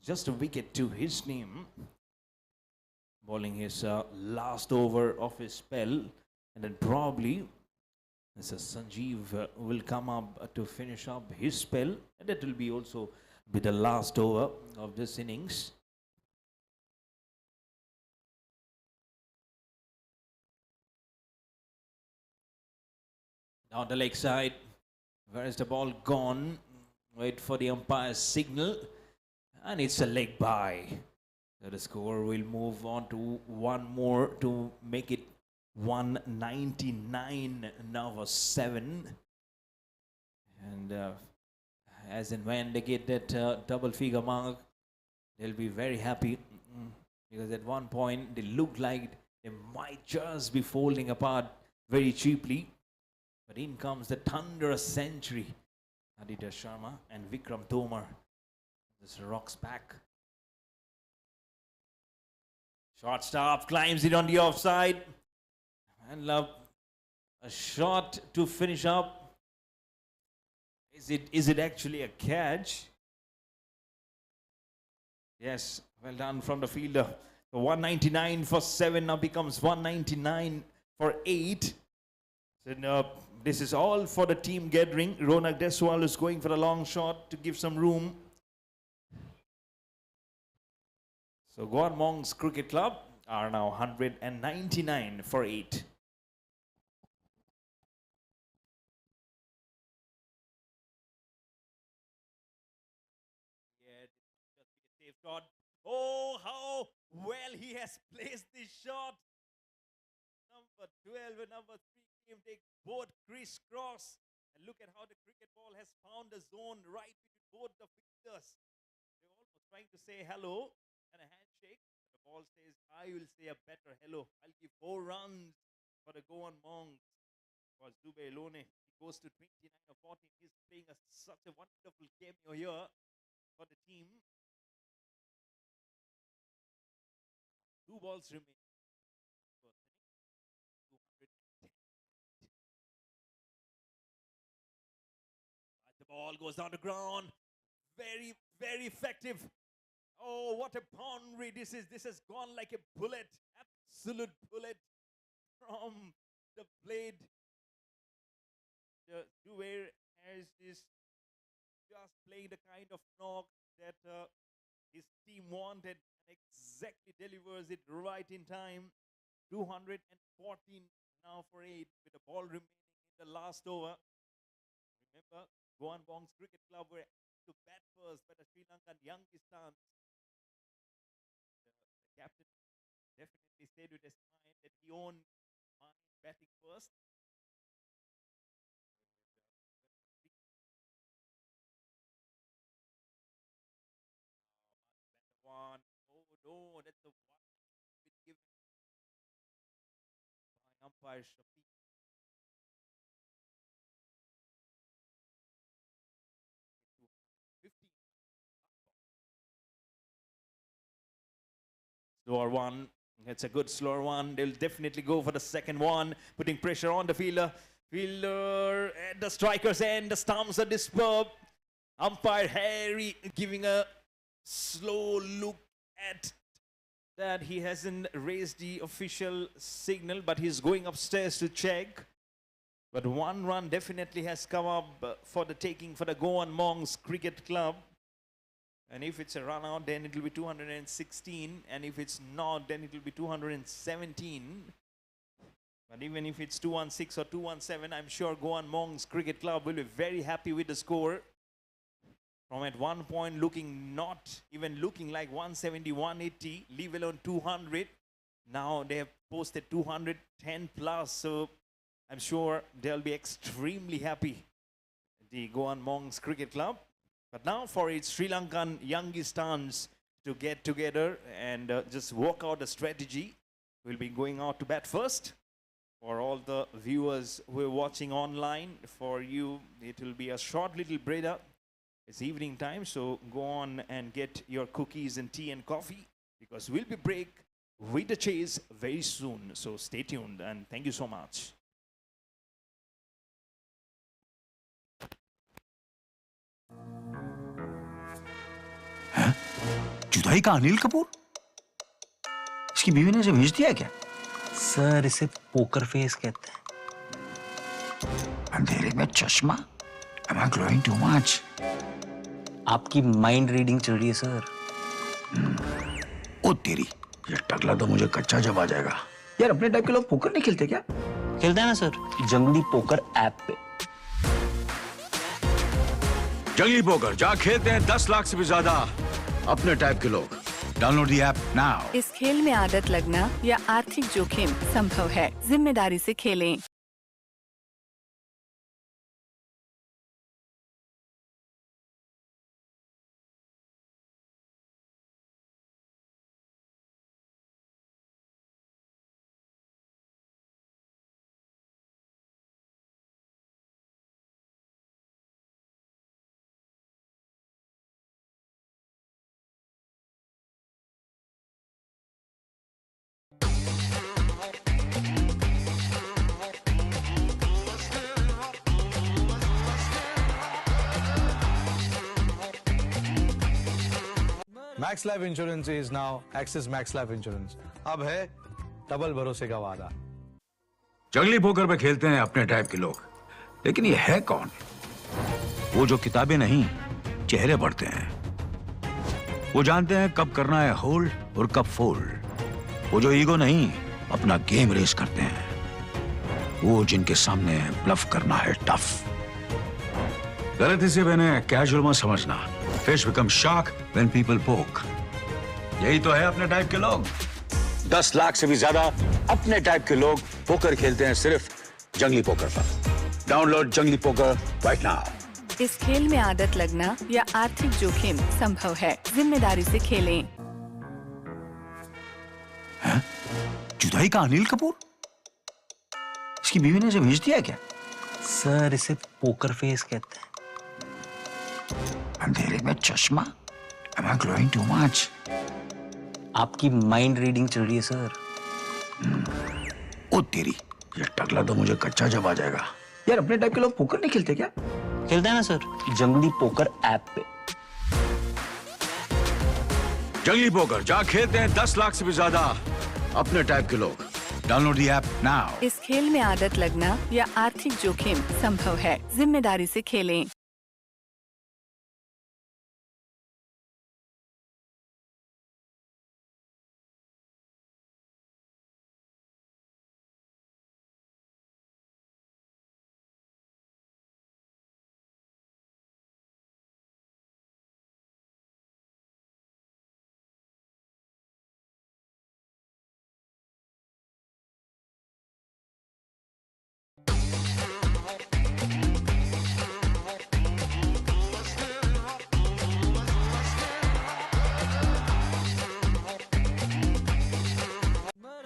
H: Just a wicket to his name. Bowling his last over of his spell. And then probably Mr. Sanjeev will come up to finish up his spell. And that will be also be the last over of this innings. Down the leg side. Where is the ball gone? Wait for the umpire's signal. And it's a leg by. So the score will move on to one more to make it 199 now for 7. And as and when they get that double figure mark, they'll be very happy. Because at one point they looked like they might just be folding apart very cheaply. But in comes the thunderous century. Aditya Sharma and Vikram Tomar. This rocks back. Shortstop climbs it on the offside. And a shot to finish up. Is it actually a catch? Yes, well done from the fielder. The 199 for 7 now becomes 199 for 8. So this is all for the team gathering. Ronak Deswal is going for a long shot to give some room. So Goan Monks Cricket Club are now 199 for 8. Yeah, this must just be a safe shot. Oh, how well he has placed this shot. Number 12 and number 3 came, take both crisscross. And look at how the cricket ball has found the zone right between both the fielders. They're almost trying to say hello and a handshake. The ball says, I will say a better hello. I'll give 4 runs for the Goan Monks. Was Dubey Lone. He goes to 29 or 14. He's playing such a wonderful cameo here for the team. 2 balls remain. The ball goes down the ground. Very, very effective. Oh, what a boundary this is. This has gone like a bullet. Absolute bullet from the blade. The Dubey has this just playing the kind of knock that his team wanted and exactly delivers it right in time. 214 now for 8 with the ball remaining in the last over. Remember, Goan Monks Cricket Club were to bat first by the Sri Lankan Youngistaans. The captain definitely stayed with his mind that he owned batting first. One. Oh no, that's the one been given by umpire Shafiq. Slower one. It's a good slower one. They'll definitely go for the second one, putting pressure on the fielder. Fielder at the striker's end. The stumps are disturbed. Umpire Harry giving a slow look at that. He hasn't raised the official signal, but he's going upstairs to check. But 1 run definitely has come up for the taking for the Goan Monks Cricket Club. And if it's a run out, then it will be 216. And if it's not, then it will be 217. But even if it's 216 or 217, I'm sure Goan Monks Cricket Club will be very happy with the score. From at one point not even looking like 170, 180, leave alone 200. Now they have posted 210 plus. So I'm sure they'll be extremely happy, the Goan Monks Cricket Club. But now for its Sri Lankan Youngistaans to get together and just work out a strategy. We'll be going out to bat first. For all the viewers who are watching online, for you, it will be a short little breather. It's evening time, so go on and get your cookies and tea and coffee because we'll be break with the chase very soon. So stay tuned and thank you so much.
D: जुदाई का अनिल कपूर इसकी बीवी ने इसे भेज दिया क्या?
F: Sir इसे पोकर फेस कहते हैं।
D: अंधेरे में चश्मा? Am I glowing too much?
F: आपकी माइंड रीडिंग चल रही है सर।
D: ओ तेरी, ये टकला तो मुझे कच्चा जब आ जाएगा। यार अपने टाइप के लोग पोकर नहीं खेलते क्या?
F: खेलते हैं ना सर, जंगली पोकर ऐप पे।
D: जंगली पोकर जहाँ खेलते हैं 10 लाख से भी ज्यादा अपने टाइप के लोग। Download the app now.
E: इस खेल में आदत लगना या आर्थिक जोखिम संभव है। जिम्मेदारी से खेलें।
C: Max life insurance is now axis max life insurance. अब है डबल भरोसे का वादा।
D: जंगली पोकर पे खेलते हैं अपने टाइप के लोग, लेकिन ये है कौन? वो जो किताबें नहीं, चेहरे पढ़ते हैं। वो जानते हैं कब करना है होल्ड और कब फोल्ड। वो जो ईगो नहीं, अपना गेम रेस करते हैं। वो जिनके सामने ब्लफ करना है टफ। गलत इसे मैंने कैजुअल मत समझना। Fish become shark when people पोक। यही तो है अपने टाइप के लोग। 10 लाख से भी ज्यादा अपने टाइप के लोग पोकर खेलते हैं सिर्फ जंगली पोकर पर। डाउनलोड जंगली पोकर राइट नाउ।
E: इस खेल में आदत लगना या आर्थिक जोखिम संभव है। जिम्मेदारी से खेलें।
D: जुदाई का अनिल कपूर? इसकी बीवी ने इसे भेज दिया क्या?
F: सर इसे पोकर फेस कहते हैं।
D: अंधेरे में चश्मा? Am I glowing too much?
F: आपकी माइंड रीडिंग चल रही है सर।
D: ओ तेरी, ये टकला तो मुझे कच्चा जब आ जाएगा। यार अपने टाइप के लोग पोकर नहीं खेलते क्या?
F: खेलते हैं ना सर, जंगली पोकर ऐप पे।
D: जंगली पोकर जहाँ खेलते हैं 10 लाख से भी ज्यादा अपने टाइप के लोग। Download the app now.
E: इस खेल में आदत लगना या आर्थिक जोखिम संभव है। जिम्मेदारी से खेलें।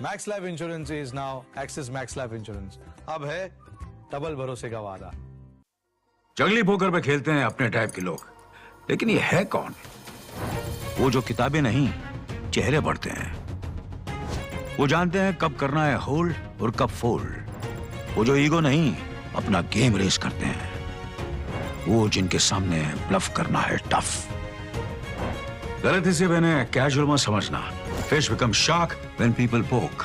C: Max life insurance is now axis max life insurance. अब है डबल भरोसे का वादा।
D: जंगली पोकर पे खेलते हैं अपने टाइप के लोग, लेकिन ये है कौन? वो जो किताबें नहीं, चेहरे पढ़ते हैं। वो जानते हैं कब करना है होल्ड और कब फोल्ड। वो जो ईगो नहीं, अपना गेम रेस करते हैं। वो जिनके सामने ब्लफ करना है टफ। गलत इसे मैंने कैजुअल मत समझना। Fish become shark when people पोक।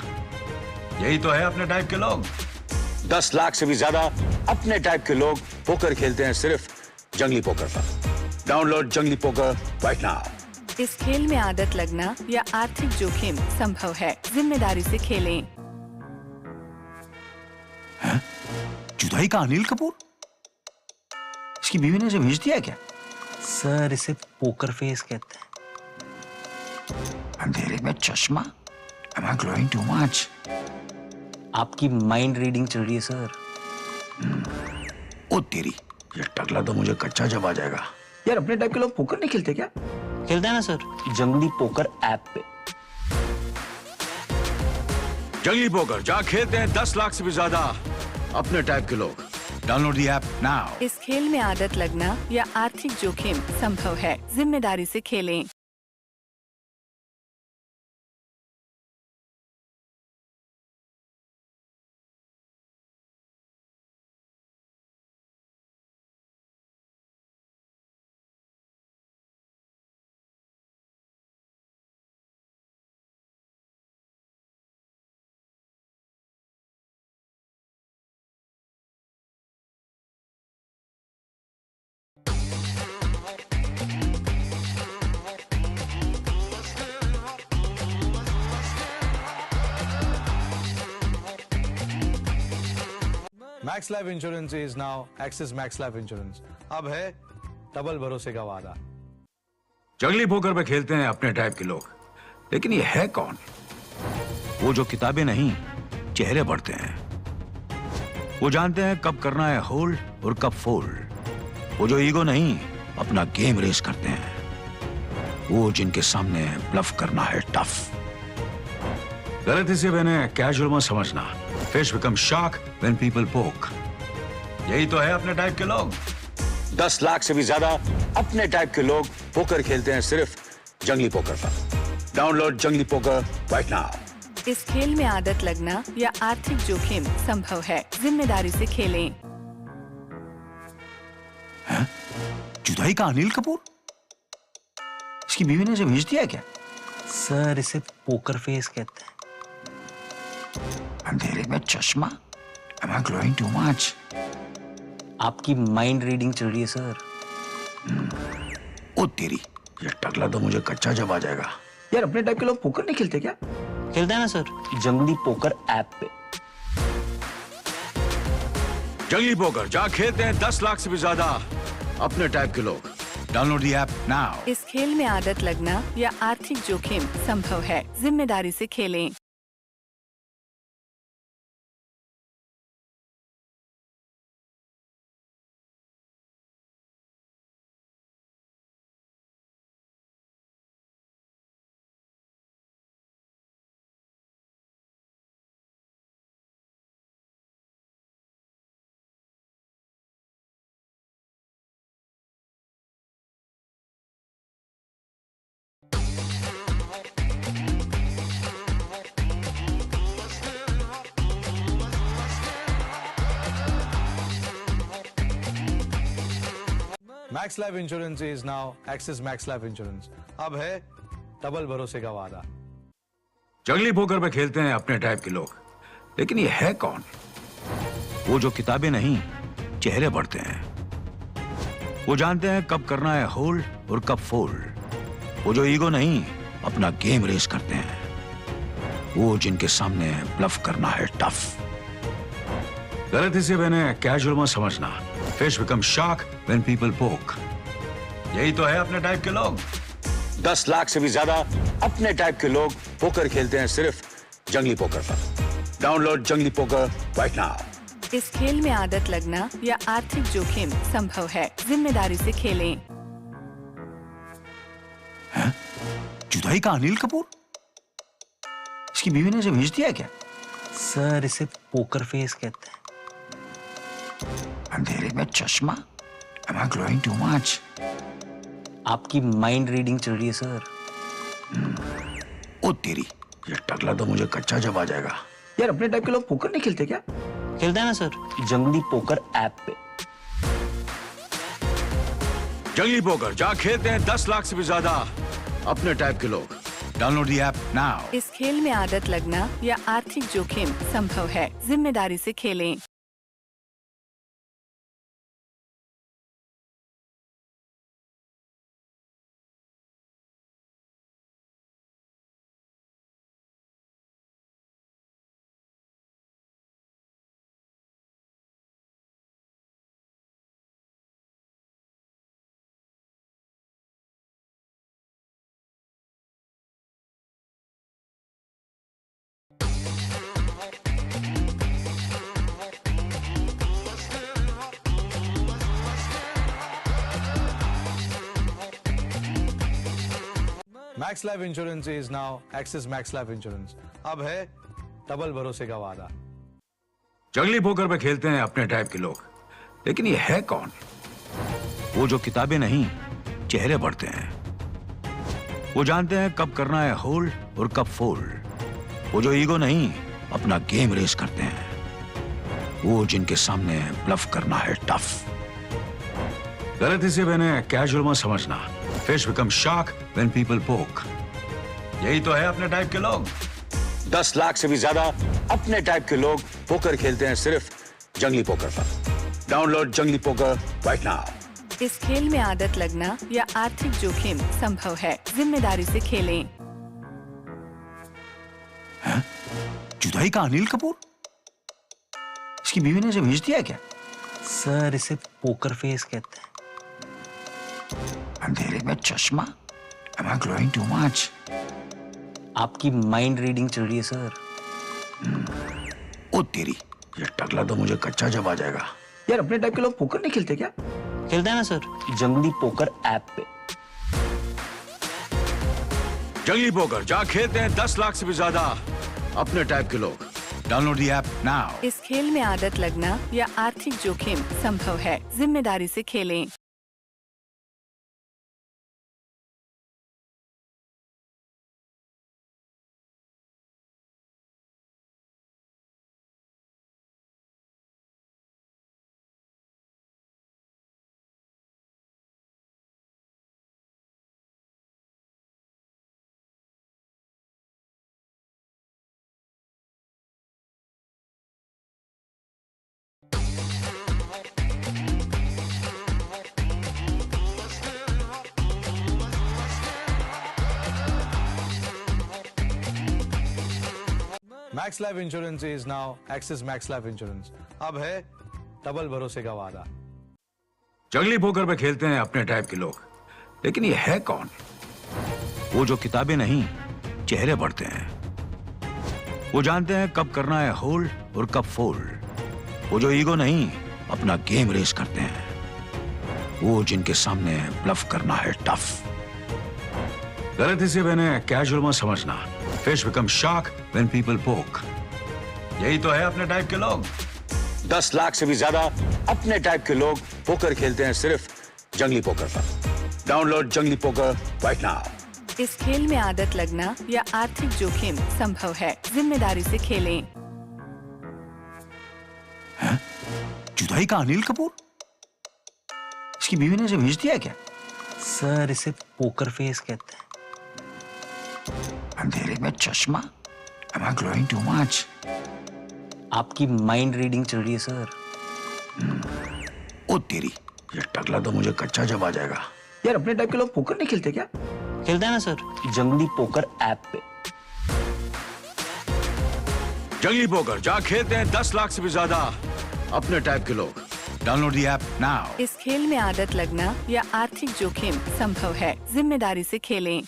D: यही तो है अपने टाइप के लोग। 10 लाख से भी ज्यादा अपने टाइप के लोग पोकर खेलते हैं सिर्फ जंगली पोकर पर। डाउनलोड जंगली पोकर राइट नाउ।
E: इस खेल में आदत लगना या आर्थिक जोखिम संभव है। जिम्मेदारी से खेलें।
D: जुदाई का अनिल कपूर? इसकी बीवी ने इसे भेज दिया क्या?
F: सर इसे पोकर फेस कहते हैं।
D: अंधेरे में चश्मा? Am I glowing too much?
F: आपकी माइंड रीडिंग चल रही है सर।
D: ओ तेरी, ये टकला तो मुझे कच्चा जब आ जाएगा। यार अपने टाइप के लोग पोकर नहीं खेलते क्या?
F: खेलते हैं ना सर, जंगली पोकर ऐप पे।
D: जंगली पोकर जहाँ खेलते हैं 10 लाख से भी ज्यादा अपने टाइप के लोग। Download the app now.
E: इस खेल में आदत लगना या आर्थिक जोखिम संभव है। जिम्मेदारी से खेलें।
C: Max life insurance is now axis max life insurance. अब है डबल भरोसे का वादा।
D: जंगली पोकर पे खेलते हैं अपने टाइप के लोग, लेकिन ये है कौन? वो जो किताबें नहीं, चेहरे पढ़ते हैं। वो जानते हैं कब करना है होल्ड और कब फोल्ड। वो जो ईगो नहीं, अपना गेम रेस करते हैं। वो जिनके सामने ब्लफ करना है टफ। गलत इसे मैंने कैजुअल मत समझना। Fish become shark when people पोक। यही तो है अपने टाइप के लोग। 10 लाख से भी ज्यादा अपने टाइप के लोग पोकर खेलते हैं सिर्फ जंगली पोकर पर। डाउनलोड जंगली पोकर राइट नाउ।
E: इस खेल में आदत लगना या आर्थिक जोखिम संभव है। जिम्मेदारी से खेलें।
D: जुदाई का अनिल कपूर? इसकी बीवी ने इसे भेज दिया क्या?
F: सर इसे पोकर फेस कहते हैं।
D: अंधेरे में चश्मा? Am I glowing too much?
F: आपकी माइंड रीडिंग चल रही है सर।
D: ओ तेरी, ये टकला तो मुझे कच्चा जब आ जाएगा। यार अपने टाइप के लोग पोकर नहीं खेलते क्या?
F: खेलते हैं ना सर, जंगली पोकर ऐप पे।
D: जंगली पोकर जहाँ खेलते हैं 10 लाख से भी ज्यादा अपने टाइप के लोग। Download the app now.
E: इस खेल में आदत लगना या आर्थिक जोखिम संभव है। जिम्मेदारी से खेलें।
C: Max life insurance is now axis max life insurance. अब है डबल भरोसे का वादा।
D: जंगली पोकर पे खेलते हैं अपने टाइप के लोग, लेकिन ये है कौन? वो जो किताबें नहीं, चेहरे पढ़ते हैं। वो जानते हैं कब करना है होल्ड और कब फोल्ड। वो जो ईगो नहीं, अपना गेम रेस करते हैं। वो जिनके सामने ब्लफ करना है टफ। गलती से मैंने कैजुअल मत समझना। Fish become shark when people पोक। यही तो है अपने टाइप के लोग। 10 लाख से भी ज्यादा अपने टाइप के लोग पोकर खेलते हैं सिर्फ जंगली पोकर पर। डाउनलोड जंगली पोकर राइट नाउ।
E: इस खेल में आदत लगना या आर्थिक जोखिम संभव है। जिम्मेदारी से खेलें।
D: जुदाई का अनिल कपूर? इसकी बीवी ने इसे भेज दिया क्या?
F: सर इसे पोकर फेस कहते हैं।
D: अंधेरे में चश्मा? Am I glowing too much?
F: आपकी माइंड रीडिंग चल रही है सर।
D: ओ तेरी, ये टकला तो मुझे कच्चा जब आ जाएगा। यार अपने टाइप के लोग पोकर नहीं खेलते क्या?
F: खेलते हैं ना सर, जंगली पोकर ऐप पे।
D: जंगली पोकर जहाँ खेलते हैं 10 लाख से भी ज्यादा अपने टाइप के लोग। Download the app now.
E: इस खेल में आदत लगना या आर्थिक जोखिम संभव है। जिम्मेदारी से खेलें।
C: Max life insurance is now axis max life insurance. अब है डबल भरोसे का वादा।
D: जंगली पोकर पे खेलते हैं अपने टाइप के लोग, लेकिन ये है कौन? वो जो किताबें नहीं, चेहरे पढ़ते हैं। वो जानते हैं कब करना है होल्ड और कब फोल्ड। वो जो ईगो नहीं, अपना गेम रेस करते हैं। वो जिनके सामने ब्लफ करना है टफ। गलती से मैंने कैजुअल मत समझना। Fish become shark when people पोक। यही तो है अपने टाइप के लोग। 10 लाख से भी ज्यादा अपने टाइप के लोग पोकर खेलते हैं सिर्फ जंगली पोकर पर। डाउनलोड जंगली पोकर राइट नाउ।
E: इस खेल में आदत लगना या आर्थिक जोखिम संभव है। जिम्मेदारी से खेलें।
D: जुदाई का अनिल कपूर? इसकी बीवी ने इसे भेज दिया क्या?
F: सर इसे पोकर फेस कहते हैं।
D: अंधेरे में चश्मा? Am I glowing too much?
F: आपकी माइंड रीडिंग चल रही है सर।
D: ओ तेरी, ये टकला तो मुझे कच्चा जब आ जाएगा। यार अपने टाइप के लोग पोकर नहीं खेलते क्या?
F: खेलते हैं ना सर, जंगली पोकर ऐप पे।
D: जंगली पोकर जहाँ खेलते हैं 10 लाख से भी ज्यादा अपने टाइप के लोग। Download the app now.
E: इस खेल में आदत लगना या आर्थिक जोखिम संभव है। जिम्मेदारी से खेलें।
C: Max life insurance is now axis max life insurance. अब है डबल भरोसे का वादा.
D: जंगली पोकर पे खेलते हैं अपने टाइप के लोग, लेकिन ये है कौन? वो जो किताबें नहीं, चेहरे पढ़ते हैं. वो जानते हैं कब करना है होल्ड और कब फोल्ड. वो जो ईगो नहीं, अपना गेम रेस करते हैं. वो जिनके सामने ब्लफ करना है टफ. गलत इसे मैंने कैजुअल मत समझना. Fish become shark when people पोक. यही तो है अपने टाइप के लोग. 10 लाख से भी ज्यादा अपने टाइप के लोग पोकर खेलते हैं सिर्फ जंगली पोकर पर. डाउनलोड जंगली पोकर राइट नाउ.
E: इस खेल में आदत लगना या आर्थिक जोखिम संभव है. जिम्मेदारी से खेलें.
D: जुदाई का अनिल कपूर? इसकी बीवी ने इसे भेज दिया है क्या?
F: सर इसे पोकर फेस कहते हैं.
D: अंधेरे में चश्मा? Am I glowing too much?
F: आपकी माइंड रीडिंग चल रही है सर.
D: ओ तेरी, ये टकला तो मुझे कच्चा जब आ जाएगा. यार अपने टाइप के लोग पोकर नहीं खेलते क्या?
F: खेलते हैं ना सर, जंगली पोकर ऐप पे.
D: जंगली पोकर जहाँ खेलते हैं 10 लाख से भी ज्यादा अपने टाइप के लोग. Download the app now.
E: इस खेल में आदत लगना या आर्थिक जोखिम संभव है. जिम्मेदारी से खेलें.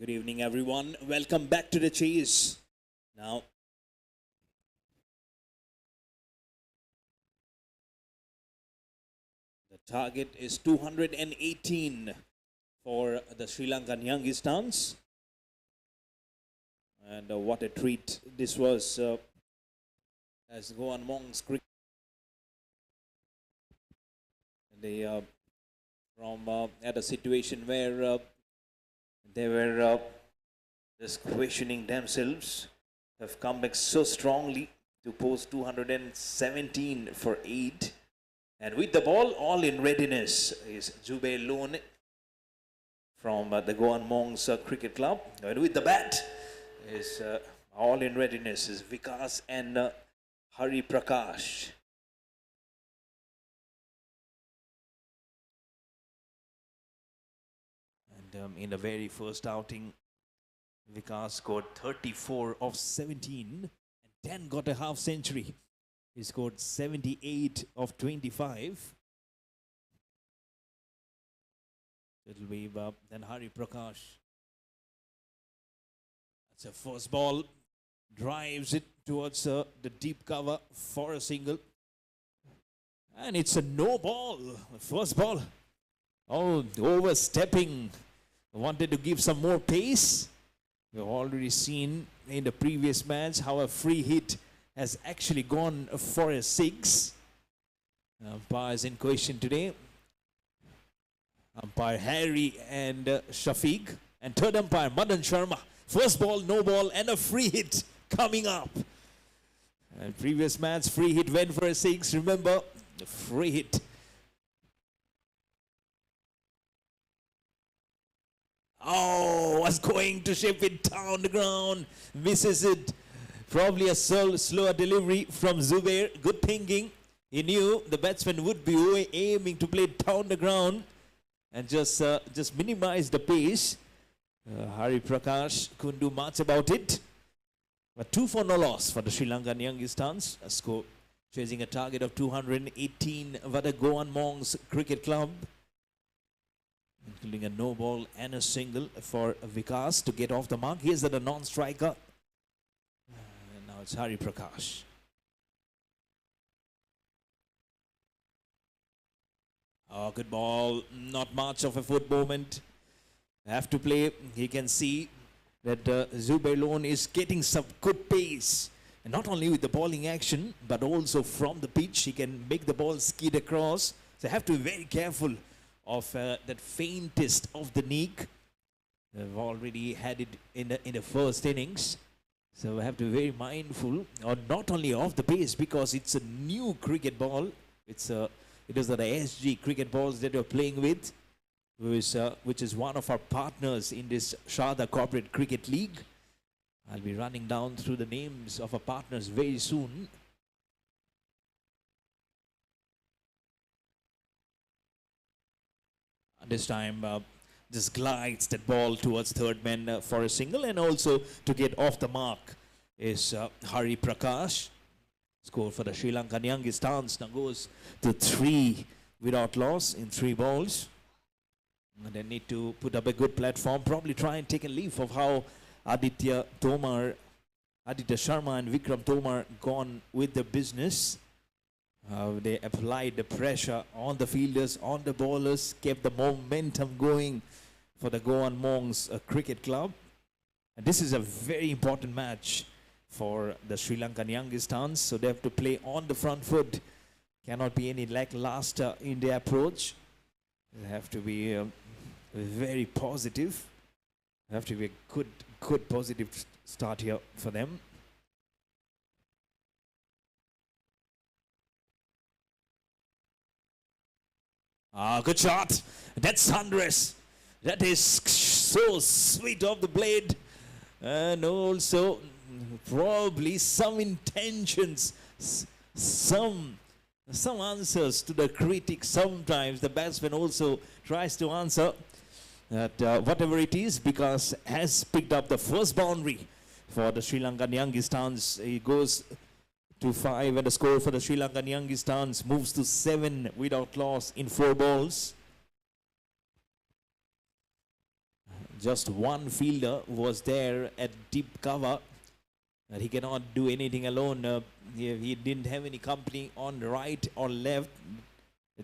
H: Good evening, everyone. Welcome back to the chase. Now, the target is 218 for the Sri Lankan Youngistaans. And what a treat this was as Goan Monks cricket. They had a situation where they were just questioning themselves, have come back so strongly to post 217 for 8. And with the ball all in readiness is Zubey Lone from the Goan Monks Cricket Club. And with the bat is all in readiness is Vikas and Hari Prakash. In the very first outing, Vikas scored 34 of 17 and then got a half century. He scored 78 of 25. It'll be then Hari Prakash. That's a first ball. Drives it towards the deep cover for a single. And it's a no ball. First ball. Oh, overstepping. Wanted to give some more pace. We've already seen in the previous match how a free hit has actually gone for a 6. Umpires in question today. Umpire Harry and Shafiq. And third umpire Madan Sharma. First ball, no ball, and a free hit coming up. And previous match, free hit went for a 6. Remember, the free hit. Oh, was going to ship it down the ground. Misses it. Probably a slower delivery from Zubair. Good thinking. He knew the batsman would be aiming to play it down the ground and just minimize the pace. Hari Prakash couldn't do much about it. But 2 for no loss for the Sri Lankan Youngistaans. A score chasing a target of 218 for the Goan Monks Cricket Club. Including a no ball and a single for Vikas to get off the mark. Here's the non-striker. And now it's Hari Prakash. Oh, good ball. Not much of a foot movement. Have to play. He can see that Zubey Lone is getting some good pace. And not only with the bowling action, but also from the pitch, he can make the ball skid across. So have to be very careful of that faintest of the nick. They've already had it in the first innings. So we have to be very mindful, or not only of the pace, because it's a new cricket ball. It is the SG cricket balls that you're playing with, which is one of our partners in this Sarda Corporate Cricket League. I'll be running down through the names of our partners very soon. This time, just glides that ball towards third man for a single, and also to get off the mark is Hari Prakash. Score for the Sri Lankan Youngistaans now goes to 3 without loss in 3 balls. And they need to put up a good platform, probably try and take a leaf of how Aditya Sharma and Vikram Tomar gone with the business. They applied the pressure on the fielders, on the bowlers, kept the momentum going for the Goan Monks cricket club. And this is a very important match for the Sri Lankan Youngistaans, so they have to play on the front foot. Cannot be any lackluster in their approach. They have to be very positive. They have to be a good positive start here for them. Good shot. That's thunderous. That is so sweet of the blade. And also probably some intentions, some answers to the critics. Sometimes the batsman also tries to answer that whatever it is, because has picked up the first boundary for the Sri Lankan Youngistaans. He goes to 5, and the score for the Sri Lankan Youngistaans moves to 7 without loss in 4 balls. Just one fielder was there at deep cover, and he cannot do anything alone. He didn't have any company on the right or left.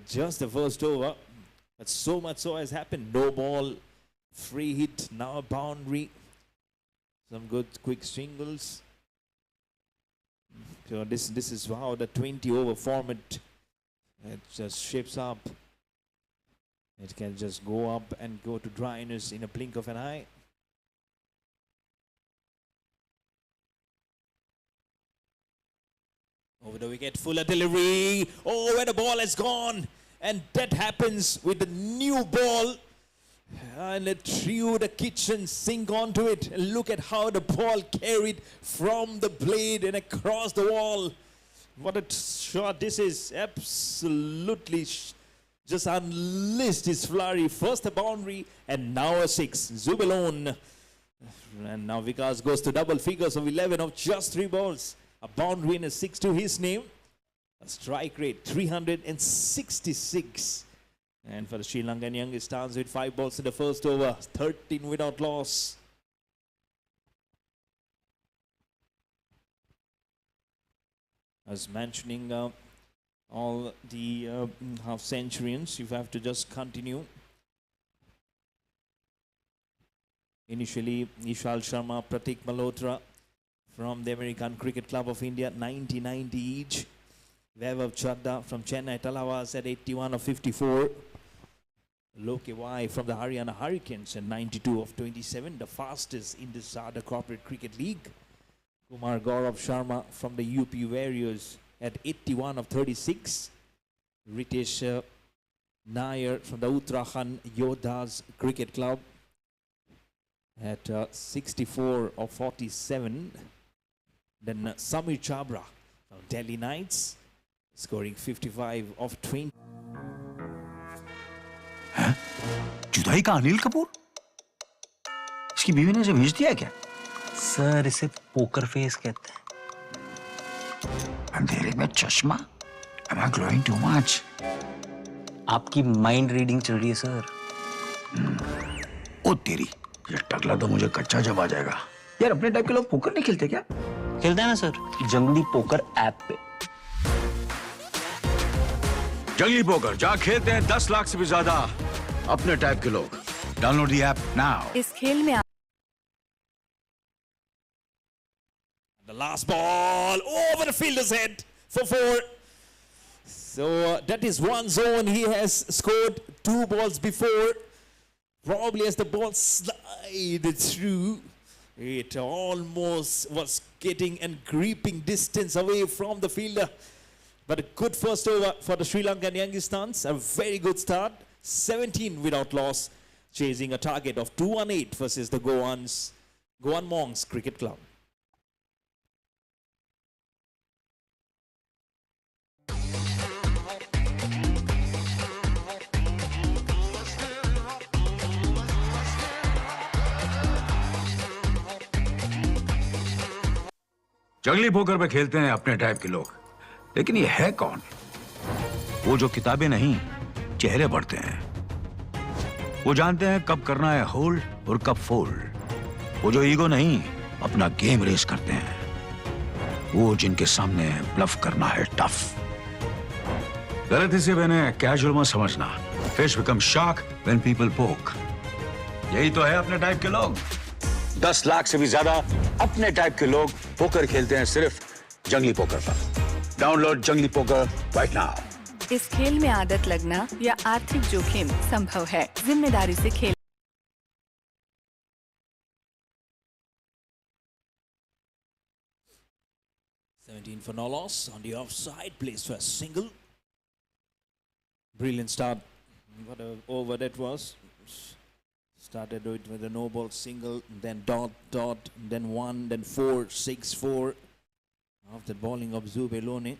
H: Just the first over, but so much so has happened. No ball, free hit, now a boundary. Some good quick singles. So this is how the 20 over format just shapes up. It can just go up and go to dryness in a blink of an eye. Over the wicket, Fuller delivery. Oh, where the ball has gone. And that happens with the new ball. And it threw the kitchen sink onto it. And look at how the ball carried from the blade and across the wall. What a shot this is. Absolutely just unleashed his flurry. First a boundary and now a 6. Zubelon. And now Vikas goes to double figures of 11 of just 3 balls. A boundary and a 6 to his name. A strike rate 366. And for the Sri Lankan Youngistaans with 5 balls in the first over, 13 without loss. As mentioning all the half centurions, you have to just continue. Initially, Ishal Sharma, Pratik Malhotra from the American Cricket Club of India, 90 each. Vaibhav Chadda from Chennai Talawas at 81 of 54. Loke Y from the Haryana Hurricanes at 92 of 27, the fastest in the Sarda Corporate Cricket League. Kumar Gaurav Sharma from the UP Warriors at 81 of 36. Ritesh Nair from the Uttarakhand Yodhas Cricket Club at 64 of 47. Then Samir Chabra from Delhi Knights scoring 55 of 20.
D: हैं? जुदाई का अनिल कपूर? इसकी बीवी ने इसे भेज दिया क्या?
F: सर इसे पोकर फेस कहते हैं।
D: अंधेरे में चश्मा? Am I glowing too much?
F: आपकी माइंड रीडिंग चल रही है सर।
D: ओ तेरी, ये टकला तो मुझे कच्चा जब आ जाएगा। यार अपने टाइप के लोग पोकर नहीं खेलते क्या?
F: खेलते हैं ना सर, जंगली पोकर ऐप पे।
D: जंगली पोकर जहाँ खेलते हैं 10 लाख से भी ज्यादा अपने टाइप के लोग। Download the app now.
E: इस खेल में
H: The last ball over the fielder's head for 4. So that is one zone. He has scored 2 balls before. Probably as the ball slided through, it almost was getting and creeping distance away from the fielder. But a good first over for the Sri Lankan Youngistaans. A very good start. 17 without loss, chasing a target of 218 versus the Goan Monks Cricket Club.
D: जंगली poker पे खेलते हैं अपने type के लोग, लेकिन ये है कौन? वो जो किताबें नहीं, चेहरे पढ़ते हैं। वो जानते हैं कब करना है होल्ड और कब फोल्ड। वो जो ईगो नहीं, अपना गेम रेस करते हैं। वो जिनके सामने ब्लफ करना है टफ। गलती से मैंने कैजुअल मत समझना। Fish become shark when people पोक। यही तो है अपने टाइप के लोग। 10 लाख से भी ज्यादा अपने टाइप के लोग पोकर खेलते हैं सिर्फ जंगली पोकर पर। डाउनलोड जंगली पोकर राइट नाउ।
E: इस खेल में आदत लगना या आर्थिक जोखिम संभव है। जिम्मेदारी से खेल।
H: 17 for no loss on the offside, plays for a single. Brilliant start. What a over that was. Started it with a no ball single, then dot, then 1, then 4, 6, 4. After bowling of Zubelone.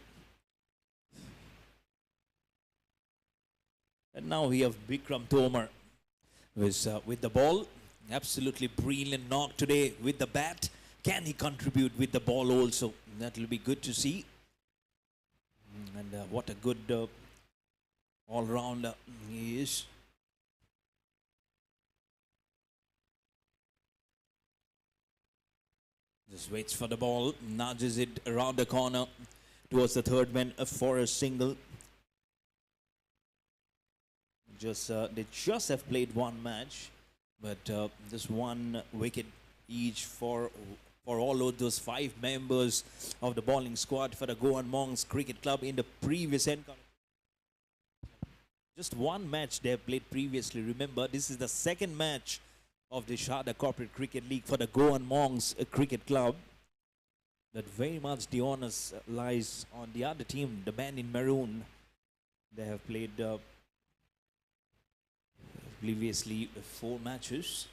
H: And now we have Bikram Tomar with the ball. Absolutely brilliant knock today with the bat. Can he contribute with the ball also? That will be good to see. And what a good all-rounder he is. Just waits for the ball, nudges it around the corner towards the third man for a single. They just have played one match, but just 1 wicket each for all of those 5 members of the bowling squad for the Goan Monks Cricket Club in the previous encounter. Just 1 match they have played previously. Remember, this is the 2nd match of the Sarda Corporate Cricket League for the Goan Monks Cricket Club. That very much the onus lies on the other team, the man in maroon. They have played previously 4 matches.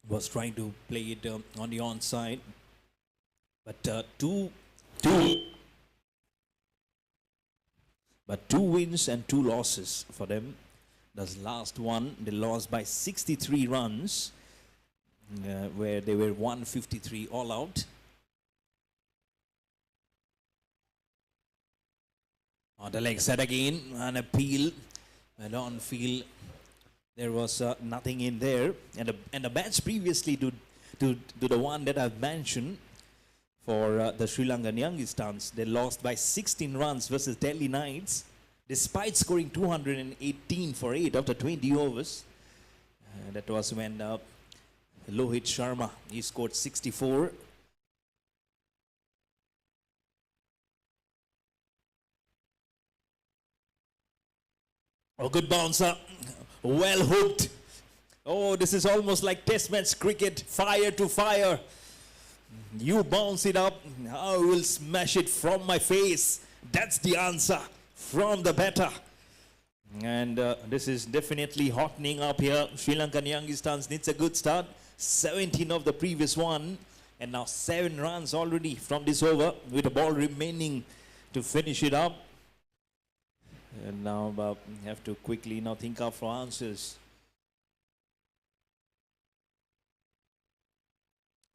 H: Was trying to play it on the onside, but two wins and 2 losses for them. This last one, they lost by 63 runs, where they were 153 all out. On the leg side again, an appeal, and on field there was nothing in there. And the match previously to the one that I've mentioned for the Sri Lankan Youngistaans, they lost by 16 runs versus Delhi Knights, despite scoring 218 for 8 after 20 overs. That was when Lohit Sharma, he scored 64. A good bouncer, well hooked. Oh, this is almost like test match cricket, fire to fire. You bounce it up, I will smash it from my face. That's the answer from the batter. And this is definitely hottening up here. Sri Lankan Youngistaans needs a good start. 17 of the previous one. And now 7 runs already from this over, with the ball remaining to finish it up. And now we have to quickly now think of for answers.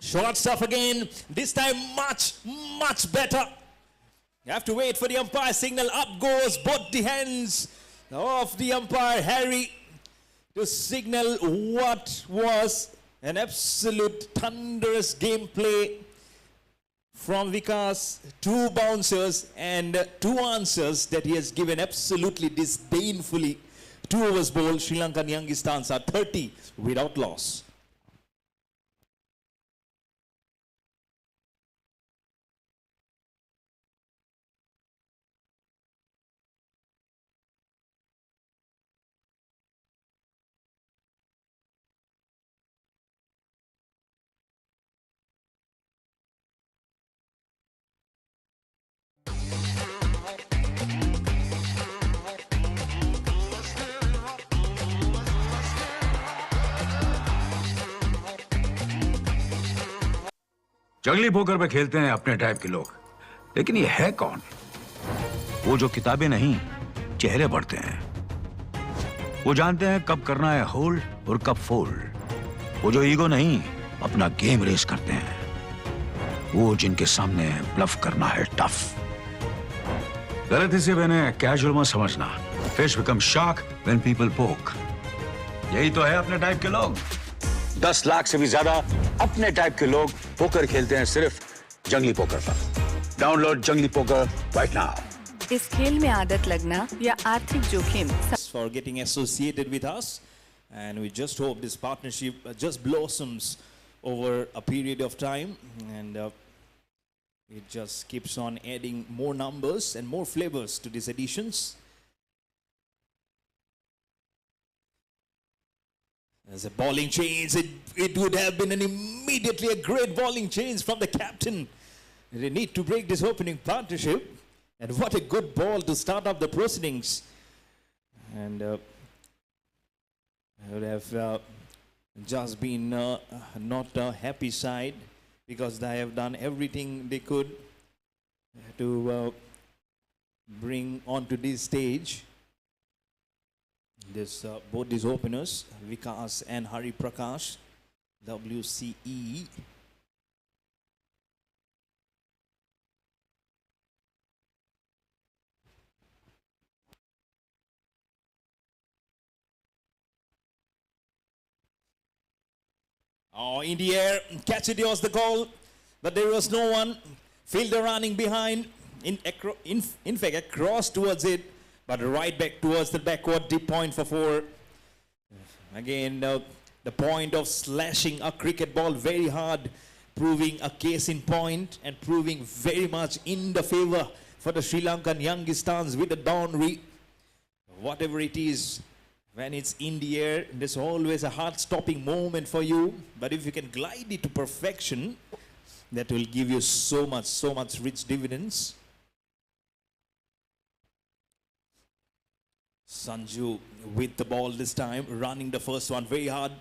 H: Short stuff again. This time much better. You have to wait for the umpire signal. Up goes both the hands of the umpire, Harry, to signal what was an absolute thunderous gameplay from Vikas. 2 bouncers and 2 answers that he has given absolutely disdainfully 2 overs bowled. Sri Lankan Youngistaans are 30 without loss.
D: जंगली poker पे खेलते हैं अपने type के लोग, लेकिन ये है कौन? वो जो किताबें नहीं, चेहरे पढ़ते हैं। वो जानते हैं कब करना है होल्ड और कब फोल्ड। वो जो ईगो नहीं, अपना गेम रेस करते हैं। वो जिनके सामने ब्लफ करना है टफ। गलती से मैंने कैजुअल मत समझना। Fish become shark when people पोक। यही तो है अपने टाइप के लोग। 10 लाख से भी ज्यादा अपने टाइप के लोग पोकर खेलते हैं सिर्फ जंगली पोकर पर। डाउनलोड जंगली पोकर राइट नाउ।
E: इस खेल में आदत लगना या आर्थिक जोखिम
H: For getting associated with us, and we just hope this partnership just blossoms over a period of time, and it just keeps on adding more numbers and more flavors to these editions. As a bowling change, it would have been immediately a great bowling change from the captain. They need to break this opening partnership. And what a good ball to start up the proceedings. And I would have just been not a happy side, because they have done everything they could to bring onto this stage both these openers, Vikas and Hari Prakash, WCE. Oh, in the air, catch it was the goal, but there was no one. Fielder running behind, in fact, across towards it, but right back towards the backward deep point for 4. Again, the point of slashing a cricket ball very hard, proving a case in point and proving very much in the favor for the Sri Lankan Youngistaans with the boundary. Whatever it is, when it's in the air, there's always a heart-stopping moment for you. But if you can glide it to perfection, that will give you so much rich dividends. Sanju with the ball this time, running the first one very hard.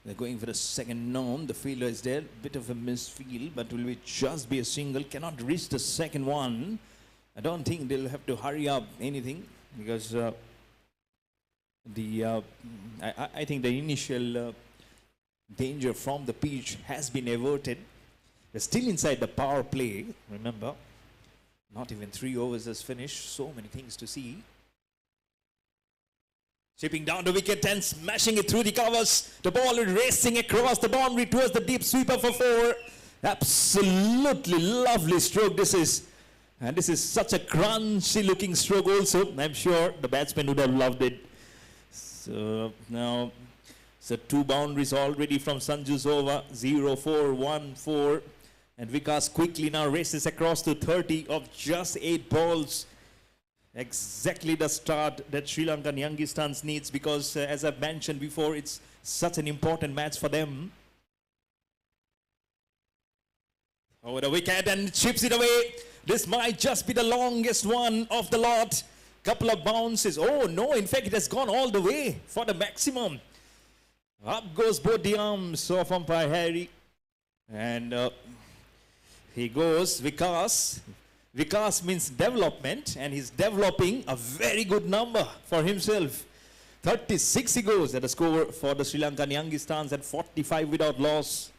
H: They're going for the second known. The fielder is there. Bit of a misfield, but will it just be a single? Cannot reach the second one. I don't think they'll have to hurry up anything, because I think the initial danger from the pitch has been averted. They're still inside the power play, remember. Not even 3 overs has finished. So many things to see. Chipping down the wicket and smashing it through the covers. The ball is racing across the boundary towards the deep sweeper for 4. Absolutely lovely stroke this is. And this is such a crunchy looking stroke also. I'm sure the batsman would have loved it. So now, 2 boundaries already from Sanju's over. 0-4, 1-4. And Vikas quickly now races across to 30 of just 8 balls. Exactly the start that Sri Lankan Youngistaans needs, because as I've mentioned before, it's such an important match for them. Over the wicket and chips it away. This might just be the longest one of the lot. Couple of bounces. Oh no, in fact it has gone all the way for the maximum. Up goes both the arms of umpire Harry. And he goes Vikas. Vikas means development, and he's developing a very good number for himself. 36 he goes at a score for the Sri Lankan Youngistaans at 45 without loss.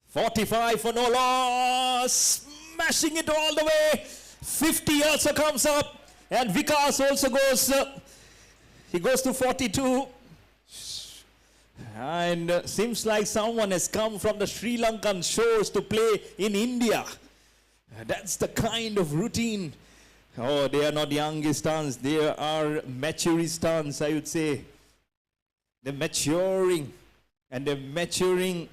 H: 45 for no loss. Smashing it all the way. 50 also comes up, and Vikas also goes. He goes to 42. And seems like someone has come from the Sri Lankan shores to play in India. That's the kind of routine Oh, they are not Youngistans. They are Maturistans, I would say. They're maturing. And they're maturing.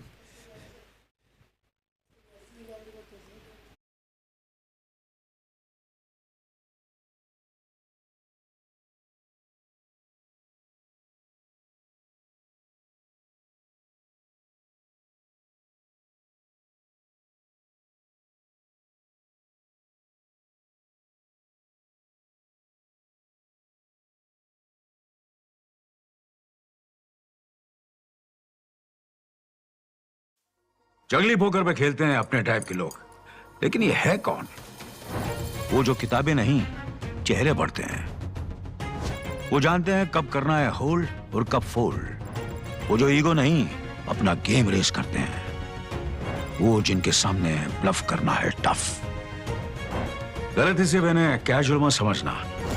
D: जंगली poker पे खेलते हैं अपने type के लोग, लेकिन ये है कौन? वो जो किताबें नहीं, चेहरे पढ़ते हैं। वो जानते हैं कब करना है होल्ड और कब फोल्ड। वो जो ईगो नहीं, अपना गेम रेस करते हैं। वो जिनके सामने ब्लफ करना है टफ। गलती से मैंने कैजुअल मत समझना।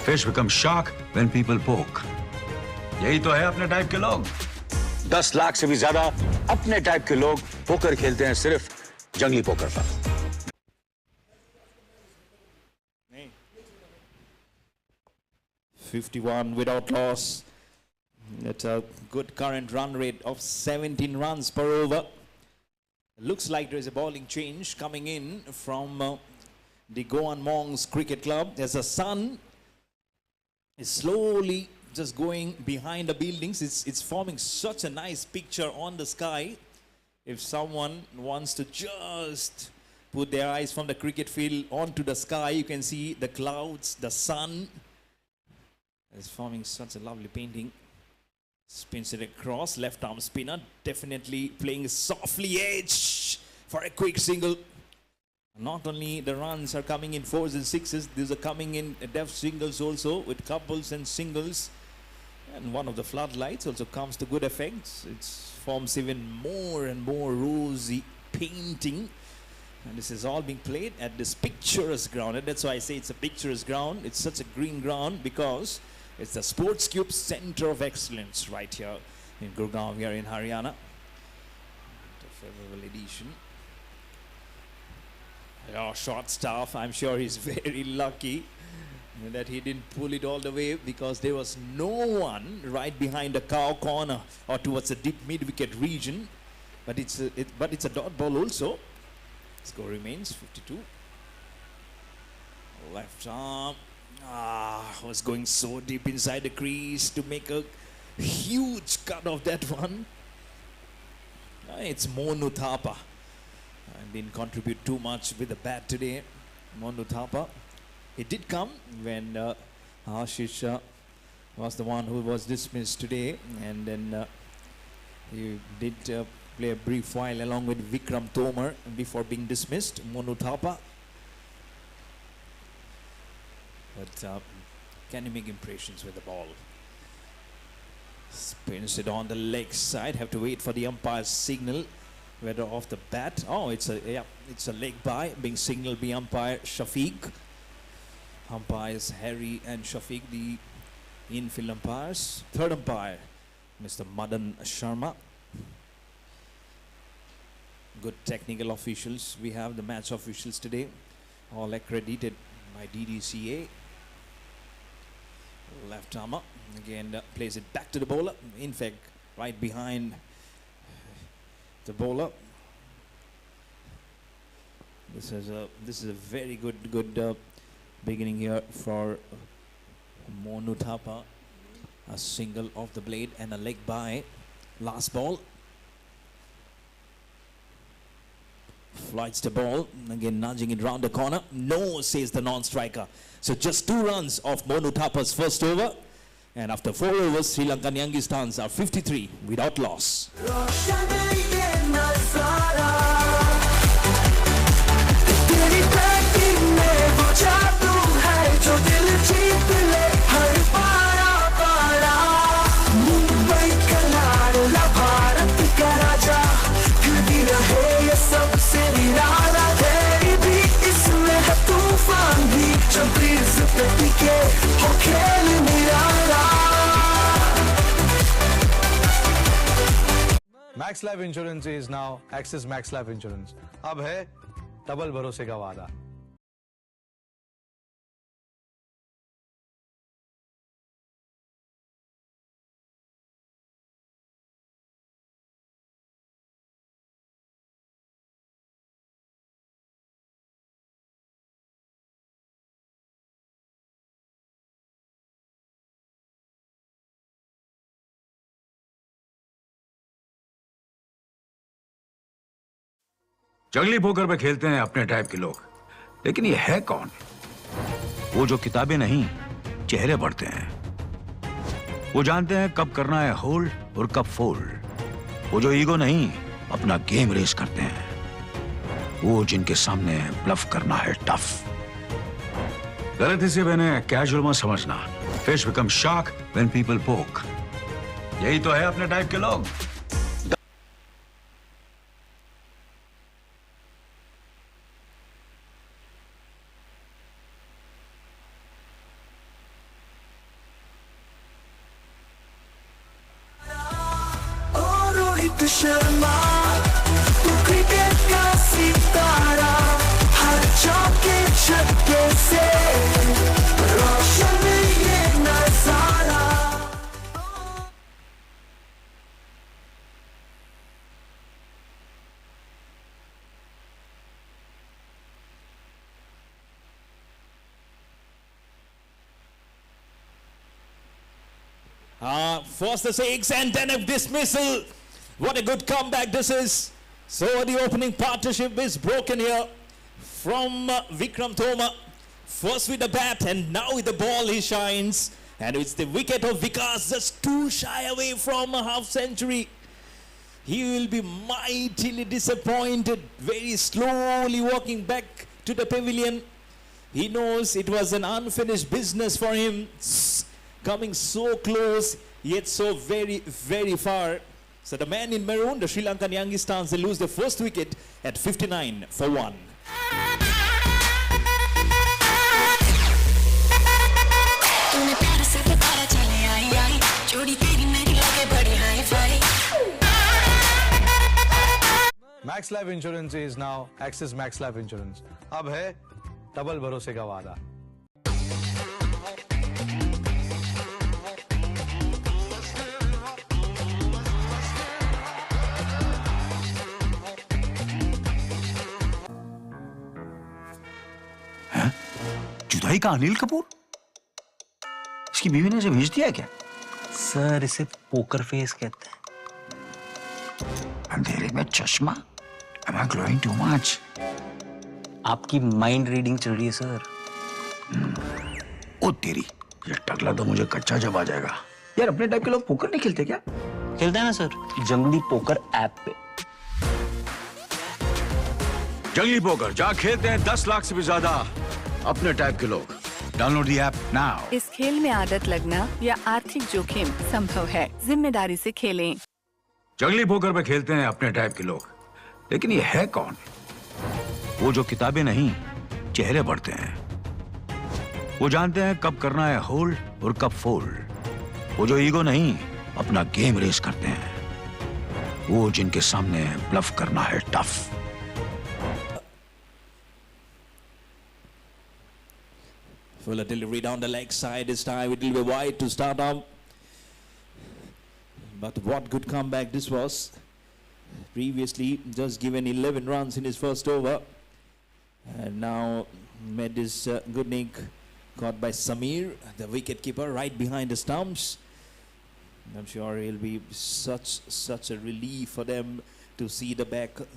D: Fish become shark when people पोक। यही तो है अपने टाइप के लोग। 10 लाख से भी ज्यादा अपने टाइप के लोग पोकर खेलते हैं सिर्फ जंगली पोकर पर।
H: 51 without loss. That's a good current run rate of 17 runs per over. Looks like there is a bowling change coming in from the Goan Monks Cricket Club. As the sun is slowly just going behind the buildings. It's forming such a nice picture on the sky. If someone wants to just put their eyes from the cricket field onto the sky, you can see the clouds, the sun. It's forming such a lovely painting. Spins it across, left arm spinner, definitely playing softly edge for a quick single. Not only the runs are coming in fours and sixes, these are coming in deft singles also, with couples and singles. And one of the floodlights also comes to good effect. It forms even more and more rosy painting. And this is all being played at this picturesque ground. And that's why I say it's a picturesque ground. It's such a green ground because it's the Sports Cube Center of Excellence right here in Gurgaon, here in Haryana. The favorable edition. Oh, short staff. I'm sure he's very lucky that he didn't pull it all the way because there was no one right behind the cow corner or towards the deep mid-wicket region. But it's a dot ball also. Score remains 52. Left arm. Was going so deep inside the crease to make a huge cut of that one. It's Monu Thapa. Didn't contribute too much with the bat today. Monu Thapa. He did come when Ashish was the one who was dismissed today, and then he did play a brief while along with Vikram Tomar before being dismissed. Monu Thapa. But can he make impressions with the ball? Spins it on the leg side. Have to wait for the umpire's signal. Whether off the bat. Oh, it's a leg by being signaled by umpire Shafiq. Umpires Harry and Shafiq, the infield umpires. Third umpire, Mr. Madan Sharma. Good technical officials. We have the match officials today, all accredited by DDCA. Left armer again plays it back to the bowler. In fact, right behind the bowler. This is a very good beginning here for Monu Thapa. A single off the blade and a leg by. Last ball. Flights the ball. Again nudging it round the corner. No, says the non-striker. So just 2 runs off Monu Thapa's first over. And after 4 overs, Sri Lankan Youngistaans are 53 without loss.
C: Max Life Insurance is now Axis Max Life Insurance. अब है double भरोसे का वादा।
D: जंगली poker पे खेलते हैं अपने टाइप के लोग, लेकिन ये है कौन? वो जो किताबें नहीं, चेहरे पढ़ते हैं। वो जानते हैं कब करना है होल्ड और कब फोल्ड। वो जो ईगो नहीं, अपना गेम रेस करते हैं। वो जिनके सामने ब्लफ करना है टफ। गलती से मैंने कैजुअल मत समझना। Fish become shark when people पोक। यही तो है अपने टाइप के लोग।
G: शर्मा तू क्रिकेट का सितारा, हर चौके छक्के से रोशन ये नजारा।
H: First the six and then a dismissal. What a good comeback this is. So the opening partnership is broken here from Vikram Thoma. First with the bat and now with the ball he shines. And it's the wicket of Vikas, just too shy away from a half century. He will be mightily disappointed, very slowly walking back to the pavilion. He knows it was an unfinished business for him, coming so close yet so very, very far. So the man in maroon, the Sri Lankan Youngistaans, they lose the first wicket at 59 for 1.
C: Max life insurance is now axis max life insurance. अब है double भरोसे का वादा।
D: जुदाई का अनिल कपूर? इसकी बीवी ने इसे भेज दिया क्या?
F: सर इसे पोकर फेस कहते हैं।
D: अंधेरे में चश्मा? Am I glowing too much?
F: आपकी माइंड रीडिंग चल रही है सर।
D: ओ तेरी, ये टकला तो मुझे कच्चा जब आ जाएगा। यार अपने टाइप के लोग पोकर नहीं खेलते क्या?
F: खेलते हैं ना सर, जंगली पोकर ऐप पे।
D: जंगली पोकर जहाँ खेलते हैं 10 लाख से भी ज्यादा अपने टाइप के लोग। Download the app now.
E: इस खेल में आदत लगना या आर्थिक जोखिम संभव है। जिम्मेदारी से खेलें।
D: जंगली पोकर पे खेलते हैं अपने टाइप के लोग, लेकिन ये है कौन? वो जो किताबें नहीं, चेहरे पढ़ते हैं। वो जानते हैं कब करना है होल्ड और कब फोल्ड। वो जो ईगो नहीं, अपना गेम रेस करते हैं। वो जिनके सामने ब्लफ करना है tough.
H: Fuller delivery down the leg side this time. It will be wide to start off. But what good comeback this was. Previously just given 11 runs in his first over. And now made this good nick caught by Samir, the wicket keeper, right behind the stumps. I'm sure it'll be such a relief for them to see the back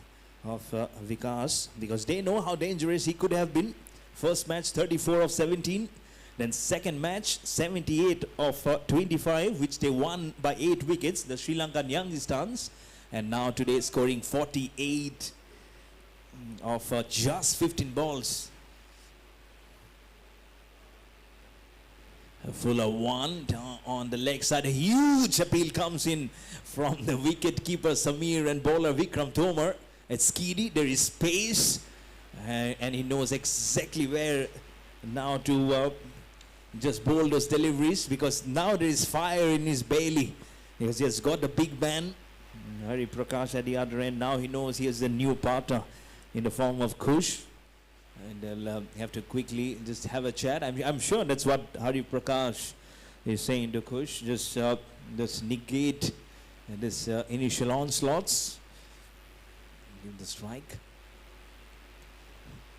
H: of Vikas, because they know how dangerous he could have been. First match 34 of 17, then second match 78 of 25, which they won by 8 wickets, the Sri Lankan Youngistaans, and now today scoring 48 of just 15 balls. A fuller one down on the leg side. A huge appeal comes in from the wicket keeper Samir and bowler Vikram Thoma. It's Skidi, there is space. And he knows exactly where now to just bowl those deliveries, because now there is fire in his belly. He has just got the big man, Hari Prakash, at the other end. Now he knows he has a new partner in the form of Kush, and they'll have to quickly just have a chat. I'm sure that's what Hari Prakash is saying to Kush. Just negate this initial onslaughts. Give the strike.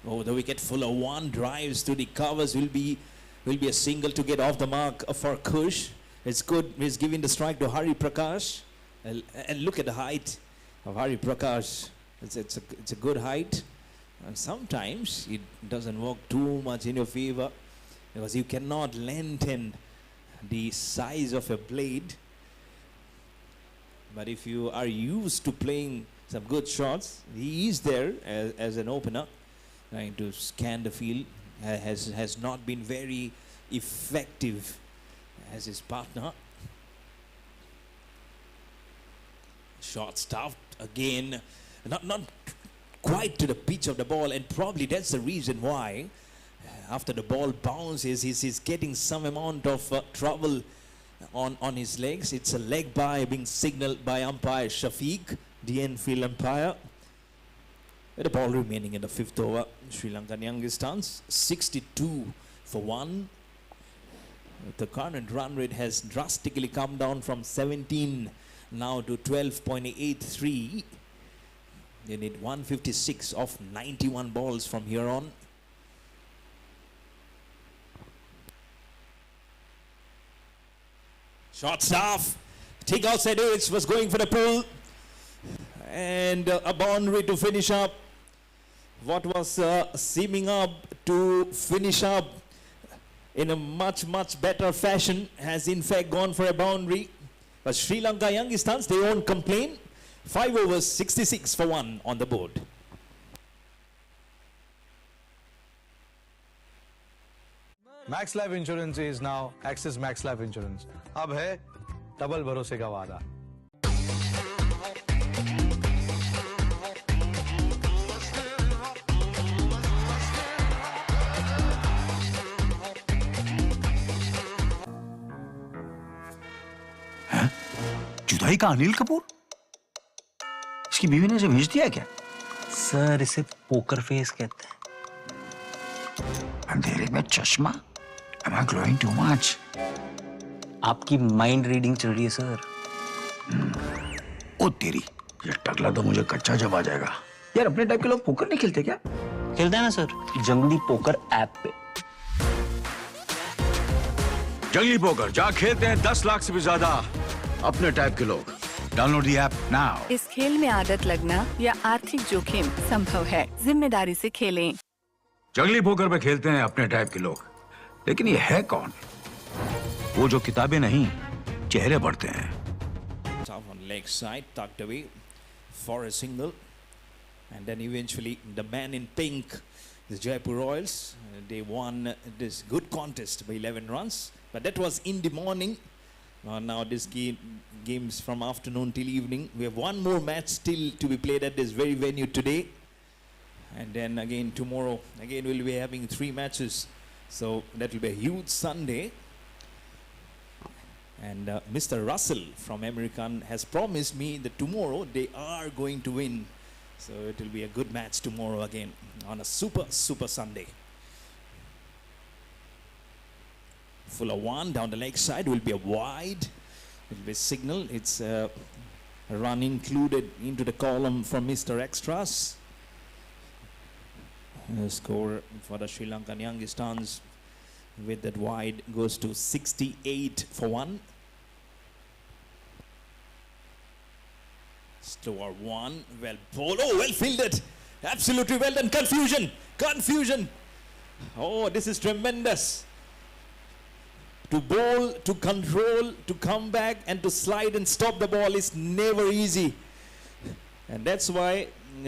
H: Oh, the wicket, Fuller one drives to the covers, will be a single to get off the mark for Kush. It's good. He's giving the strike to Hari Prakash, and look at the height of Hari Prakash. It's a good height. And sometimes it doesn't work too much in your favor because you cannot lengthen the size of a blade. But if you are used to playing some good shots, he is there as an opener, trying to scan the field. Has not been very effective as his partner. Short stuffed again, not quite to the pitch of the ball, and probably that's the reason why after the ball bounces he's getting some amount of trouble on his legs. It's a leg bye being signaled by umpire Shafiq, the infield umpire. With the ball remaining in the fifth over, Sri Lankan Youngistaans 62 for 1. The current run rate has drastically come down from 17 now to 12.83. They need 156 of 91 balls from here on. Short staff, take outside edge, was going for the pull, and a boundary to finish up what was seeming up to finish up in a much better fashion has in fact gone for a boundary. But Sri Lanka Youngistaans, they won't complain. 5 overs, 66 for 1 on the board.
C: Max Life Insurance is now Axis Max Life Insurance. अब है double भरोसे का वादा.
D: जुदाई का अनिल कपूर? इसकी बीवी ने इसे भेज दिया क्या?
F: सर इसे पोकर फेस कहते हैं.
D: अंधेरे में चश्मा? Am I glowing too much?
F: आपकी माइंड रीडिंग चल रही है सर.
D: ओ तेरी, ये टकला तो मुझे कच्चा जब आ जाएगा. यार अपने टाइप के लोग पोकर नहीं खेलते क्या?
F: खेलते हैं ना सर, जंगली पोकर ऐप पे.
D: जंगली पोकर जहाँ खेलते हैं 10 लाख से भी ज्यादा अपने टाइप के लोग. Download the app now.
E: इस खेल में आदत लगना या आर्थिक जोखिम संभव है. जिम्मेदारी से खेलें.
D: जंगली पोकर पे खेलते हैं अपने टाइप के लोग, लेकिन ये है कौन? वो जो किताबें नहीं चेहरे पढ़ते हैं.
H: Tough on leg side, tucked away for a single, and then eventually the man in pink, the Jaipur Royals, they won this good contest by 11 runs. But that was in the morning. Now this games from afternoon till evening. We have one more match still to be played at this very venue today, and then again tomorrow. Again we'll be having 3 matches. So that will be a huge Sunday. And Mr. Russell from American has promised me that tomorrow they are going to win. So it will be a good match tomorrow again on a super Sunday. Full of 1 down the leg side will be a wide. It will be signal. It's a run included into the column from Mr. Extras. The score for the Sri Lankan Youngistaans with that wide goes to 68 for 1. Slower 1, well bowled, oh well fielded, absolutely well done. Confusion. Oh, this is tremendous. To bowl, to control, to come back and to slide and stop the ball is never easy, and that's why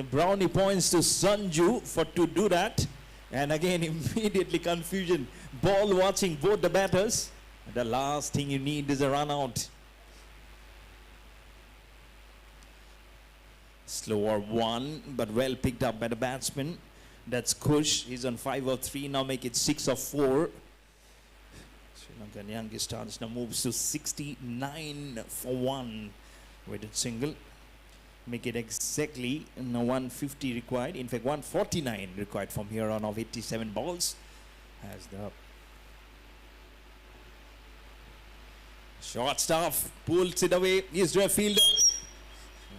H: Brownie points to Sanju to do that. And again immediately confusion, ball watching both the batters. The last thing you need is a run out. Slower 1, but well picked up by the batsman. That's Kush. He's on 5 of 3, now make it 6 of 4. Sri Lankan Youngistaans now moves to 69 for 1 with a single. Make it exactly 150 required. In fact, 149 required from here on of 87 balls. As the short staff pulls it away. Is there a fielder?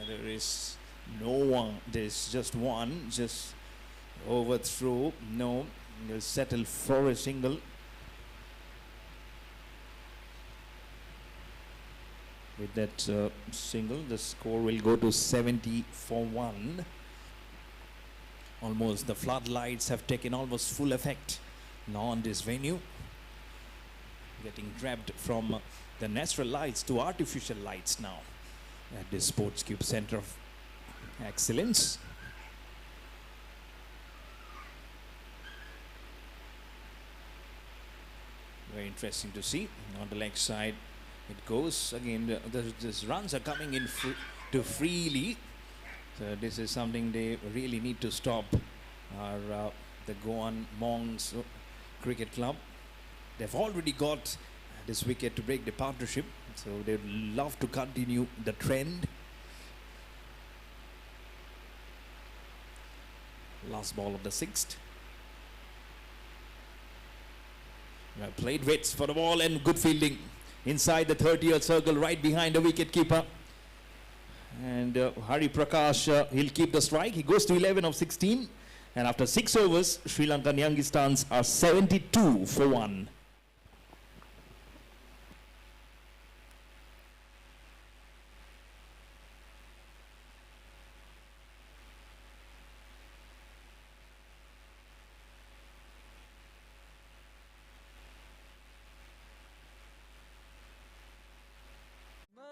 H: There is no one. There's just one. Just overthrow. No. They'll settle for a single. With that single, the score will go to 70 for 1. Almost the floodlights have taken almost full effect now on this venue. Getting grabbed from the natural lights to artificial lights now at this Sports Cube Center of Excellence. Very interesting to see. On the leg side it goes again. These runs are coming in too freely. So this is something they really need to stop. The Goan Monks Cricket Club. They've already got this wicket to break the partnership, so they'd love to continue the trend. Last ball of the sixth. Played waits for the ball and good fielding inside the 30-yard circle, right behind the wicket keeper. And Hari Prakash, he'll keep the strike. He goes to 11 of 16. And after 6 overs, Sri Lankan Youngistaans are 72 for 1.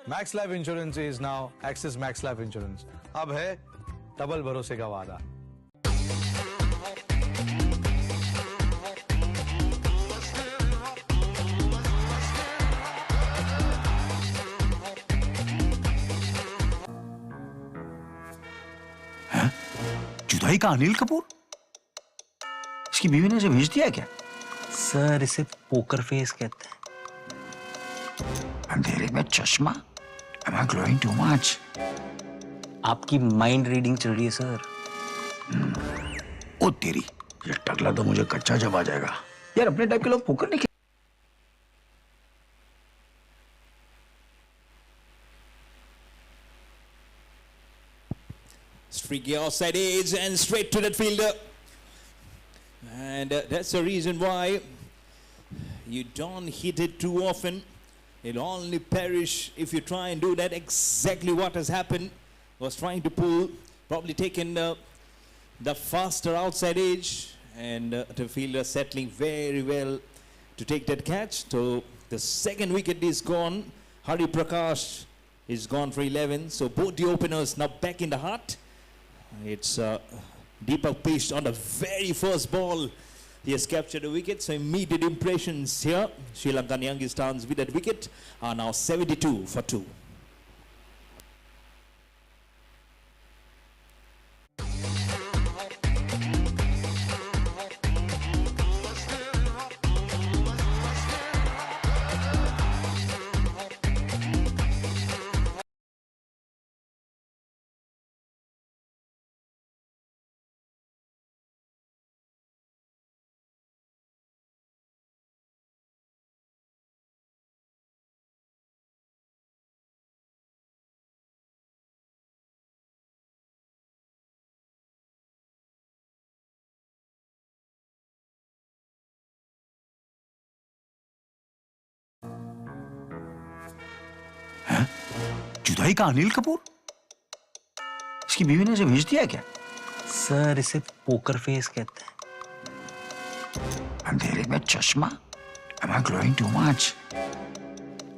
C: Max life insurance is now axis max life insurance. अब है double भरोसे का वादा.
D: जुदाई का अनिल कपूर? इसकी बीवी ने इसे भेज दिया क्या?
F: सर इसे पोकर फेस कहते हैं.
D: अंधेरे में चश्मा? Am I glowing too much?
F: आपकी माइंड रीडिंग चल रही है सर.
D: ओ तेरी, ये टकला तो मुझे कच्चा जब आ जाएगा. यार अपने टाइप के लोग पोकर नहीं खेलते.
H: Streaky outside edge and straight to that fielder. And that's the reason why you don't hit it too often. It'll only perish if you try and do that. Exactly what has happened. Was trying to pull, probably taken the faster outside edge, and the fielder settling very well to take that catch. So the second wicket is gone. Hari Prakash is gone for 11. So both the openers now back in the heart. It's Deepak pitched on the very first ball. He has captured a wicket, so immediate impressions here. Sri Lankan Youngistaans with that wicket are now 72 for 2.
D: जुदाई का अनिल कपूर? इसकी बीवी ने इसे भेज दिया क्या?
F: Sir इसे पोकर फेस कहते हैं.
D: अंधेरे में चश्मा? Am I glowing too much?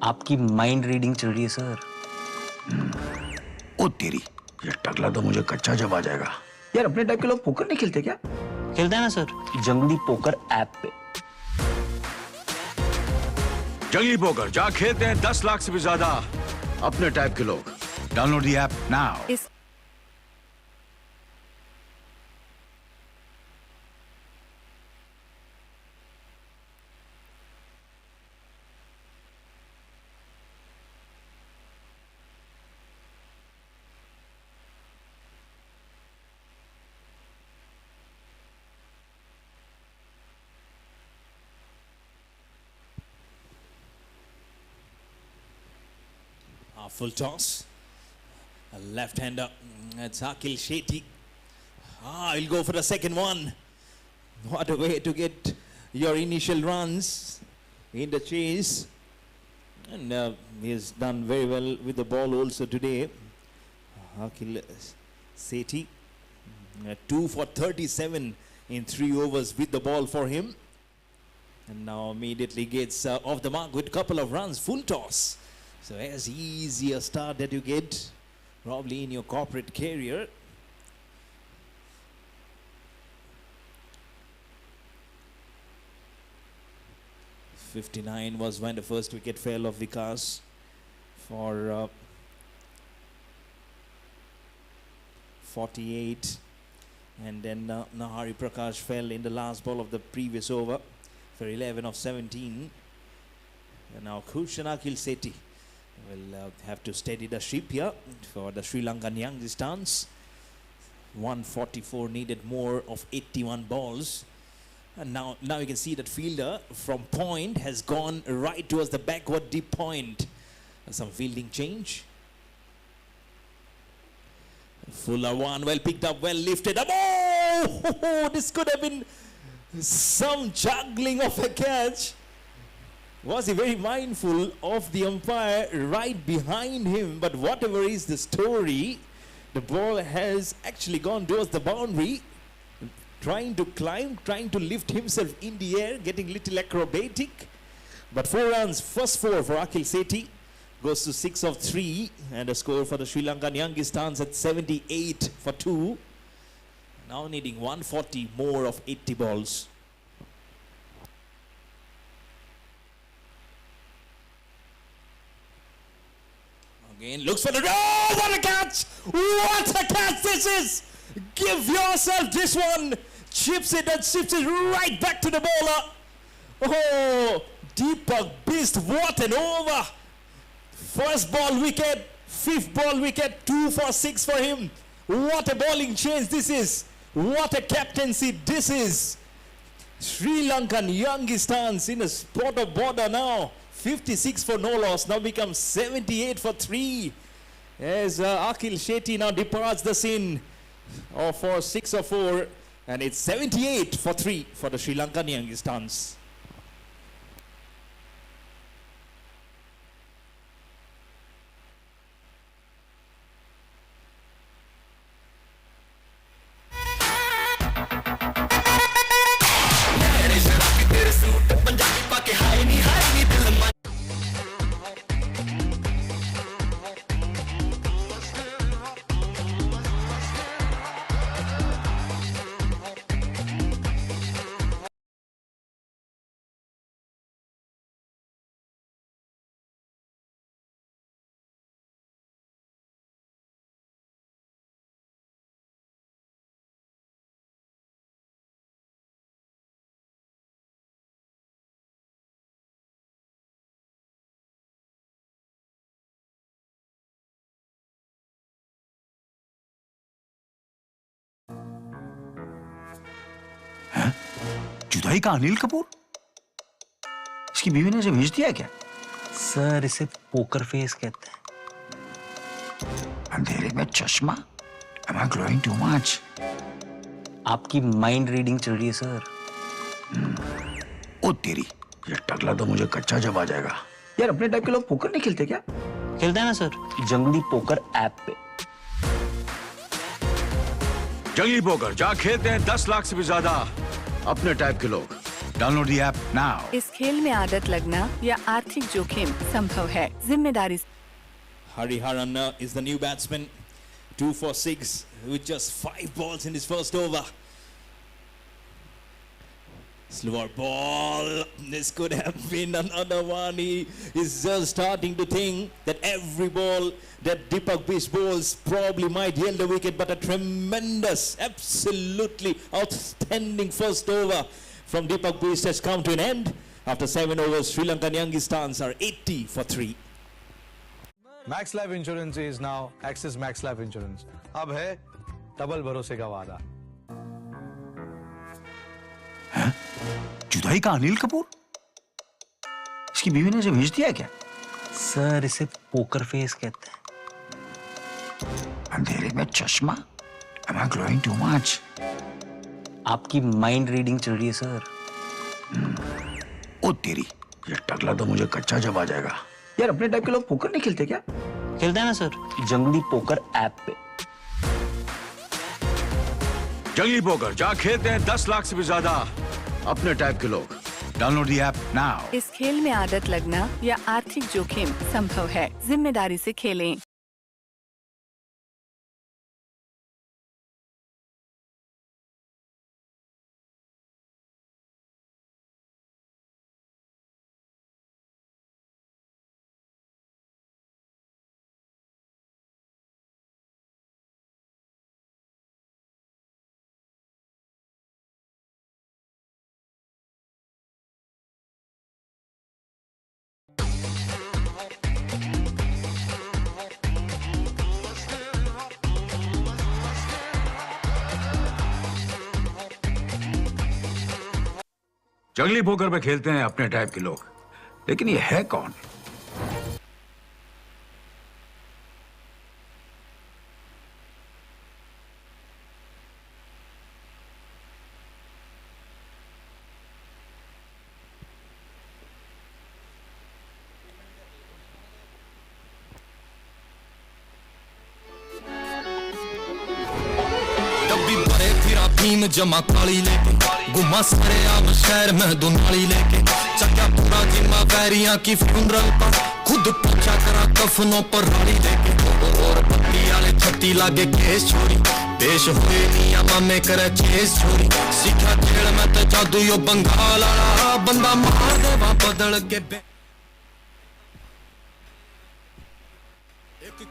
F: आपकी माइंड रीडिंग चल रही है सर.
D: ओ तेरी, ये टकला तो मुझे कच्चा जब आ जाएगा. यार अपने टाइप के लोग पोकर नहीं खेलते क्या?
F: खेलते हैं ना सर, जंगली पोकर ऐप पे.
D: जंगली पोकर जहाँ खेलते हैं 10 लाख से भी ज्यादा अपने टाइप के लोग. Download the app now.
H: Full toss. A left-hander. That's Akil Shetty. He'll go for the second one. What a way to get your initial runs in the chase. And he has done very well with the ball also today. Akil Shetty. 2 for 37 in 3 overs with the ball for him. And now immediately gets off the mark with a couple of runs, full toss. So as easy a start that you get probably in your corporate career. .59 was when the first wicket fell of Vikas for 48, and then Nahari Prakash fell in the last ball of the previous over for 11 of 17. And now Kushan Akhil Sethi will have to steady the ship here for the Sri Lankan Youngstaans. 144 needed more of 81 balls. And now you can see that fielder from point has gone right towards the backward deep point. Some fielding change. Fuller one, well picked up, well lifted up. Oh, this could have been some juggling of a catch. Was he very mindful of the umpire right behind him? But whatever is the story, the ball has actually gone towards the boundary. Trying to climb, trying to lift himself in the air, getting little acrobatic. But 4 runs, first 4 for Akhil Sethi. Goes to 6 of 3. And a score for the Sri Lankan Youngistaans at 78 for 2. Now needing 140 more of 80 balls. Again, looks for the... Oh, what a catch! What a catch this is! Give yourself this one! Chips it and shifts it right back to the bowler. Oh, Deepak Beast, what an over. First ball wicket, 5th ball wicket, 2 for 6 for him. What a bowling change this is. What a captaincy this is. Sri Lankan Youngstaans in a spot of border now. 56 for no loss, now becomes 78 for 3. As Akhil Sethi now departs the scene for 6 or 4. And it's 78 for 3 for the Sri Lankan Youngstaans.
D: जुदाई का अनिल कपूर? इसकी बीवी ने इसे भेज दिया क्या?
F: Sir इसे पोकर फेस कहते हैं।
D: अंधेरे में चश्मा? Am I glowing too much?
F: आपकी माइंड रीडिंग चल रही है सर।
D: ओ तेरी, ये टकला तो मुझे कच्चा जब आ जाएगा। यार अपने टाइप के लोग पोकर नहीं खेलते क्या?
F: खेलते हैं ना सर, जंगली पोकर ऐप पे।
D: जंगली पोकर जहाँ खेलते हैं 10 लाख से भी ज्यादा अपने टाइप के लोग। Download the app now.
E: इस खेल में आदत लगना या आर्थिक जोखिम संभव है, जिम्मेदारी।
H: Hariharan is the new batsman. 2 for 6 with just 5 balls in his first over. Slower ball. This could have been another one. He is just starting to think that every ball that Deepak Beast bowls probably might yield a wicket, but a tremendous, absolutely outstanding first over from Deepak Beast has come to an end. After 7 overs, Sri Lankan Youngistaans are 80 for 3.
C: Max life insurance is now axis max life insurance. अब है double भरोसे का वादा।
D: जुदाई का अनिल कपूर? इसकी बीवी ने इसे भेज दिया क्या?
F: सर इसे पोकर फेस कहते हैं।
D: अंधेरे में चश्मा? Am I glowing too much?
F: आपकी माइंड रीडिंग चल रही है सर।
D: ओ तेरी, ये टकला तो मुझे कच्चा जब आ जाएगा। यार अपने टाइप के लोग पोकर नहीं खेलते क्या?
F: खेलते हैं ना सर, जंगली पोकर ऐप पे।
D: जंगली पोकर जहाँ खेलते हैं 10 लाख से भी ज्यादा अपने टाइप के लोग। Download the app now.
E: इस खेल में आदत लगना या आर्थिक जोखिम संभव है। जिम्मेदारी से खेलें।
D: जंगली पोकर पे खेलते हैं अपने टाइप के लोग, लेकिन ये है कौन?
I: भीम जमा काली लेके गुमा सारे आम शहर में दुनाली लेके चक्का पूरा जिम्मा बैरियां की फ्यूनरल पर खुद पूछा करा कफनों पर राली लेके और पत्ती वाले छत्ती लागे केस छोड़ी पेश हुए निया मामे करे चेस छोड़ी सीखा जेल में तो जादू यो बंगाल वाला बंदा मार दे वहां बदल के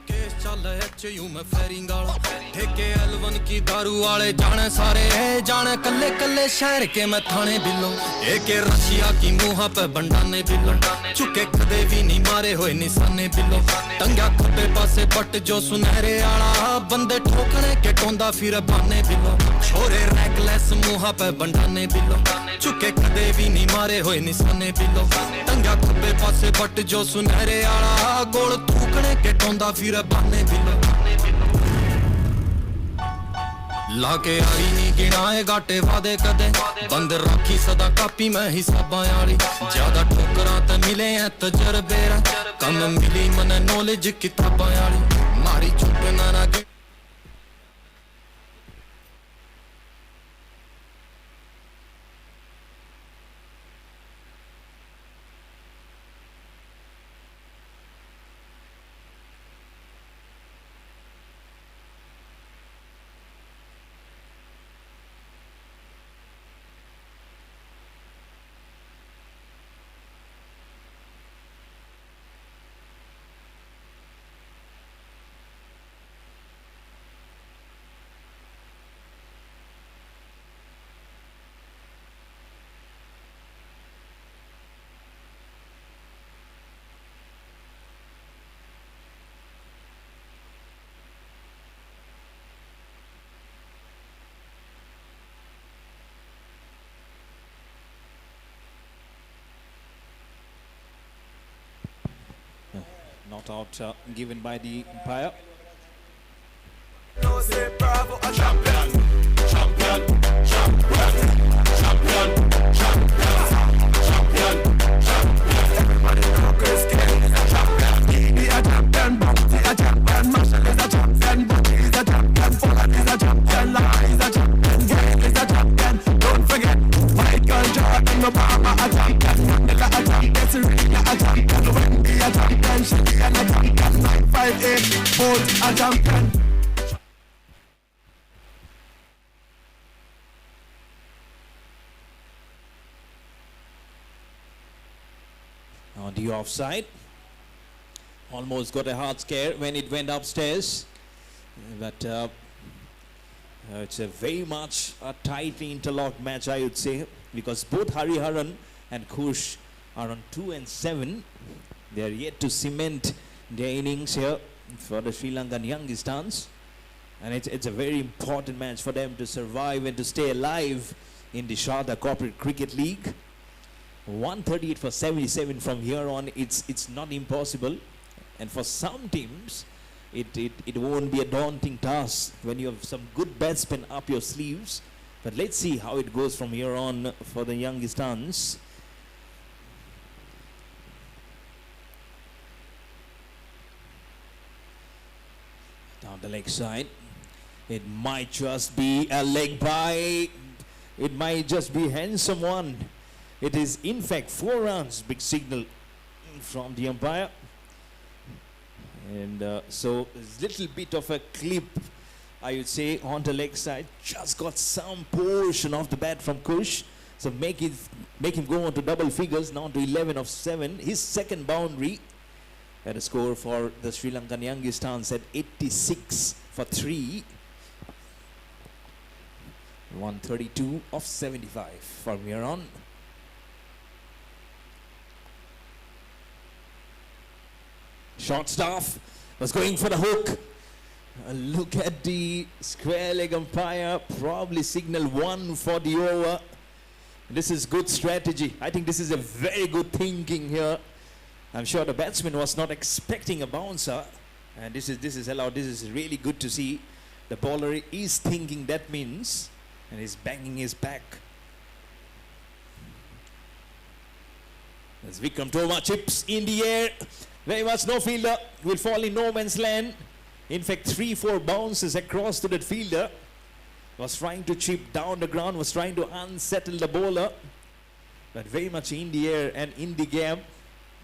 I: केस चल एचयू में फेरिंग वाला ठेके एलवन की दारू वाले जाने सारे है जाने कल्ले कल्ले शहर के मैं थाने बिलो एक रशिया की मुहा पे बंडाने बिलो चुके कदे भी नहीं मारे हुए निशाने बिलो टंगा खब्बे पासे बट जो सुनहरे आला बंदे ठोकने के टोंदा फिर बाने बिलो छोरे रैकलेस मुहा पे बंडाने बिलो चुके कदे भी नहीं मारे हुए निशाने बिलो टंगा खब्बे पासे बट जो सुनहरे आला गोल थूकने के टोंदा फिर बाने बिलो लाके आई नहीं गिनाए घाटे वादे कदे बंद राखी सदा कापी में हिसाबां वाली ज्यादा ठोकरां ते मिले हैं तजर्बे कम मिली मने नॉलेज किताबां वाली मारी चुप ना
H: Not out given by the umpire. On the offside, almost got a hard scare when it went upstairs, but it's a very much a tightly interlocked match, I would say, because both Hariharan and Kush are on 2 and 7. They are yet to cement their innings here for the Sri Lankan Youngistaans, and it's a very important match for them to survive and to stay alive in the Sarda Corporate Cricket League. 138 for 77 from here on, it's not impossible, and for some teams it won't be a daunting task when you have some good batsmen up your sleeves. But let's see how it goes from here on for the Youngistaans. Down the leg side, It might just be a leg by. It might just be a handsome one. It is in fact 4 runs. Big signal from the umpire. And so a little bit of a clip, I would say, on the leg side. Just got some portion of the bat from Kush. So make him go on to double figures, now to 11 of 7. His second boundary. At a score for the Sri Lankan Youngistaans at 86 for 3. 132 of 75 from here on. Short staff was going for the hook. Look at the square leg umpire, probably signal 1 for the over. This is good strategy. I think this is a very good thinking here. I'm sure the batsman was not expecting a bouncer, and this is allowed. This is really good to see. The bowler is thinking that means, and he's banging his back. As Vikram Toma chips in the air, very much no fielder will fall in no man's land. In fact, 3-4 bounces across to that fielder. Was trying to chip down the ground, was trying to unsettle the bowler, but very much in the air and in the gap.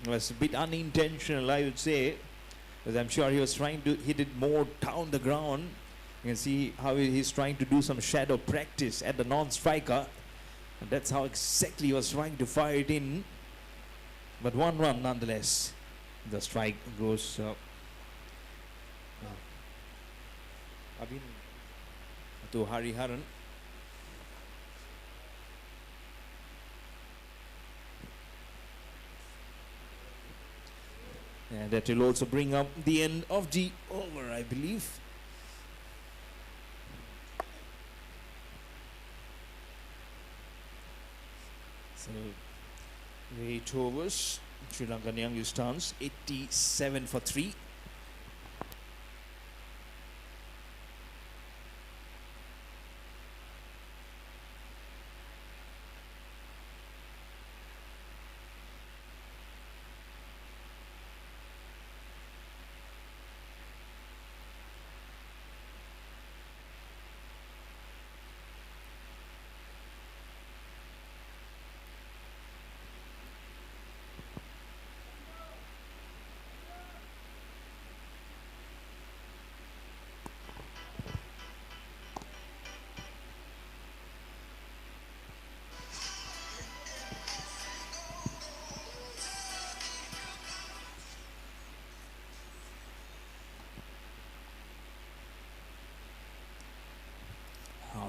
H: It was a bit unintentional, I would say, because I'm sure he was trying to hit it more down the ground. You can see how he's trying to do some shadow practice at the non-striker, and that's how exactly he was trying to fire it in. But 1 run nonetheless. The strike goes to Hariharan. And that will also bring up the end of the over, I believe. So 8 overs. Sri Lankan Youngistaans 87 for 3.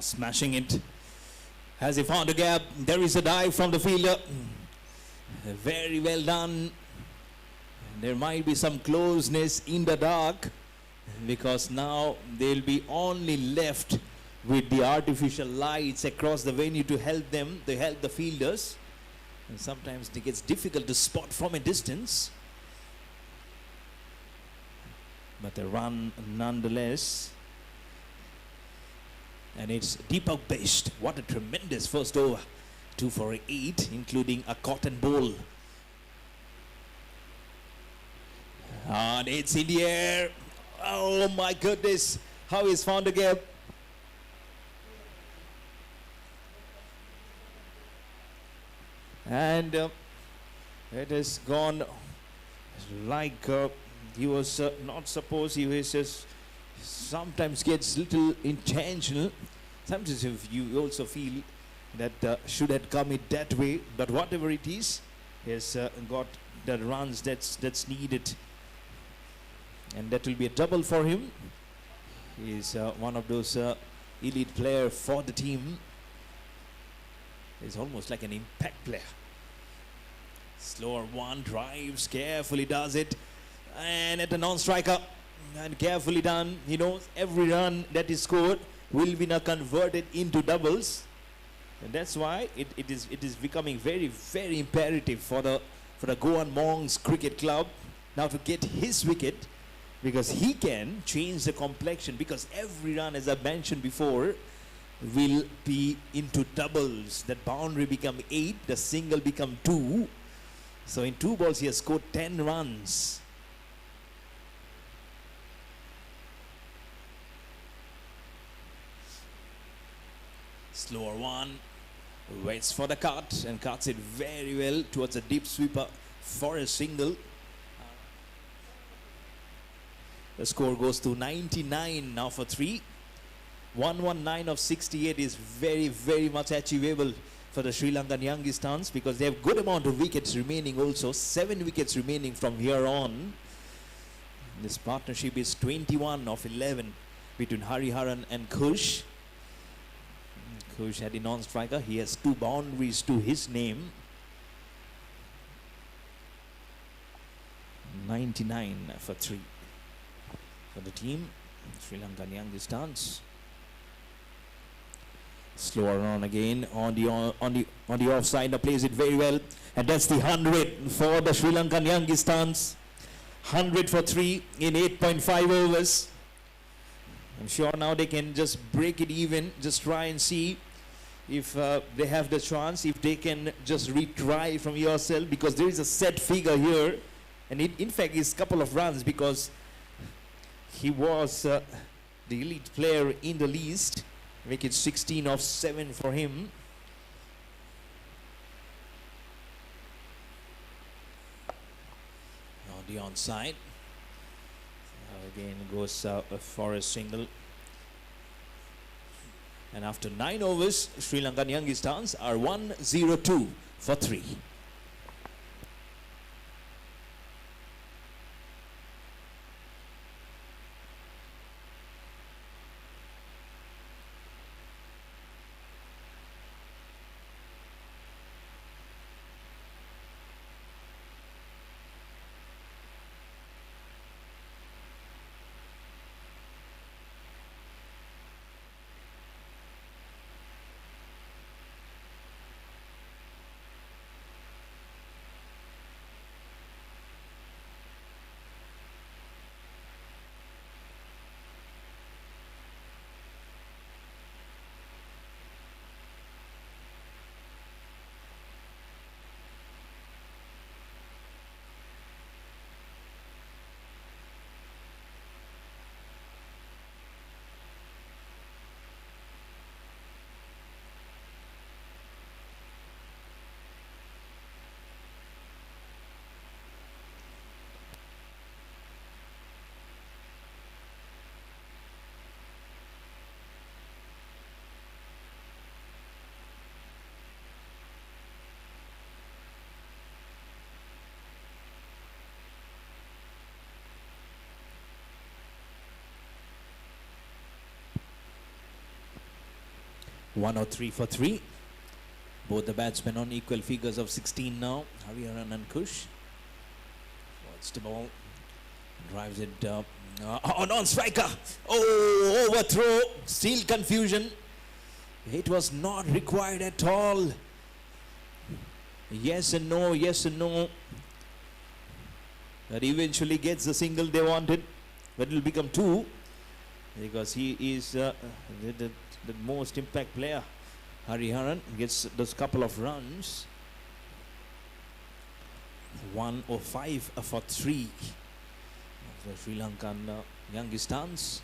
H: Smashing it. Has he found a gap? There is a dive from the fielder. Very well done. There might be some closeness in the dark, because now they'll be only left with the artificial lights across the venue to help them, to help the fielders. And sometimes it gets difficult to spot from a distance. But a run nonetheless. And it's Deepak based. What a tremendous first over. 2 for 8, including a cotton ball. And it's in the air. Oh my goodness. How he's found a gap. And it has gone like he was not supposed. He was just sometimes gets little intentional. Sometimes if you also feel that should have come it that way, but whatever it is, he has got the runs that's needed, and that will be a double for him. He is one of those elite player for the team. He's almost like an impact player. Slower one, drives carefully, does it, and at the non-striker. And carefully done. He knows every run that is scored will be now converted into doubles, and that's why it is becoming very, very imperative for the Goan Monks Cricket Club now to get his wicket, because he can change the complexion, because every run, as I mentioned before, will be into doubles. That boundary become 8, the single become 2. So in 2 balls he has scored 10 runs. Slower one. Waits for the cut and cuts it very well towards a deep sweeper for a single. The score goes to 99 now for 3. 119 of 68 is very, very much achievable for the Sri Lankan Youngistaans because they have good amount of wickets remaining also. 7 wickets remaining from here on. This partnership is 21 of 11 between Hariharan and Kush. Kush had a non-striker. He has 2 boundaries to his name. 99 for 3 for the team, Sri Lankan Youngistaans. Slower on again on the offside. Plays it very well, and that's the 100 for the Sri Lankan Youngistaans. 100 for 3 in 8.5 overs. I'm sure now they can just break it even. Just try and see if they have the chance, if they can just retry from yourself, because there is a set figure here, and it in fact is a couple of runs because he was the elite player in the list. Make it 16 of 7 for him. On the onside. Again goes for a single. And after 9 overs, Sri Lankan Youngistaans are 102 for 3. (103 for 3). Both the batsmen on equal figures of 16 now. Hariharan and Kush. Watch the ball. Drives it on striker. Oh, overthrow. Still confusion. It was not required at all. Yes and no, yes and no. But eventually gets the single they wanted. But it will become 2. Because he is the most impact player. Hariharan gets those couple of runs. 105 for 3 of the Sri Lankan Youngistaans.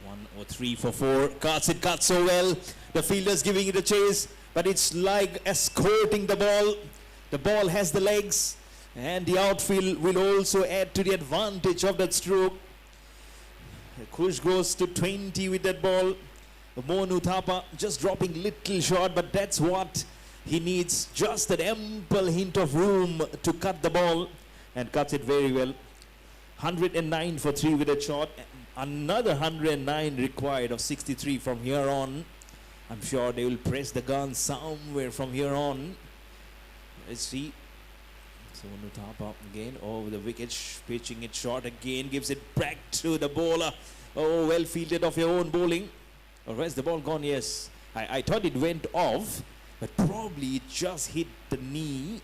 H: 103 for 4. Cuts so well. The fielder's giving it a chase, but it's like escorting the ball. The ball has the legs, and the outfield will also add to the advantage of that stroke. Kush goes to 20 with that ball. Monu Thapa just dropping little short, but that's what he needs. Just an ample hint of room to cut the ball, and cuts it very well. 109 for 3 with a shot. Another 109 required of 63 from here on. I'm sure they will press the gun somewhere from here on. Let's see. So Nutapa again over the wicket, pitching it short again, gives it back to the bowler. Oh, well fielded of your own bowling. Or where's the ball gone? Yes, I thought it went off, but probably it just hit the knee.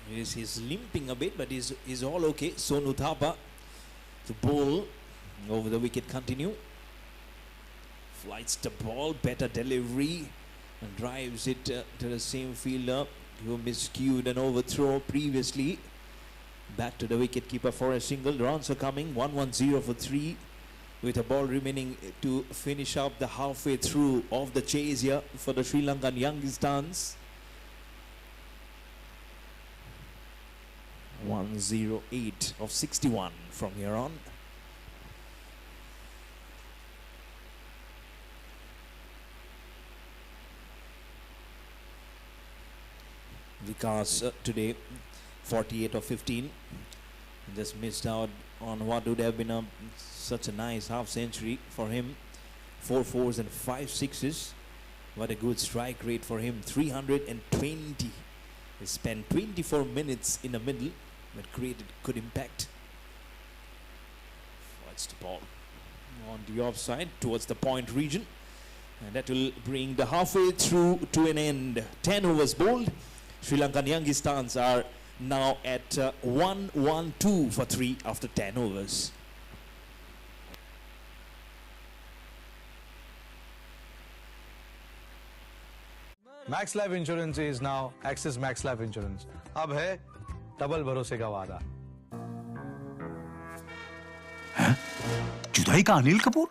H: He's limping a bit, but he's all okay. So Nutapa to bowl over the wicket, continue. Flights the ball, better delivery, and drives it to the same fielder who miscued an overthrow previously. Back to the wicket keeper for a single. The runs are coming. 110 for 3 with a ball remaining to finish up the halfway through of the chase here for the Sri Lankan Youngistaans. 108 of 61 from here on. Vikas today 48 of 15, just missed out on what would have been such a nice half century for him. 4 fours and 5 sixes. What a good strike rate for him, 320. He spent 24 minutes in the middle but created good impact. First ball on the offside towards the point region, and that will bring the halfway through to an end. 10 overs bowled. Sri Lankan Youngistaans are now at 1-1-2 for 3 after 10 overs.
C: Max life insurance is now axis max life insurance. अब है double भरोसे का वादा.
D: जुदाई का अनिल कपूर?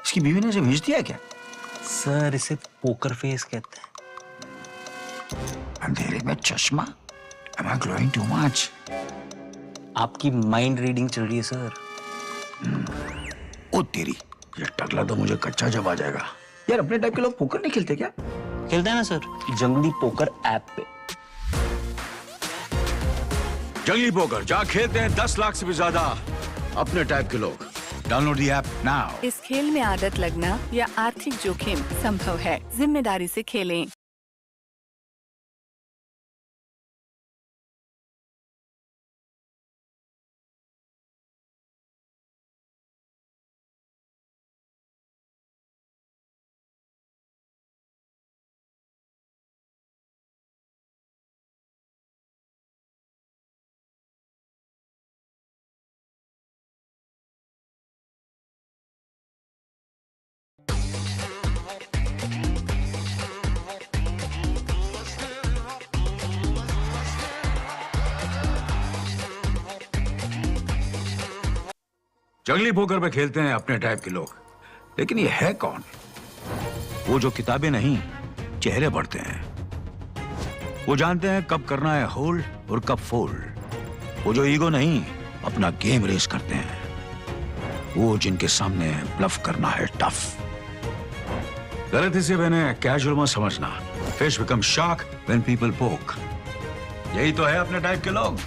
D: इसकी बीवी ने इसे भेज दिया क्या?
F: सर इसे पोकर फेस कहते हैं.
D: अंधेरे में चश्मा? Am I glowing too much?
F: आपकी माइंड रीडिंग चल रही है सर.
D: ओ तेरी, ये टकला तो मुझे कच्चा जब आ जाएगा. यार अपने टाइप के लोग पोकर नहीं खेलते क्या?
F: खेलते हैं ना सर, जंगली पोकर ऐप पे.
D: जंगली पोकर जहाँ खेलते हैं 10 लाख से भी ज्यादा अपने टाइप के लोग. Download the app now.
E: इस खेल में आदत लगना या आर्थिक जोखिम संभव है. जिम्मेदारी से खेलें.
D: जंगली पोकर पे खेलते हैं अपने टाइप के लोग, लेकिन ये है कौन? वो जो किताबें नहीं चेहरे पढ़ते हैं. वो जानते हैं कब करना है होल्ड और कब फोल्ड. वो जो ईगो नहीं अपना गेम रेस करते हैं. वो जिनके सामने ब्लफ करना है टफ. गलती से मैंने कैजुअल मत समझना. Fish become shark when people पोक. यही तो है अपने टाइप के लोग.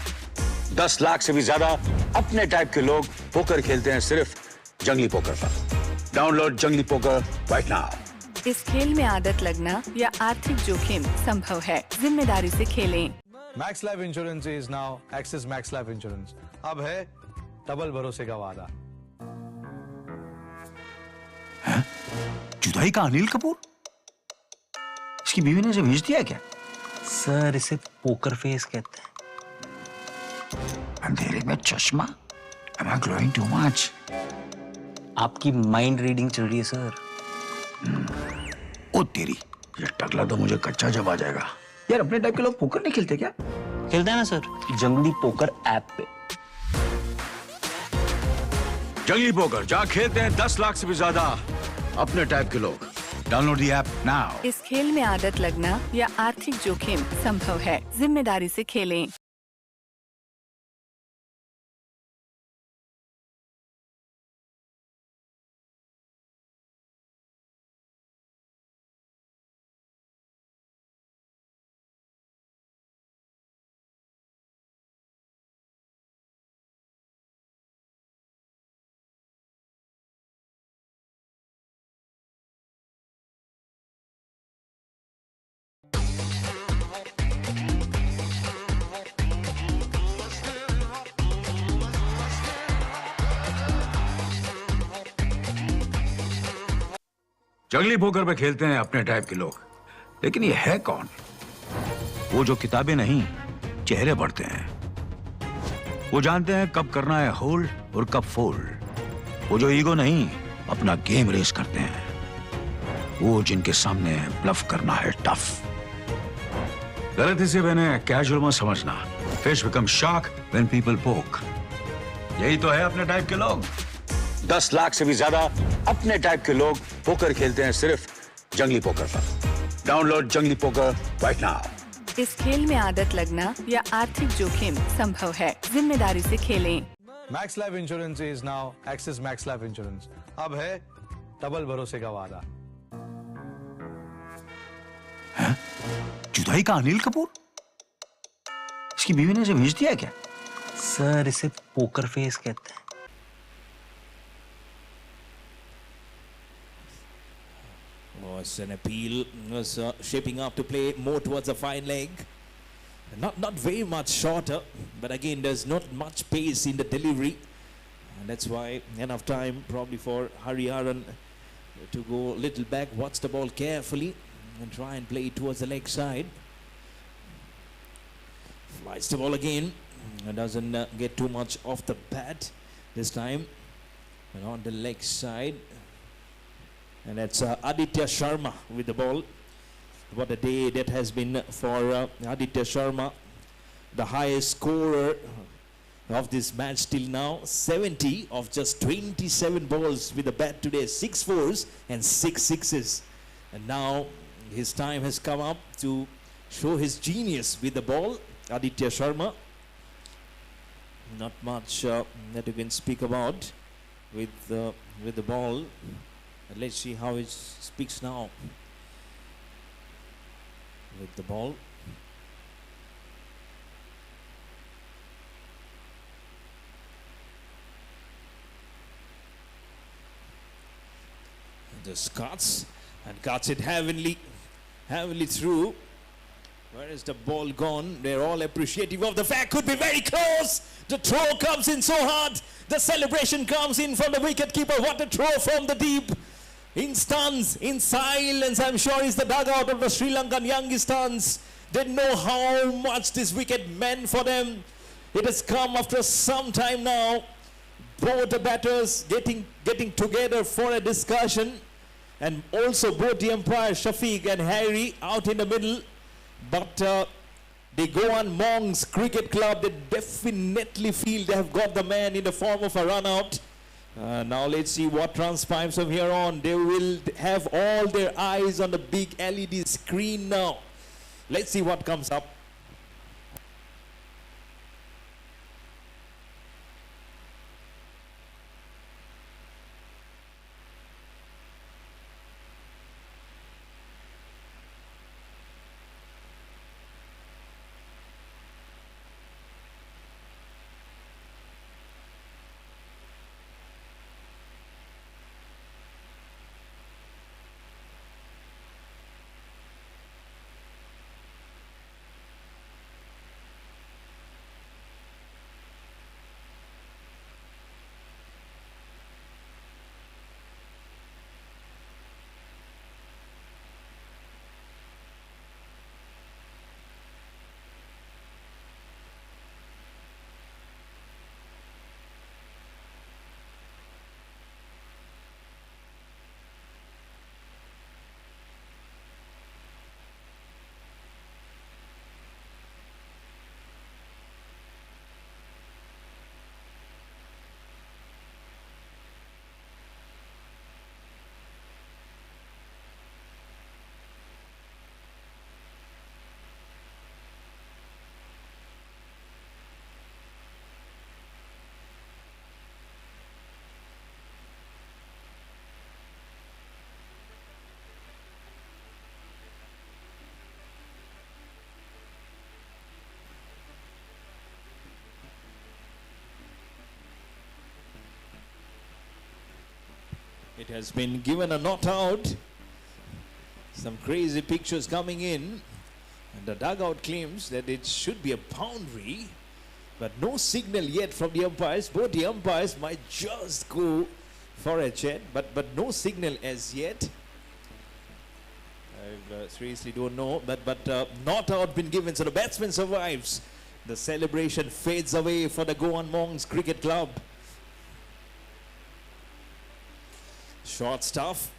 D: 10 लाख से भी ज्यादा अपने टाइप के लोग पोकर खेलते हैं सिर्फ जंगली पोकर पर. डाउनलोड जंगली पोकर राइट नाउ.
E: इस खेल में आदत लगना या आर्थिक जोखिम संभव है. जिम्मेदारी से खेलें.
C: Max life insurance is now axis max life insurance. अब है डबल भरोसे का वादा.
D: जुदाई का अनिल कपूर? इसकी बीवी ने इसे भेज दिया क्या?
F: सर इसे पोकर फेस कहते हैं.
D: अंधेरे में चश्मा? Am I glowing too much?
F: आपकी माइंड रीडिंग चल रही है सर.
D: ओ तेरी, ये टकला तो मुझे कच्चा जब आ जाएगा. यार अपने टाइप के लोग पोकर नहीं खेलते क्या?
F: खेलते हैं ना सर, जंगली पोकर ऐप पे.
D: जंगली पोकर जहाँ खेलते हैं 10 लाख से भी ज्यादा अपने टाइप के लोग. Download the app now.
E: इस खेल में आदत लगना या आर्थिक जोखिम संभव है. जिम्मेदारी से खेलें.
D: जंगली पोकर पे खेलते हैं अपने टाइप के लोग, लेकिन ये है कौन? वो जो किताबें नहीं चेहरे पढ़ते हैं. वो जानते हैं कब करना है होल्ड और कब फोल्ड. वो जो ईगो नहीं अपना गेम रेस करते हैं. वो जिनके सामने ब्लफ करना है टफ. गलती से मैंने कैजुअल मत समझना. Fish become shark when people पोक. यही तो है अपने टाइप के लोग. 10 लाख से भी ज्यादा अपने टाइप के लोग पोकर खेलते हैं सिर्फ जंगली पोकर पर। डाउनलोड जंगली पोकर राइट नाउ।
E: इस खेल में आदत लगना या आर्थिक जोखिम संभव है। जिम्मेदारी से खेलें।
C: Max life insurance is now axis max life insurance. अब है डबल भरोसे का वादा।
D: जुदाई का अनिल कपूर? इसकी बीवी ने इसे भेज दिया क्या?
F: सर इसे पोकर फेस कहते हैं।
H: Was an appeal, was shaping up to play more towards the fine leg. Not very much shorter, but again there's not much pace in the delivery, and that's why enough time probably for Hariharan to go a little back, watch the ball carefully and try and play it towards the leg side. Flies the ball again and doesn't get too much off the bat this time, and on the leg side. And that's Aditya Sharma with the ball. What a day that has been for Aditya Sharma, the highest scorer of this match till now. 70 of just 27 balls with the bat today. 6 fours and 6 sixes. And now his time has come up to show his genius with the ball. Aditya Sharma. Not much that you can speak about with the ball. Let's see how he speaks now with the ball. Just cuts and cuts it heavily through. Where is the ball gone? They're all appreciative of the fact. Could be very close. The throw comes in so hard. The celebration comes in from the wicket keeper. What a throw from the deep. In stuns, in silence, I'm sure is the dugout of the Sri Lankan Youngistaans. They know how much this wicket meant for them. It has come after some time now. Both the batters getting together for a discussion, and also both the umpires, Shafiq and Harry, out in the middle. But the Goan Monks Cricket Club, they definitely feel they have got the man in the form of a run out. Now let's see what transpires from here on. They will have all their eyes on the big LED screen now. Let's see what comes up. It has been given a not out. Some crazy pictures coming in. And the dugout claims that it should be a boundary. But no signal yet from the umpires. Both the umpires might just go for a chat. But no signal as yet. I seriously don't know. But not out been given. So the batsman survives. The celebration fades away for the Goan Monks Cricket Club. Short stuff.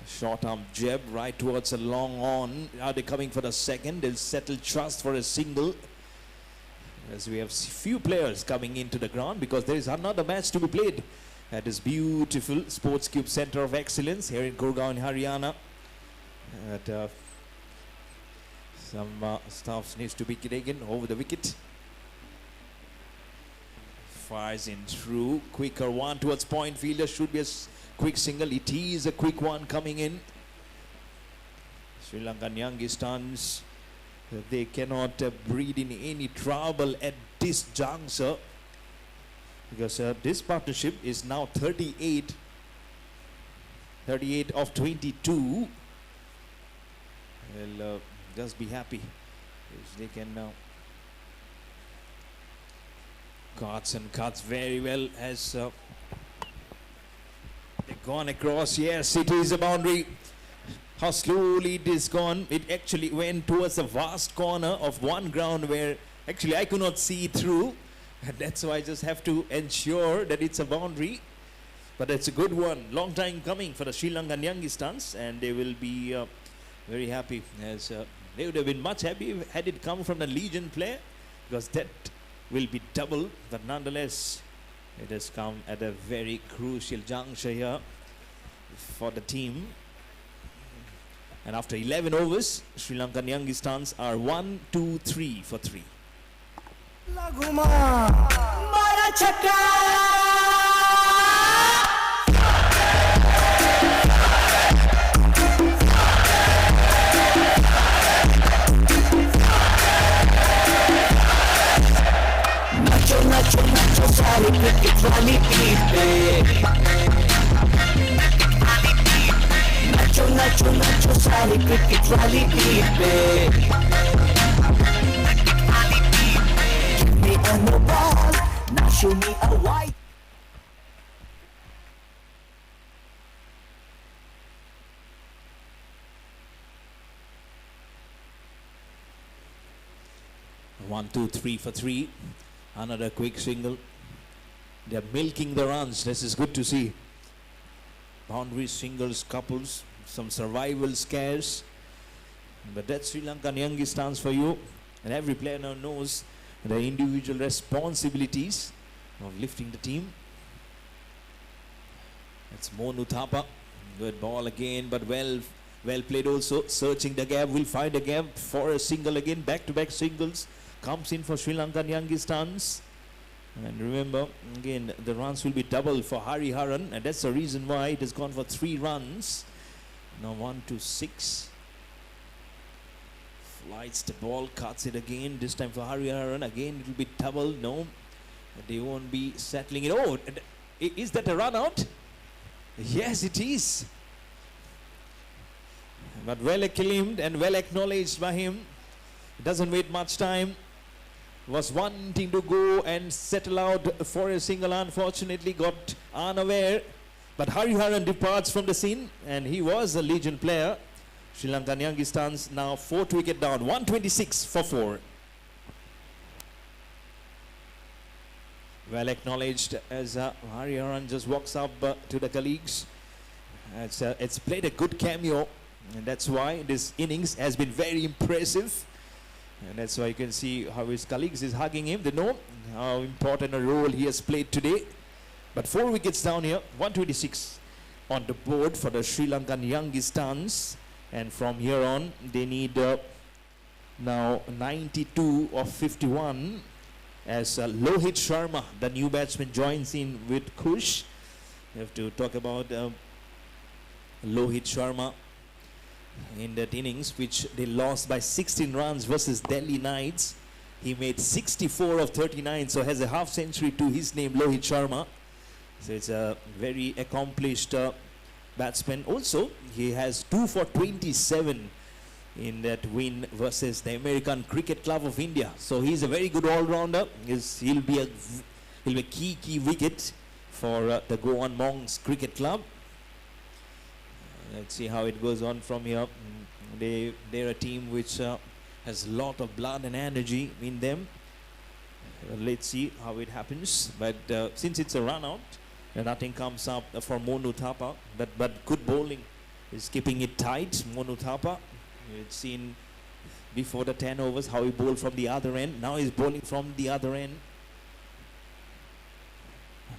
H: Short arm jab right towards a long on. Are they coming for the second? They'll settle trust for a single. As we have few players coming into the ground because there is another match to be played at this beautiful Sports Cube Center of Excellence here in Gurgaon, Haryana. Some stuff needs to be taken over the wicket. Fires in through, quicker one towards point fielder, should be a quick single. It is a quick one coming in. Sri Lankan Youngistaans, they cannot breed in any trouble at this juncture, because this partnership is now 38 of 22. Well, just be happy if they can now. Cuts and cuts very well as they've gone across. Yes, it is a boundary. How slowly it is gone. It actually went towards a vast corner of one ground where actually I could not see through. And that's why I just have to ensure that it's a boundary. But it's a good one. Long time coming for the Sri Lankan Youngistaans, and they will be very happy, as they would have been much happy had it come from the Legion player, because that will be double. But nonetheless, it has come at a very crucial juncture here for the team. And after 11 overs, Sri Lankan Youngistaans are 1, 2, 3 for 3.
G: Nacho, nacho, सारी cricket वाली beat पे Nacho, nacho, nacho, सारी cricket वाली beat पे Give me a no ball, now show me a white.
H: One, 2, 3 for 3. Another quick single. They're milking the runs. This is good to see. Boundaries, singles, couples, some survival scares. But that's Sri Lankan Youngistaans for you. And every player now knows the individual responsibilities of lifting the team. It's Monu Thapa. Good ball again, but well played also. Searching the gap, will find a gap for a single again. Back-to-back singles comes in for Sri Lankan Youngistaans. And remember, again, the runs will be double for Hariharan, and that's the reason why it has gone for 3 runs. Now 1 to 6. Flights the ball, cuts it again. This time for Hariharan. Again, it will be double. No, they won't be settling it. Oh, is that a run out? Yes, it is. But well acclaimed and well acknowledged by him. It doesn't wait much time. Was wanting to go and settle out for a single, unfortunately got unaware. But Hariharan departs from the scene, and he was a Legion player. Sri Lankan Youngistaans now 4th wicket down, 126 for 4. Well acknowledged as Hariharan just walks up to the colleagues. It's played a good cameo, and that's why this innings has been very impressive. And that's why you can see how his colleagues is hugging him. They know how important a role he has played today. But 4 wickets down here, 126 on the board for the Sri Lankan Youngistaans. And from here on, they need now 92 of 51 as Lohit Sharma, the new batsman, joins in with Kush. We have to talk about Lohit Sharma in that innings, which they lost by 16 runs versus Delhi Knights. He made 64 of 39, so has a half century to his name, Lohit Sharma. So it's a very accomplished batsman. Also, he has 2 for 27 in that win versus the American Cricket Club of India. So he's a very good all-rounder. He'll be a key wicket for the Goan Monks Cricket Club. Let's see how it goes on from here. They're a team which has a lot of blood and energy in them. Let's see how it happens. But since it's a run out, nothing comes up for Monu Thapa. But good bowling is keeping it tight. Monu Thapa, we've seen before the 10 overs how he bowled from the other end. Now he's bowling from the other end.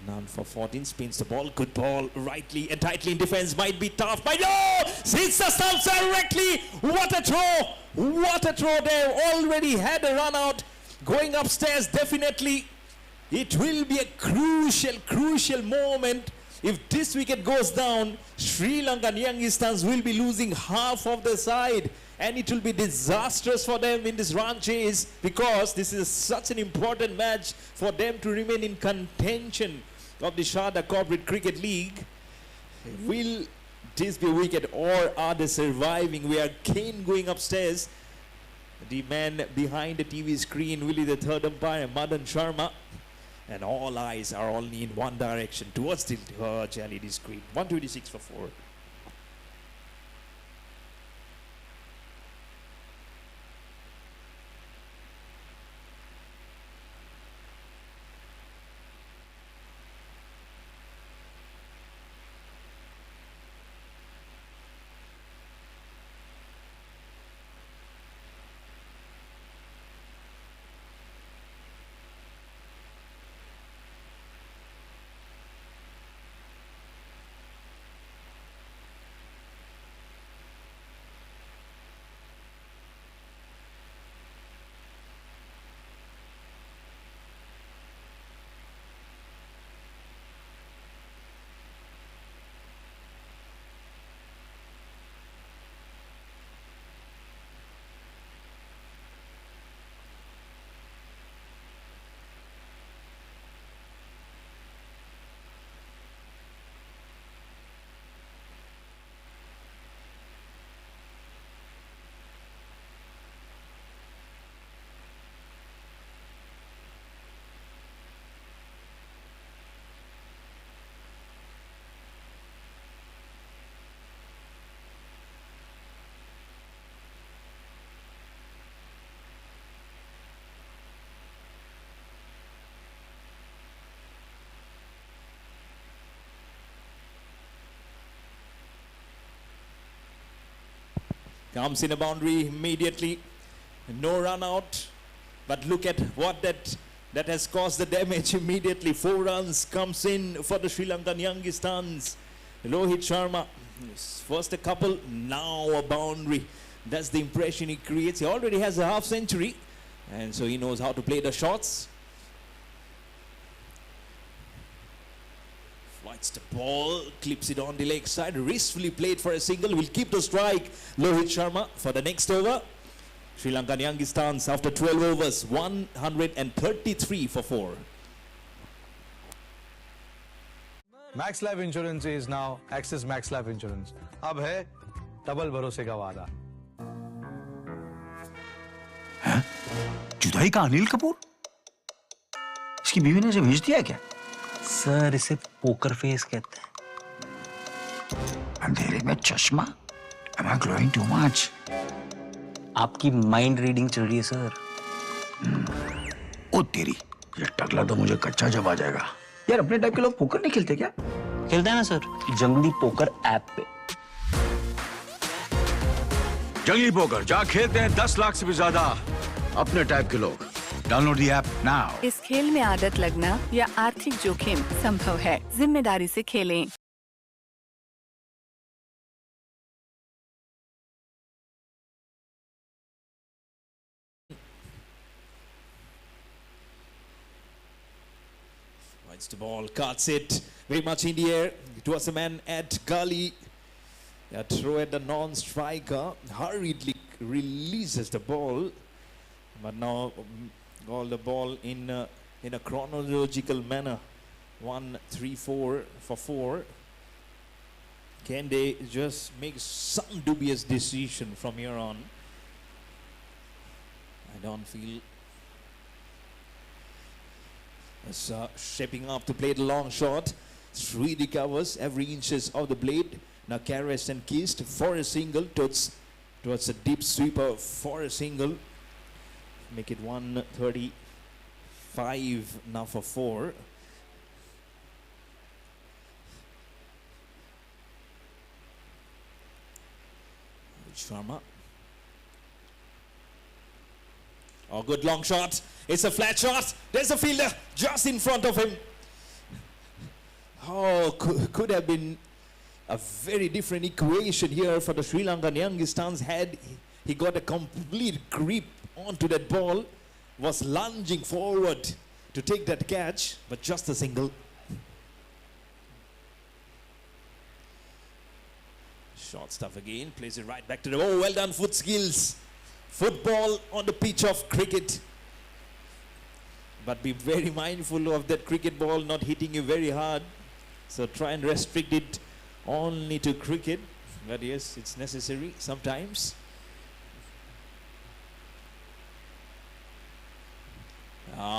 H: None for 14, spins the ball, good ball, rightly and tightly in defense, might be tough, but no! Hits the stumps directly, what a throw there, already had a run out, going upstairs definitely. It will be a crucial moment. If this wicket goes down, Sri Lankan Youngistaans will be losing half of the side, and it will be disastrous for them in this run chase, because this is such an important match for them to remain in contention of the Sarda Corporate Cricket League. Will this be a wicket, or are they surviving? We are Kane going upstairs. The man behind the TV screen, Willie the third umpire, Madan Sharma. And all eyes are only in one direction, towards the LED screen. 126 for 4. Comes in a boundary immediately, no run out, but look at what that has caused the damage immediately. 4 runs comes in for the Sri Lankan Youngistaans. Rohit Sharma, first a couple, now a boundary. That's the impression he creates. He already has a half century, and so he knows how to play the shots. Flights the ball, clips it on the leg side, wristfully played for a single. Will keep the strike, Rohit Sharma, for the next over. Sri Lankan Youngistaans after 12 overs, 133 for 4.
C: Max Life Insurance is now Axis Max Life Insurance. अब है double भरोसे का वादा.
D: हैं? जुदाई का अनिल कपूर? इसकी बीवी ने इसे भेज दिया क्या?
F: सर इसे पोकर फेस कहते हैं.
D: अंधेरे में चश्मा? Am I glowing too much?
F: आपकी माइंड रीडिंग चल रही है सर.
D: ओ तेरी, ये टकला तो मुझे कच्चा जब आ जाएगा. यार अपने टाइप के लोग पोकर नहीं खेलते क्या?
F: खेलते हैं ना सर, जंगली पोकर ऐप पे.
D: जंगली पोकर जहाँ खेलते हैं 10 लाख से भी ज्यादा अपने टाइप के लोग. Download the app now.
E: इस खेल में आदत लगना या आर्थिक जोखिम संभव है. जिम्मेदारी से खेलें.
H: Fights the ball, cuts it very much in the air. It was a man at gully. A throw at the non-striker. Hurriedly releases the ball, but now all the ball in a chronological manner. 1-3-4 for 4. Can they just make some dubious decision from here on? I don't feel. It's shaping up to play the long shot. 3 recovers every inches of the blade. Now caressed and kissed for a single towards a deep sweeper for a single. Make it 135 now for 4. Sharma. Oh, good long shot. It's a flat shot. There's a fielder just in front of him. how could have been a very different equation here for the Sri Lankan Youngistaans had he got a complete grip onto that ball, was lunging forward to take that catch, but just a single. Short stuff again, plays it right back to the, oh, well done, foot skills. Football on the pitch of cricket. But be very mindful of that cricket ball not hitting you very hard. So try and restrict it only to cricket. But yes, it's necessary sometimes.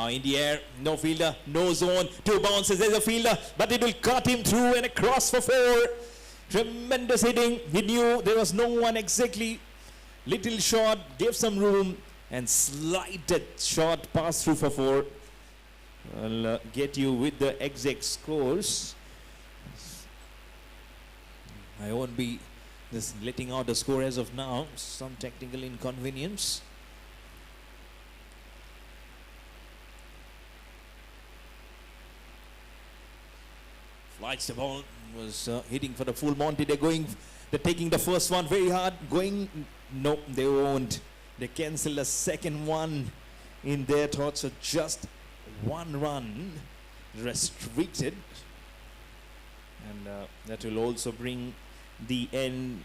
H: In the air, no fielder, no zone, 2 bounces, there's a fielder, but it will cut him through and across for 4. Tremendous hitting. He knew there was no one exactly. Little shot, gave some room, and slided shot pass through for 4. I'll get you with the exact scores. I won't be just letting out the score as of now. Some technical inconvenience. Flights the ball, was hitting for the full Monty. They're taking the first one very hard. Going, no, they won't. They cancel the second one in their thoughts. So just 1 run restricted. And that will also bring the end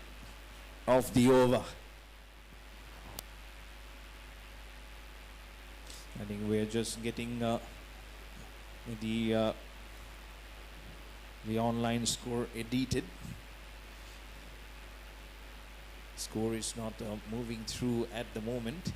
H: of the over. I think we're just getting the online score edited. Score is not moving through at the moment.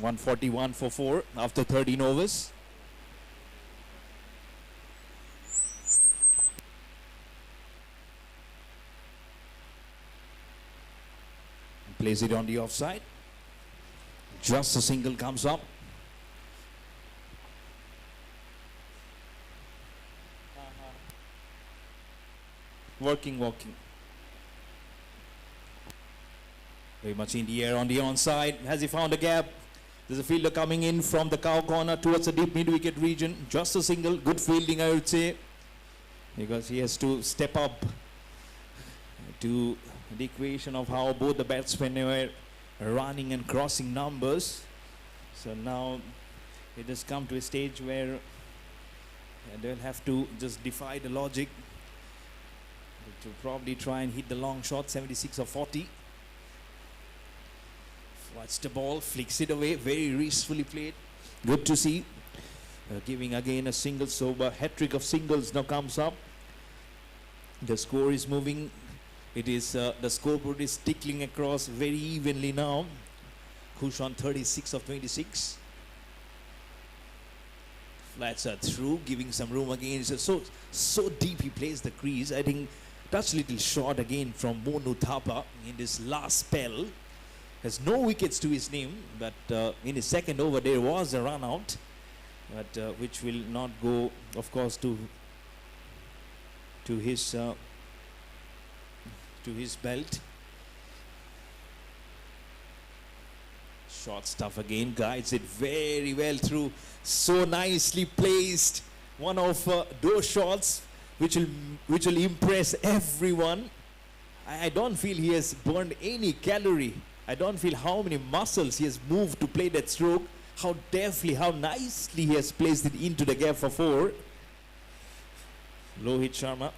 H: .141 for 4 after 13 overs. Plays it on the offside. Just a single comes up. Working. Very much in the air on the onside. Has he found a gap? There's a fielder coming in from the cow corner towards the deep mid-wicket region. Just a single. Good fielding, I would say, because he has to step up to the equation of how both the batsmen were running and crossing numbers. So now it has come to a stage where they'll have to just defy the logic to probably try and hit the long shot, 76 or 40. Watch the ball, flicks it away, very gracefully played. Good to see. Giving again a single, so a hat-trick of singles now comes up. The score is moving. It is, the scoreboard is tickling across very evenly now. Kush on 36 of 26. Flats are through, giving some room again. So deep he plays the crease. I think touch little short again from Monu Thapa in this last spell. Has no wickets to his name, but in his second over there was a run out, but which will not go, of course, to his belt. Short stuff again, guides it very well through. So nicely placed. One of those shots which will impress everyone. I don't feel he has burned any calorie. I don't feel how many muscles he has moved to play that stroke. How deftly, how nicely he has placed it into the gap for 4. Lohit Sharma.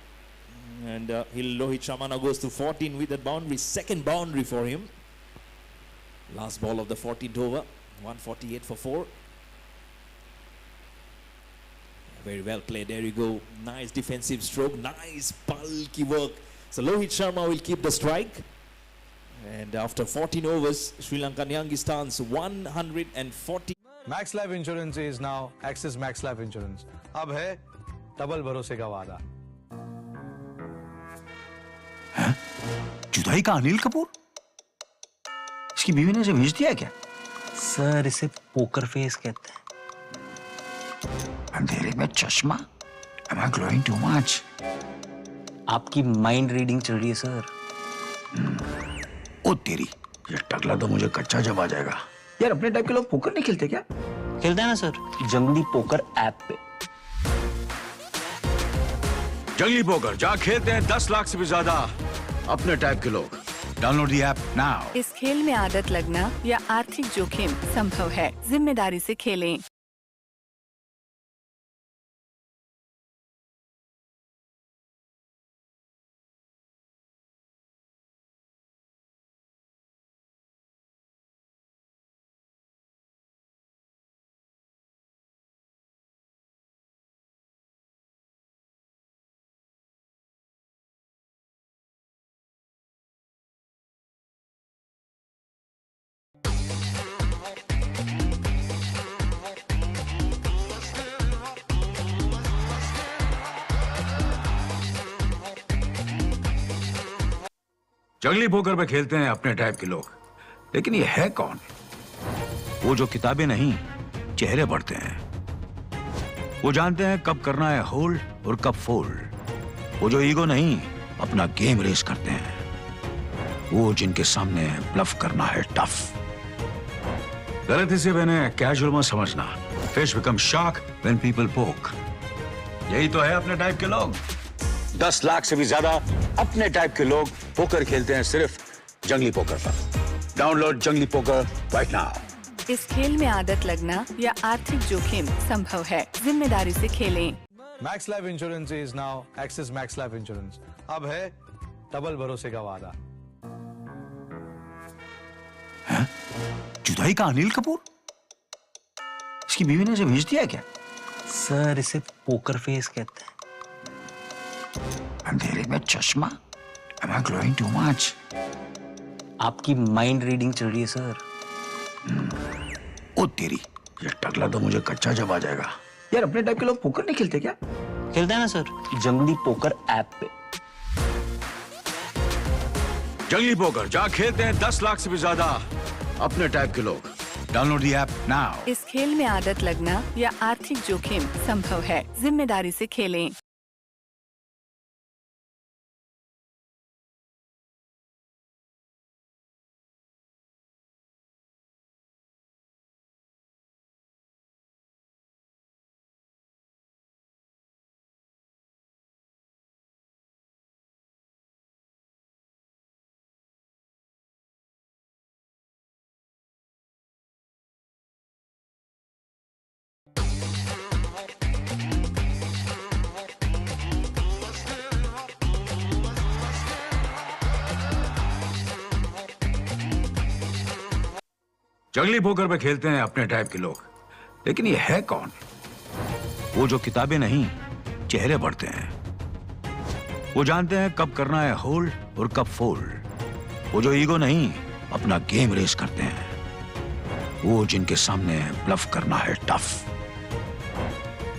H: And Lohit Sharma now goes to 14 with that boundary. Second boundary for him. Last ball of the 14th over. 148 for 4. Very well played. There you go. Nice defensive stroke. Nice bulky work. So Lohit Sharma will keep the strike. And after 14 overs, Sri Lankan Youngistaans 140.
C: Max Life Insurance is now Axis Max Life Insurance. अब है double भरोसे का वादा.
D: जुदाई का अनिल कपूर? इसकी बीवी ने इसे भेज दिया है क्या?
F: सर इसे पोकर फेस कहते हैं।
D: अंधेरे में चश्मा? Am I glowing too much?
F: आपकी माइंड रीडिंग चल रही है सर।
D: ओ तेरी, ये टकला तो मुझे कच्चा जब आ जाएगा। यार अपने टाइप के लोग पोकर नहीं खेलते क्या?
F: खेलते हैं ना सर, जंगली पोकर ऐप पे।
D: जंगली पोकर जहाँ खेलते हैं 10 लाख से भी ज्यादा अपने टाइप के लोग। Download the app now.
E: इस खेल में आदत लगना या आर्थिक जोखिम संभव है। जिम्मेदारी से खेलें।
D: जंगली पोकर पे खेलते हैं अपने टाइप के लोग, लेकिन ये है कौन? वो जो किताबें नहीं चेहरे पढ़ते हैं। वो जानते हैं कब करना है होल्ड और कब फोल्ड। वो जो ईगो नहीं अपना गेम रेस करते हैं। वो जिनके सामने ब्लफ करना है टफ। गलती से मैंने कैजुअल मत समझना। Fish become shark when people पोक। यही तो है अपने टाइप के लोग। 10 लाख से भी ज्यादा अपने टाइप के लोग पोकर खेलते हैं सिर्फ जंगली पोकर पर। डाउनलोड जंगली पोकर राइट नाउ।
E: इस खेल में आदत लगना या आर्थिक जोखिम संभव है। जिम्मेदारी से खेलें।
C: Max life insurance is now axis max life insurance. अब है डबल भरोसे का वादा।
D: जुदाई का अनिल कपूर? इसकी बीवी ने इसे भेज दिया है क्या?
F: सर इसे पोकर फेस कहते हैं।
D: अंधेरे में चश्मा? Am I glowing too much?
F: आपकी माइंड रीडिंग चल रही है सर।
D: ओ तेरी, ये टकला तो मुझे कच्चा जब आ जाएगा। यार अपने टाइप के लोग पोकर नहीं खेलते क्या?
F: खेलते हैं ना सर, जंगली पोकर ऐप पे।
D: जंगली पोकर जहाँ खेलते हैं 10 लाख से भी ज्यादा अपने टाइप के लोग। Download the app now.
E: इस खेल में आदत लगना या आर्थिक जोखिम संभव है। जिम्मेदारी से खेलें।
D: जंगली पोकर पे खेलते हैं अपने टाइप के लोग, लेकिन ये है कौन? वो जो किताबें नहीं चेहरे पढ़ते हैं। वो जानते हैं कब करना है होल्ड और कब फोल्ड। वो जो ईगो नहीं अपना गेम रेस करते हैं। वो जिनके सामने ब्लफ करना है टफ।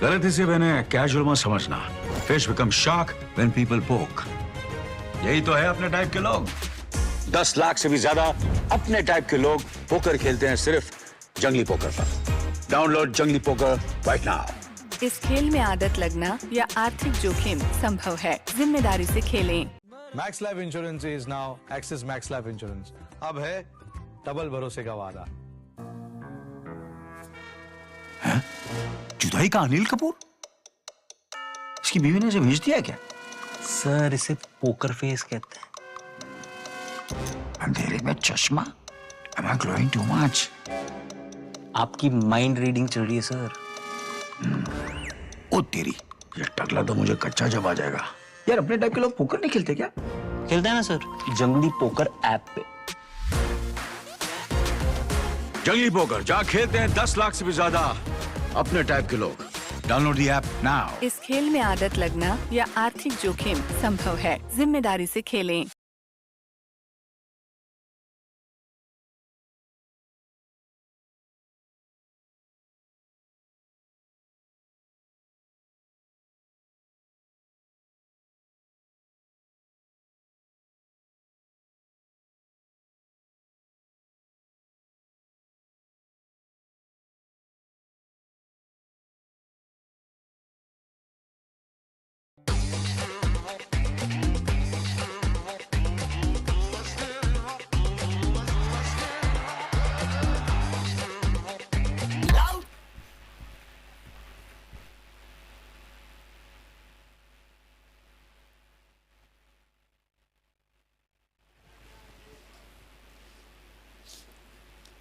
D: गलती से मैंने कैजुअल मत समझना। Fish become shark when people पोक। यही तो है अपने टाइप के लोग। 10 लाख से भी ज्यादा अपने टाइप के लोग पोकर खेलते हैं सिर्फ जंगली पोकर पर। डाउनलोड जंगली पोकर राइट नाउ।
E: इस खेल में आदत लगना या आर्थिक जोखिम संभव है। जिम्मेदारी से खेलें।
C: Max life insurance is now axis max life insurance. अब है डबल भरोसे का वादा।
D: जुदाई का अनिल कपूर? इसकी बीवी ने इसे भेज दिया है क्या?
F: सर इसे पोकर फेस कहते हैं।
D: अंधेरे में चश्मा? Am I glowing too much?
F: आपकी माइंड रीडिंग चल रही है सर।
D: ओ तेरी, ये टकला तो मुझे कच्चा जब आ जाएगा। यार अपने टाइप के लोग पोकर नहीं खेलते क्या?
F: खेलते हैं ना सर, जंगली पोकर ऐप पे।
D: जंगली पोकर जहाँ खेलते हैं 10 लाख से भी ज्यादा अपने टाइप के लोग। Download the app now.
E: इस खेल में आदत लगना या आर्थिक जोखिम संभव है। जिम्मेदारी से खेलें।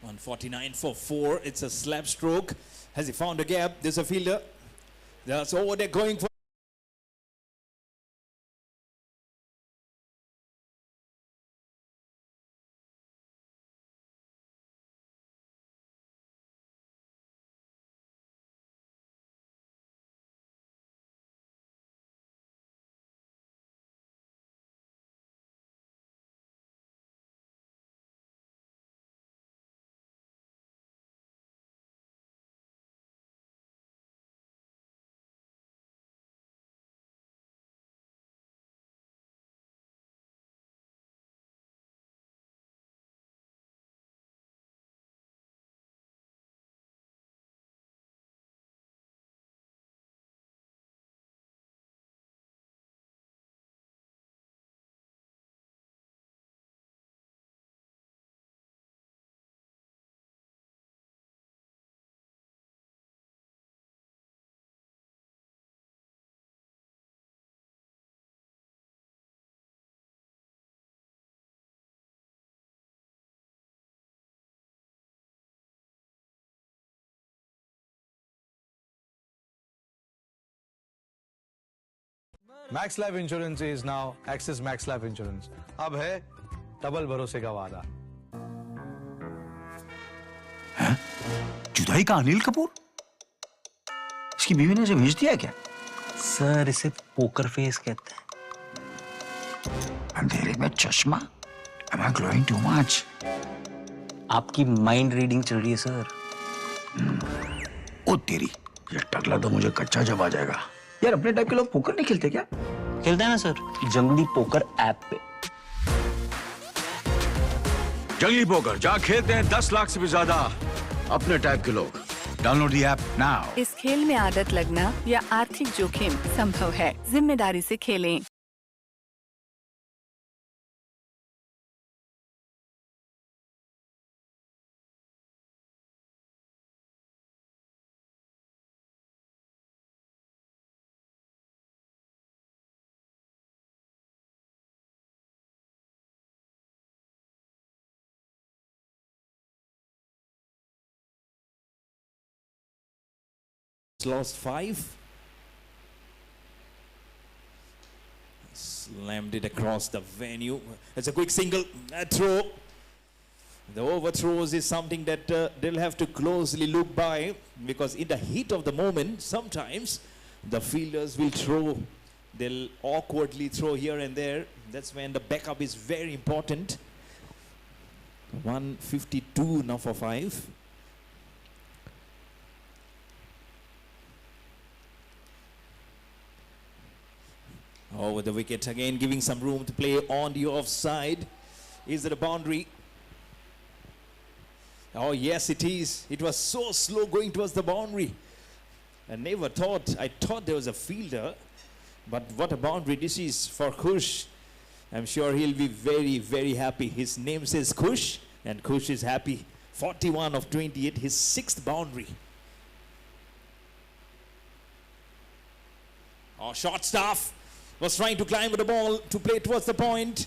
H: 149 for 4. It's a slap stroke. Has he found a gap? There's a fielder. That's over there going for.
C: Max life insurance is now axis max life insurance. अब है डबल भरोसे का वादा.
D: जुदाई का अनिल कपूर? इसकी बीवी ने इसे भेज दिया क्या?
F: सर इसे पोकर फेस कहते हैं.
D: अंधेरे में चश्मा? Am I glowing too much?
F: आपकी माइंड रीडिंग चल रही है सर.
D: ओ तेरी, ये टकला तो मुझे कच्चा जब आ जाएगा. यार अपने टाइप के लोग पोकर नहीं खेलते क्या?
F: खेलते हैं ना सर, जंगली पोकर ऐप पे.
D: जंगली पोकर जहाँ खेलते हैं 10 लाख से भी ज्यादा अपने टाइप के लोग. Download the app now.
E: इस खेल में आदत लगना या आर्थिक जोखिम संभव है. जिम्मेदारी से खेलें.
H: Lost 5. Slammed it across the venue. It's a quick single throw. The overthrows is something that they'll have to closely look by, because in the heat of the moment, sometimes the fielders will throw. They'll awkwardly throw here and there. That's when the backup is very important. 152 now for 5. Over the wicket again, giving some room to play on the offside. Is it a boundary? Oh yes, it is. It was so slow going towards the boundary. I thought there was a fielder, but what a boundary this is for Kush. I'm sure he'll be very, very happy. His name says Kush, and Kush is happy. 41 of 28, his 6th boundary. Oh, short staff was trying to climb with the ball to play towards the point.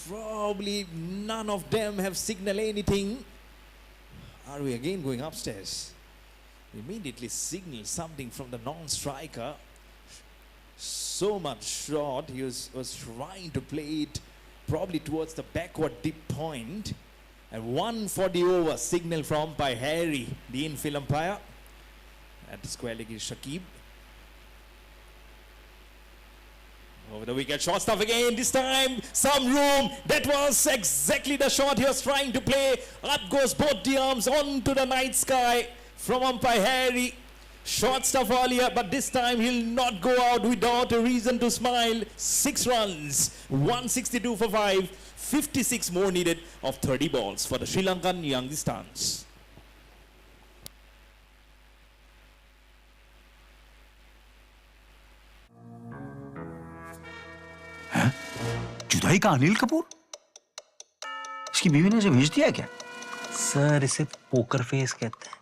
H: Probably none of them have signaled anything. Are we again going upstairs? Immediately signal something from the non-striker. So much short. He was trying to play it probably towards the backward dip point. And 1 for the over. Signal from by Harry, the infield umpire. At the square leg is Shakib. Over the wicket, short stuff again. This time, some room. That was exactly the shot he was trying to play. Up goes both the arms onto the night sky from umpire Harry. Short stuff earlier, but this time he'll not go out without a reason to smile. 6 runs, 162 for 5. 56 more needed of 30 balls for the Sri Lankan Youngistaans.
D: जुदाई का अनिल कपूर? इसकी बीवी ने इसे भेज दिया क्या?
F: Sir इसे पोकर फेस कहते हैं.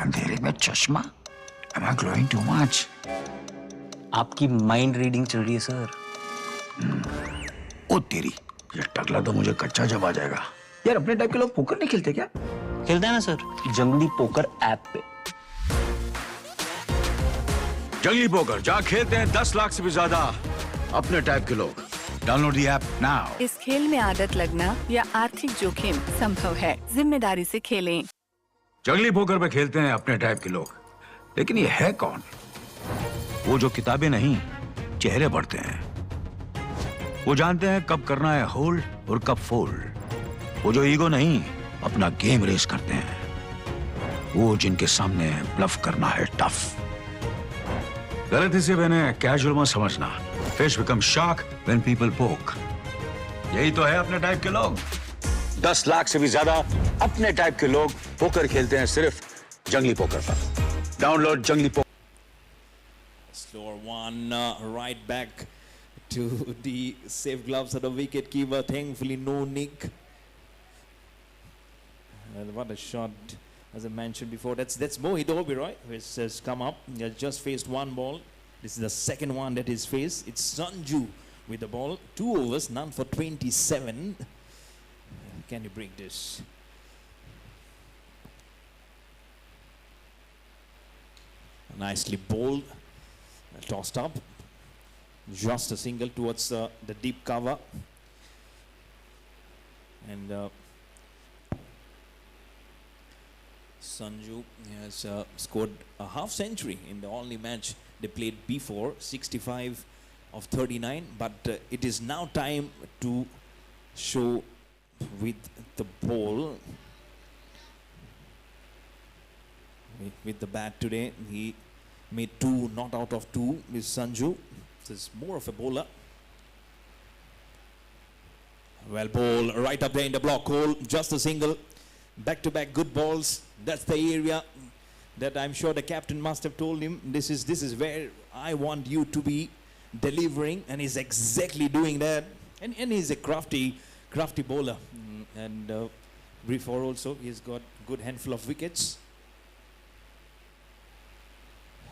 D: अंधेरे में चश्मा? Am I glowing too much?
F: आपकी माइंड रीडिंग चल रही है सर.
D: ओ तेरी, ये टकला तो मुझे कच्चा जब आ जाएगा। यार अपने टाइप के लोग पोकर नहीं खेलते क्या?
F: खेलते हैं ना सर, जंगली पोकर ऐप पे।
D: जंगली पोकर जहाँ खेलते हैं 10 लाख से भी ज्यादा अपने टाइप के लोग। Download the app now.
E: इस खेल में आदत लगना या आर्थिक जोखिम संभव है। जिम्मेदारी से खेलें।
D: जंगली पोकर पे खेलते हैं अपने टाइप के लोग, लेकिन ये है कौन? वो जो किताबें नहीं, चेहरे पढ़ते हैं। वो जानते हैं कब करना है होल्ड और कब फोल्ड। वो जो ईगो नहीं, अपना गेम रेस करते हैं। वो जिनके सामने ब्लफ करना है टफ। गलत हिस्से मैंने कैजुअल मत समझना। Fish become shark when people पोक। यही तो है अपने टाइप के लोग। 10 लाख से भी ज्यादा अपने टाइप के लोग पोकर खेलते हैं सिर्फ जंगली पोकर पर। डाउनलोड जंगली poker.
H: Slower one, right back to the safe gloves of the wicket keeper. Thankfully, no nick. What a shot! As I mentioned before, that's Mohit Oberoi, who has come up. He has just faced one ball. This is the second one that he's faced. It's Sanju with the ball. 2 overs, none for 27. Can you break this? Nicely bowled. Tossed up, just a single towards the deep cover, and Sanju has scored a half century in the only match they played before, 65 of 39, but it is now time to show with the ball. With the bat today, he made 2 not out of 2 with Sanju. This is more of a bowler. Well bowled right up there in the block hole. Just a single. Back to back good balls. That's the area that I'm sure the captain must have told him. This is where I want you to be delivering, and he's exactly doing that. And he's a crafty bowler. And before also, he's got good handful of wickets.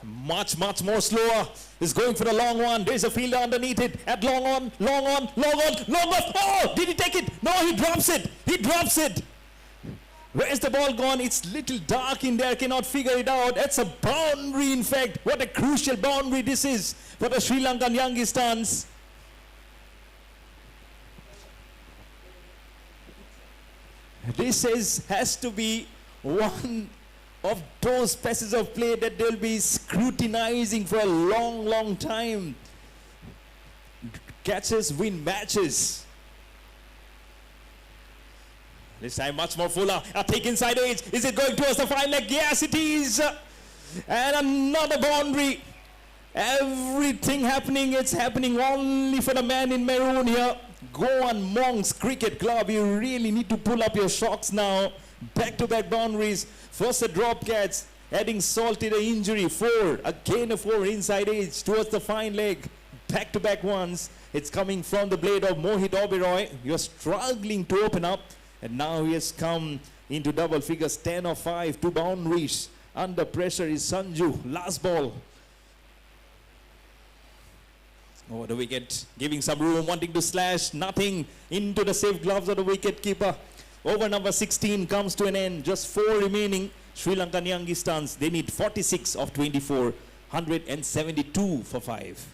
H: Much more slower. He's going for the long one. There's a fielder underneath it. At long on. Oh, did he take it? No, he drops it. Where's the ball gone? It's little dark in there. Cannot figure it out. That's a boundary, in fact. What a crucial boundary this is for the Sri Lankan Youngistaans. This has to be one of those passes of play that they'll be scrutinizing for a long time. Catches win matches. This time much more fuller. A thick inside edge. Is it going towards the fine leg? Yes, it is. And another boundary. Everything happening, it's happening only for the man in maroon here. Goan Monks Cricket Club. You really need to pull up your socks now. Back-to-back boundaries. First a drop catch, adding salt to the injury. 4, again a 4 inside edge towards the fine leg. Back-to-back ones. It's coming from the blade of Mohit Oberoi. You're struggling to open up, and now he has come into double figures. 10 of 5, 2 boundaries. Under pressure is Sanju. Last ball. Over the wicket, giving some room, wanting to slash. Nothing into the safe gloves of the wicket keeper. Over number 16 comes to an end. Just 4 remaining. Sri Lankan Youngistaans, they need 46 of 24. 172 for 5.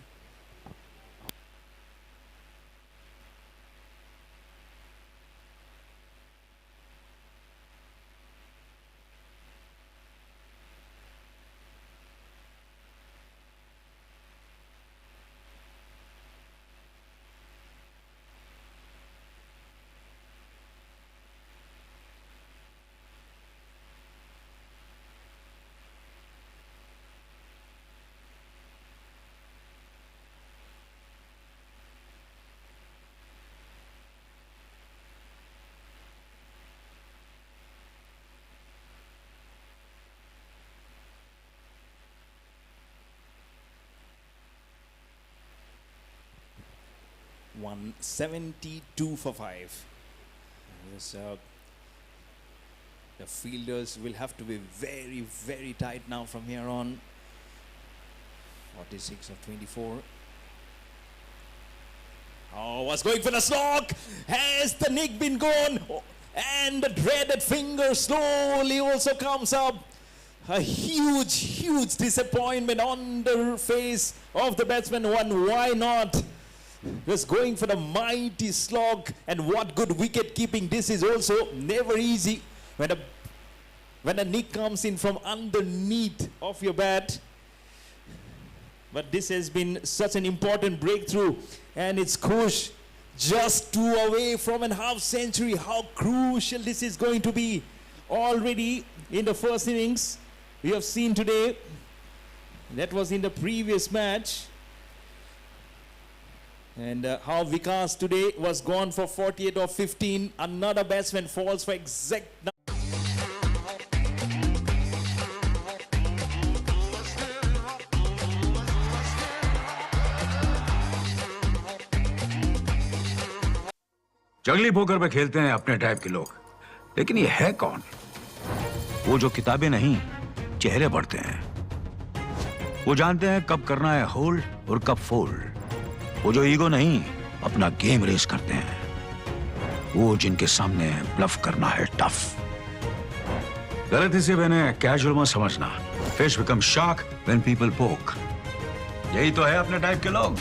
H: $172 for 5. Yes, the fielders will have to be very tight now from here on. 46 of 24. Oh, was going for the slog. Has the nick been gone? And the dreaded finger slowly also comes up. A huge disappointment on the face of the batsman. Why not? Just going for the mighty slog. And what good wicket keeping. This is also never easy. When a nick comes in from underneath of your bat. But this has been such an important breakthrough. And it's Kush just 2 away from a half century. How crucial this is going to be. Already in the first innings, we have seen today. That was in the previous match. And how Vikas today was gone for 48 of 15. Another batsman falls for exact.
D: जंगली poker पे खेलते हैं अपने type के लोग, लेकिन ये है कौन? वो जो किताबें नहीं, चेहरे पढ़ते हैं। वो जानते हैं कब करना है होल्ड और कब फोल्ड। वो जो ईगो नहीं, अपना गेम रेस करते हैं। वो जिनके सामने ब्लफ करना है टफ। गलती से मैंने कैजुअल मत समझना। Fish become shark when people पोक। यही तो है अपने टाइप के लोग।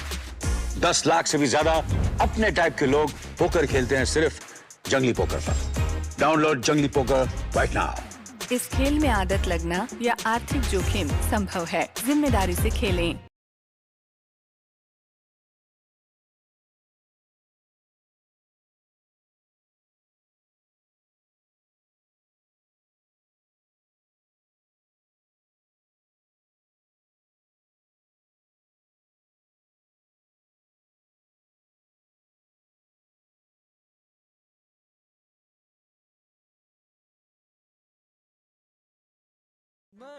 D: 10 लाख से भी ज्यादा अपने टाइप के लोग पोकर खेलते हैं सिर्फ जंगली पोकर पर। डाउनलोड जंगली पोकर राइट नाउ।
E: इस खेल में आदत लगना या आर्थिक जोखिम संभव है। जिम्मेदारी से खेलें।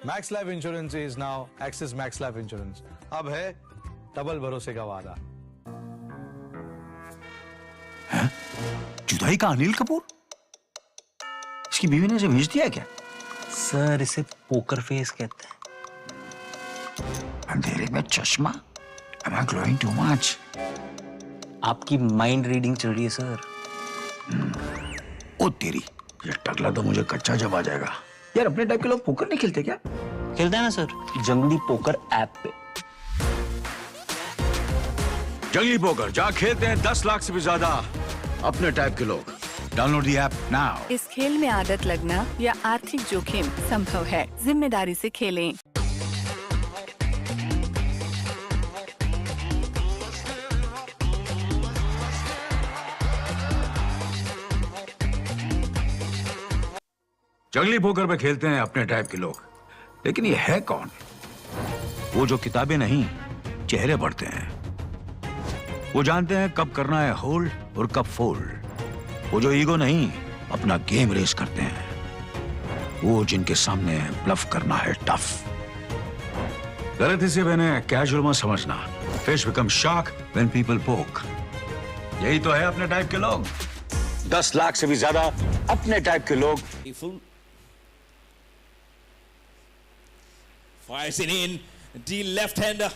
C: Max life insurance is now axis max life insurance. अब है डबल भरोसे का वादा।
D: जुदाई का अनिल कपूर? इसकी बीवी ने इसे भेज दिया है क्या?
F: सर इसे पोकर फेस कहते हैं।
D: अंधेरे में चश्मा? Am I glowing too much?
F: आपकी माइंड रीडिंग चल रही है सर।
D: ओ तेरी, ये टकला तो मुझे कच्चा जब आ जाएगा। यार अपने टाइप के लोग पोकर नहीं खेलते क्या?
F: खेलते हैं ना सर, जंगली पोकर ऐप पे।
D: जंगली पोकर जहाँ खेलते हैं 10 लाख से भी ज्यादा अपने टाइप के लोग। Download the app now.
E: इस खेल में आदत लगना या आर्थिक जोखिम संभव है। जिम्मेदारी से खेलें।
D: जंगली पोकर पे खेलते हैं अपने टाइप के लोग, लेकिन ये है कौन? वो जो किताबें नहीं, चेहरे पढ़ते हैं। वो जानते हैं कब करना है होल्ड और कब फोल्ड। वो जो ईगो नहीं, अपना गेम रेस करते हैं। वो जिनके सामने ब्लफ करना है टफ। गलती से मैंने कैजुअल मत समझना। Fish become shark when people पोक। यही तो है अपने टाइप के लोग। 10 लाख से भी ज्यादा अपने टाइप के लोग।
H: Fires it in. The left-hander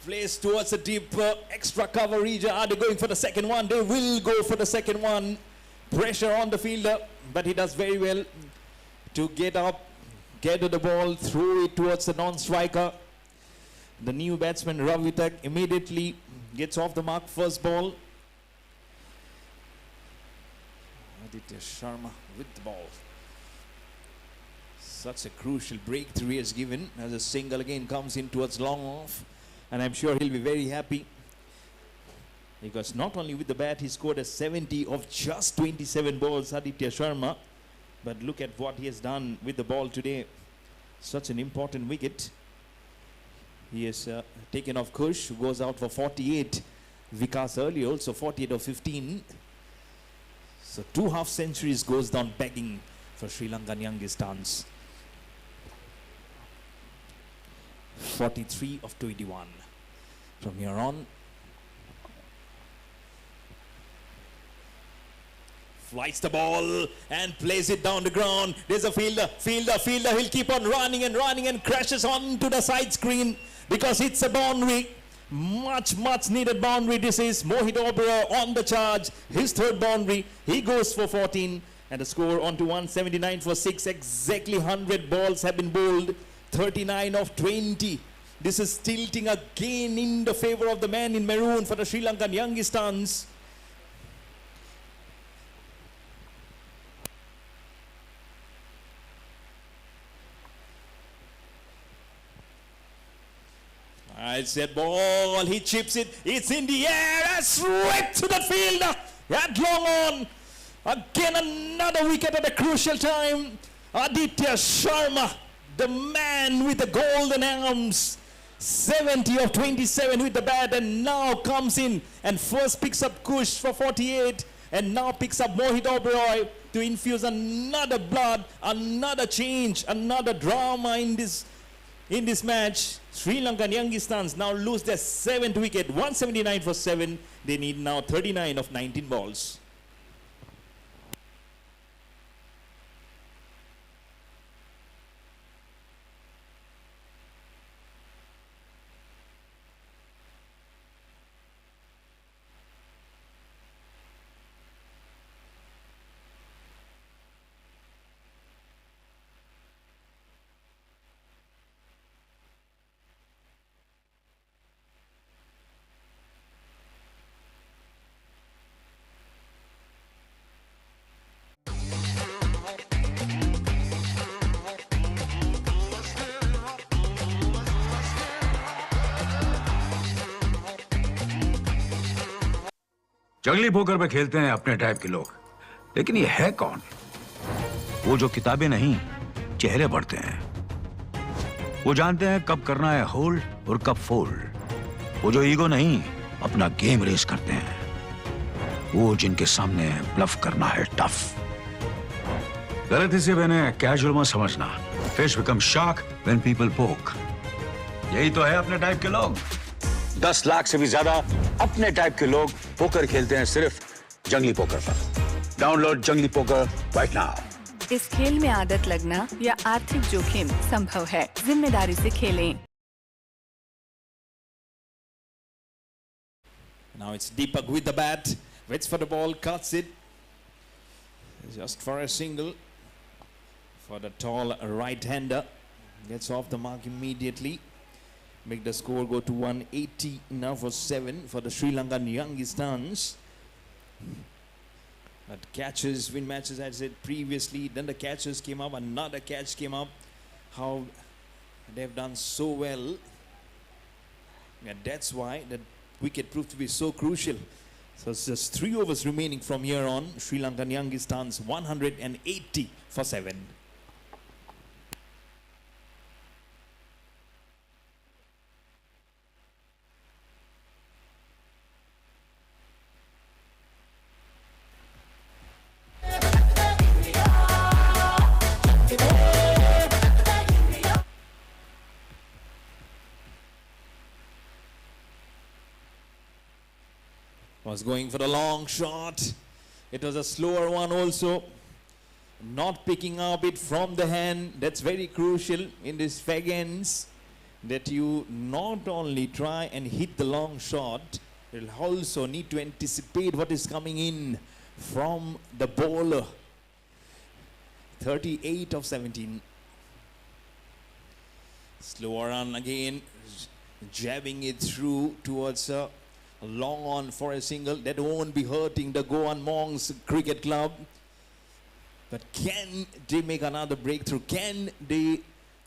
H: plays towards the deep extra cover region. Are they going for the second one? They will go for the second one. Pressure on the fielder, but he does very well to get up, gather the ball, throw it towards the non-striker. The new batsman Ravitak immediately gets off the mark. First ball. Aditya Sharma with the ball. Such a crucial breakthrough he has given as a single again comes in towards long off, and I'm sure he'll be very happy because not only with the bat he scored a 70 of just 27 balls, Aditya Sharma, but look at what he has done with the ball today. Such an important wicket. He has taken off Kush, who goes out for 48. Vikas earlier also 48 of 15. So 2 half centuries goes down begging for Sri Lankan Youngistaans. 43 of 21. From here on, flies the ball and plays it down the ground. There's a fielder. He'll keep on running and crashes onto the side screen because it's a boundary. Much needed boundary. This is Mohit Oberoi on the charge. His third boundary. He goes for 14. And the score on to 179 for 6. Exactly 100 balls have been bowled. 39 of 20. This is tilting again in the favor of the man in maroon for the Sri Lankan Youngistaans. It's a ball, he chips it, it's in the air, that's right to the field, at long on. Again another wicket at a crucial time. Aditya Sharma, the man with the golden arms. 70 of 27 with the bat, and now comes in and first picks up Kush for 48, and now picks up Mohit Oberoi to infuse another blood, another change, another drama in this match. Sri Lankan Youngistaans now lose their 7th wicket, 179 for 7. They need now 39 of 19 balls.
D: जंगली poker पे खेलते हैं अपने type के लोग, लेकिन ये है कौन? वो जो किताबें नहीं, चेहरे पढ़ते हैं। वो जानते हैं कब करना है होल्ड और कब फोल्ड। वो जो ईगो नहीं, अपना गेम रेस करते हैं। वो जिनके सामने ब्लफ करना है टफ। गलती से मैंने कैजुअल मत समझना। Fish become shark when people पोक। यही तो है अपने टाइप के लोग। 10 लाख से भी ज्यादा अपने टाइप के लोग पोकर खेलते हैं सिर्फ जंगली पोकर पर। डाउनलोड जंगली पोकर राइट नाउ।
E: इस खेल में आदत लगना या आर्थिक जोखिम संभव है। जिम्मेदारी से खेलें।
H: Now it's Deepak with the bat, waits for the ball, cuts it, just for a single for the tall right-hander. Gets off the mark immediately. Make the score go to 180 now for 7 for the Sri Lankan Youngistaans. But catches win matches, as I said previously. Then the catches came up, another catch came up. How they've done so well. And that's why the wicket proved to be so crucial. So it's just 3 overs remaining from here on. Sri Lankan Youngistaans 180 for 7. Was going for the long shot. It was a slower one also. Not picking up it from the hand. That's very crucial in this fag ends, that you not only try and hit the long shot, you'll also need to anticipate what is coming in from the bowler. 38 of 17. Slower run again, jabbing it through towards a long on for a single. That won't be hurting the Goan Monks Cricket Club. But can they make another breakthrough? Can they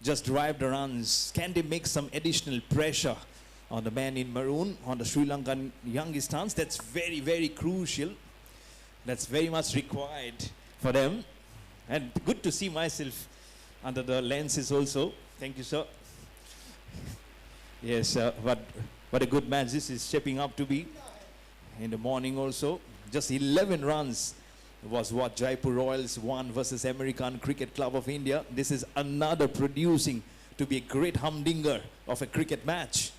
H: just drive the runs? Can they make some additional pressure on the man in maroon, on the Sri Lankan Youngistaans? That's very, very crucial. That's very much required for them. And good to see myself under the lenses also. Thank you, sir. Yes, what a good match this is shaping up to be. In the morning also, just 11 runs was what Jaipur Royals won versus American Cricket Club of India. This is another producing to be a great humdinger of a cricket match.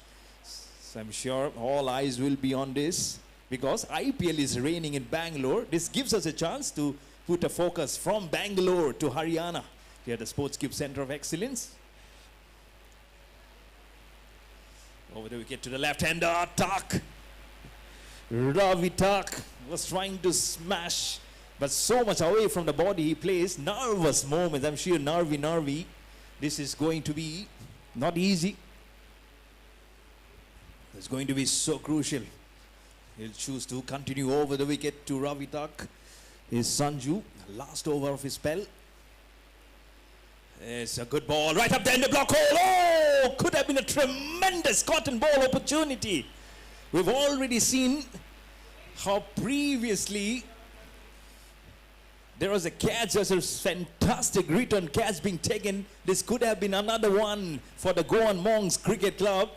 H: So I'm sure all eyes will be on this, because IPL is reigning in Bangalore. This gives us a chance to put a focus from Bangalore to Haryana here at the Sports Cube Center of Excellence. Over the wicket to the left-hander, Tak. Ravi Tak was trying to smash, but so much away from the body he plays. Nervous moments. I'm sure Narvi. This is going to be not easy. It's going to be so crucial. He'll choose to continue over the wicket to Ravi Tak. Is Sanju, last over of his spell. It's a good ball right up there in the block hole. Oh, could have been a tremendous cotton ball opportunity. We've already seen how previously there was a catch, there's a fantastic return catch being taken. This could have been another one for the Goan Monks Cricket Club.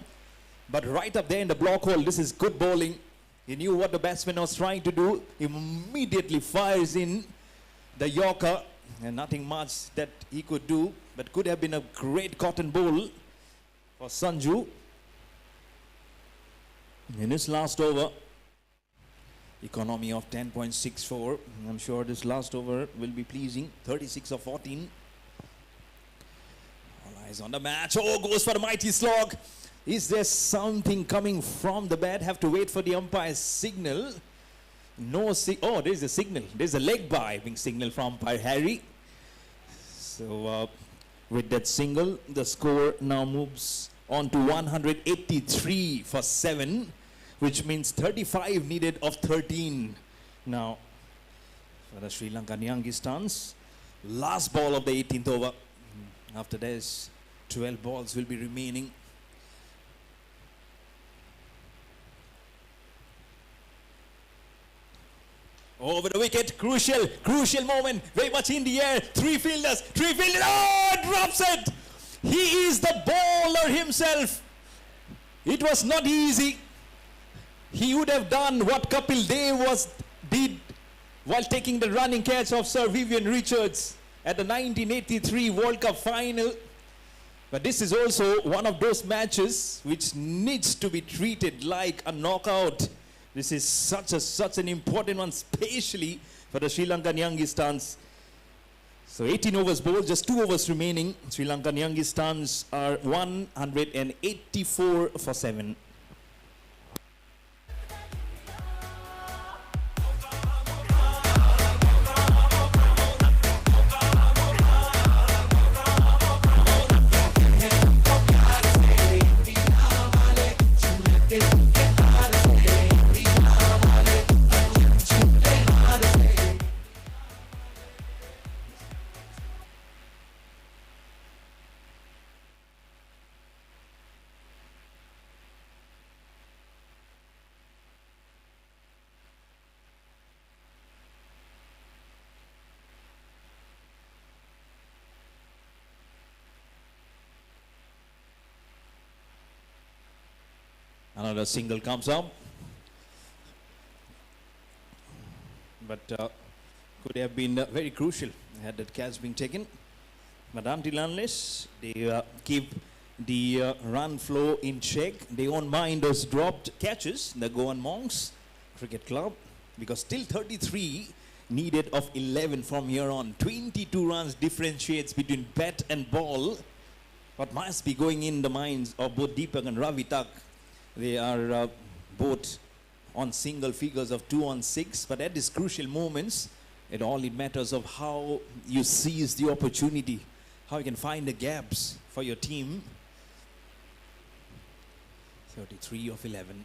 H: But right up there in the block hole, this is good bowling. He knew what the batsman was trying to do. He immediately fires in the Yorker, and nothing much that he could do, but could have been a great cotton bowl for Sanju. In his last over, economy of 10.64. I'm sure this last over will be pleasing. 36 of 14. All eyes on the match. Oh, goes for the mighty slog. Is there something coming from the bat? Have to wait for the umpire's signal. No, oh, there's a signal. There's a leg by being signaled from umpire Harry. So with that single, the score now moves on to 183 for 7, which means 35 needed of 13. Now, for the Sri Lankan Youngistaans, last ball of the 18th over. After this, 12 balls will be remaining. Over the wicket, crucial moment, very much in the air. Three fielders, oh, drops it. He is the bowler himself. It was not easy. He would have done what Kapil Dev did while taking the running catch of Sir Vivian Richards at the 1983 World Cup final. But this is also one of those matches which needs to be treated like a knockout. This is such an important one, especially for the Sri Lankan Youngistaans. So 18 overs bowled, just 2 overs remaining. Sri Lankan Youngistaans are 184 for 7. Another single comes up, but could have been very crucial had that catch been taken. But until unless they keep the run flow in check, they won't mind those dropped catches, the Goan Monks Cricket Club, because still 33 needed of 11 from here on. 22 runs differentiates between bat and ball. What must be going in the minds of both Deepak and Ravi Tak? They are both on single figures of 2 on 6, but at these crucial moments, it matters of how you seize the opportunity, how you can find the gaps for your team. 33 of 11.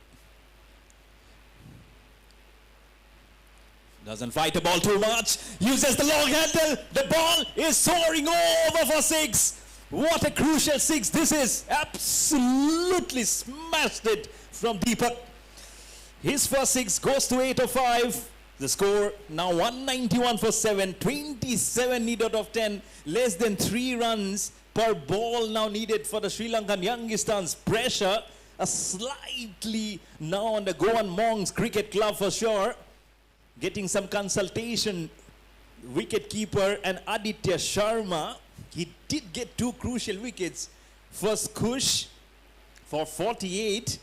H: Doesn't fight the ball too much, uses the long handle, the ball is soaring over for 6. What a crucial 6 this is. Absolutely smashed it from Deepak. His first 6 goes to 8 of 5. The score now 191 for 7. 27 needed of 10. Less than 3 runs per ball now needed for the Sri Lankan Youngistaans. Pressure slightly now on the Goan Monks Cricket Club for sure. Getting some consultation. Wicket-keeper and Aditya Sharma. He did get 2 crucial wickets. First Kush for 48,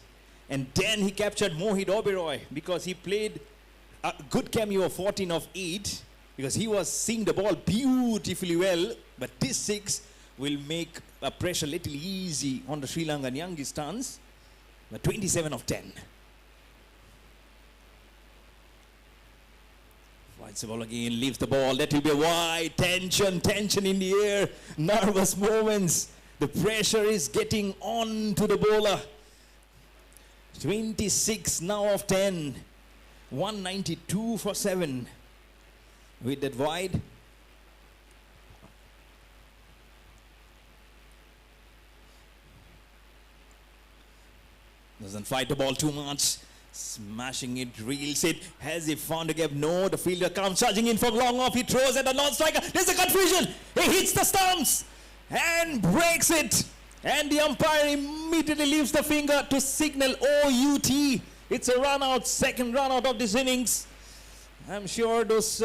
H: and then he captured Mohit Oberoi because he played a good cameo of 14 of 8 because he was seeing the ball beautifully well. But this 6 will make a pressure little easy on the Sri Lankan Youngistaans. The 27 of 10. Fights the ball again, leaves the ball. That will be a wide. Tension in the air. Nervous moments. The pressure is getting on to the bowler. 26 now of 10. 192 for 7. With that wide. Doesn't fight the ball too much. Smashing it, reels it. Has he found a gap? No, the fielder comes charging in from long off. He throws at the non-striker. There's a confusion. He hits the stumps and breaks it. And the umpire immediately leaves the finger to signal OUT. It's a run out, second run out of this innings. I'm sure those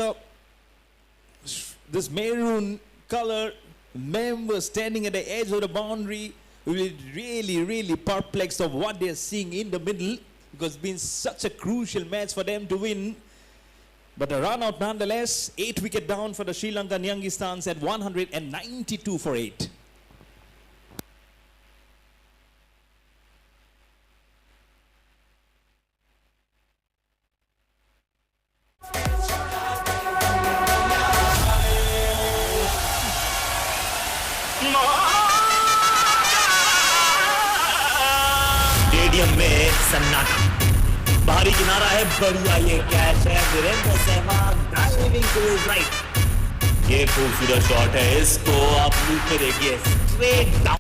H: this maroon color members standing at the edge of the boundary will be really perplexed of what they're seeing in the middle, because it's been such a crucial match for them to win. But a run out nonetheless. 8 wicket down for the Sri Lankan Youngistaans at 192 for 8.
G: Stadium में सन्नाटा, बाहरी किनारा है, बढ़िया ये catch है, Virender Sehwag driving to right, ये खूबसूरत शॉट है, इसको आप लूप में देखिए, straight down.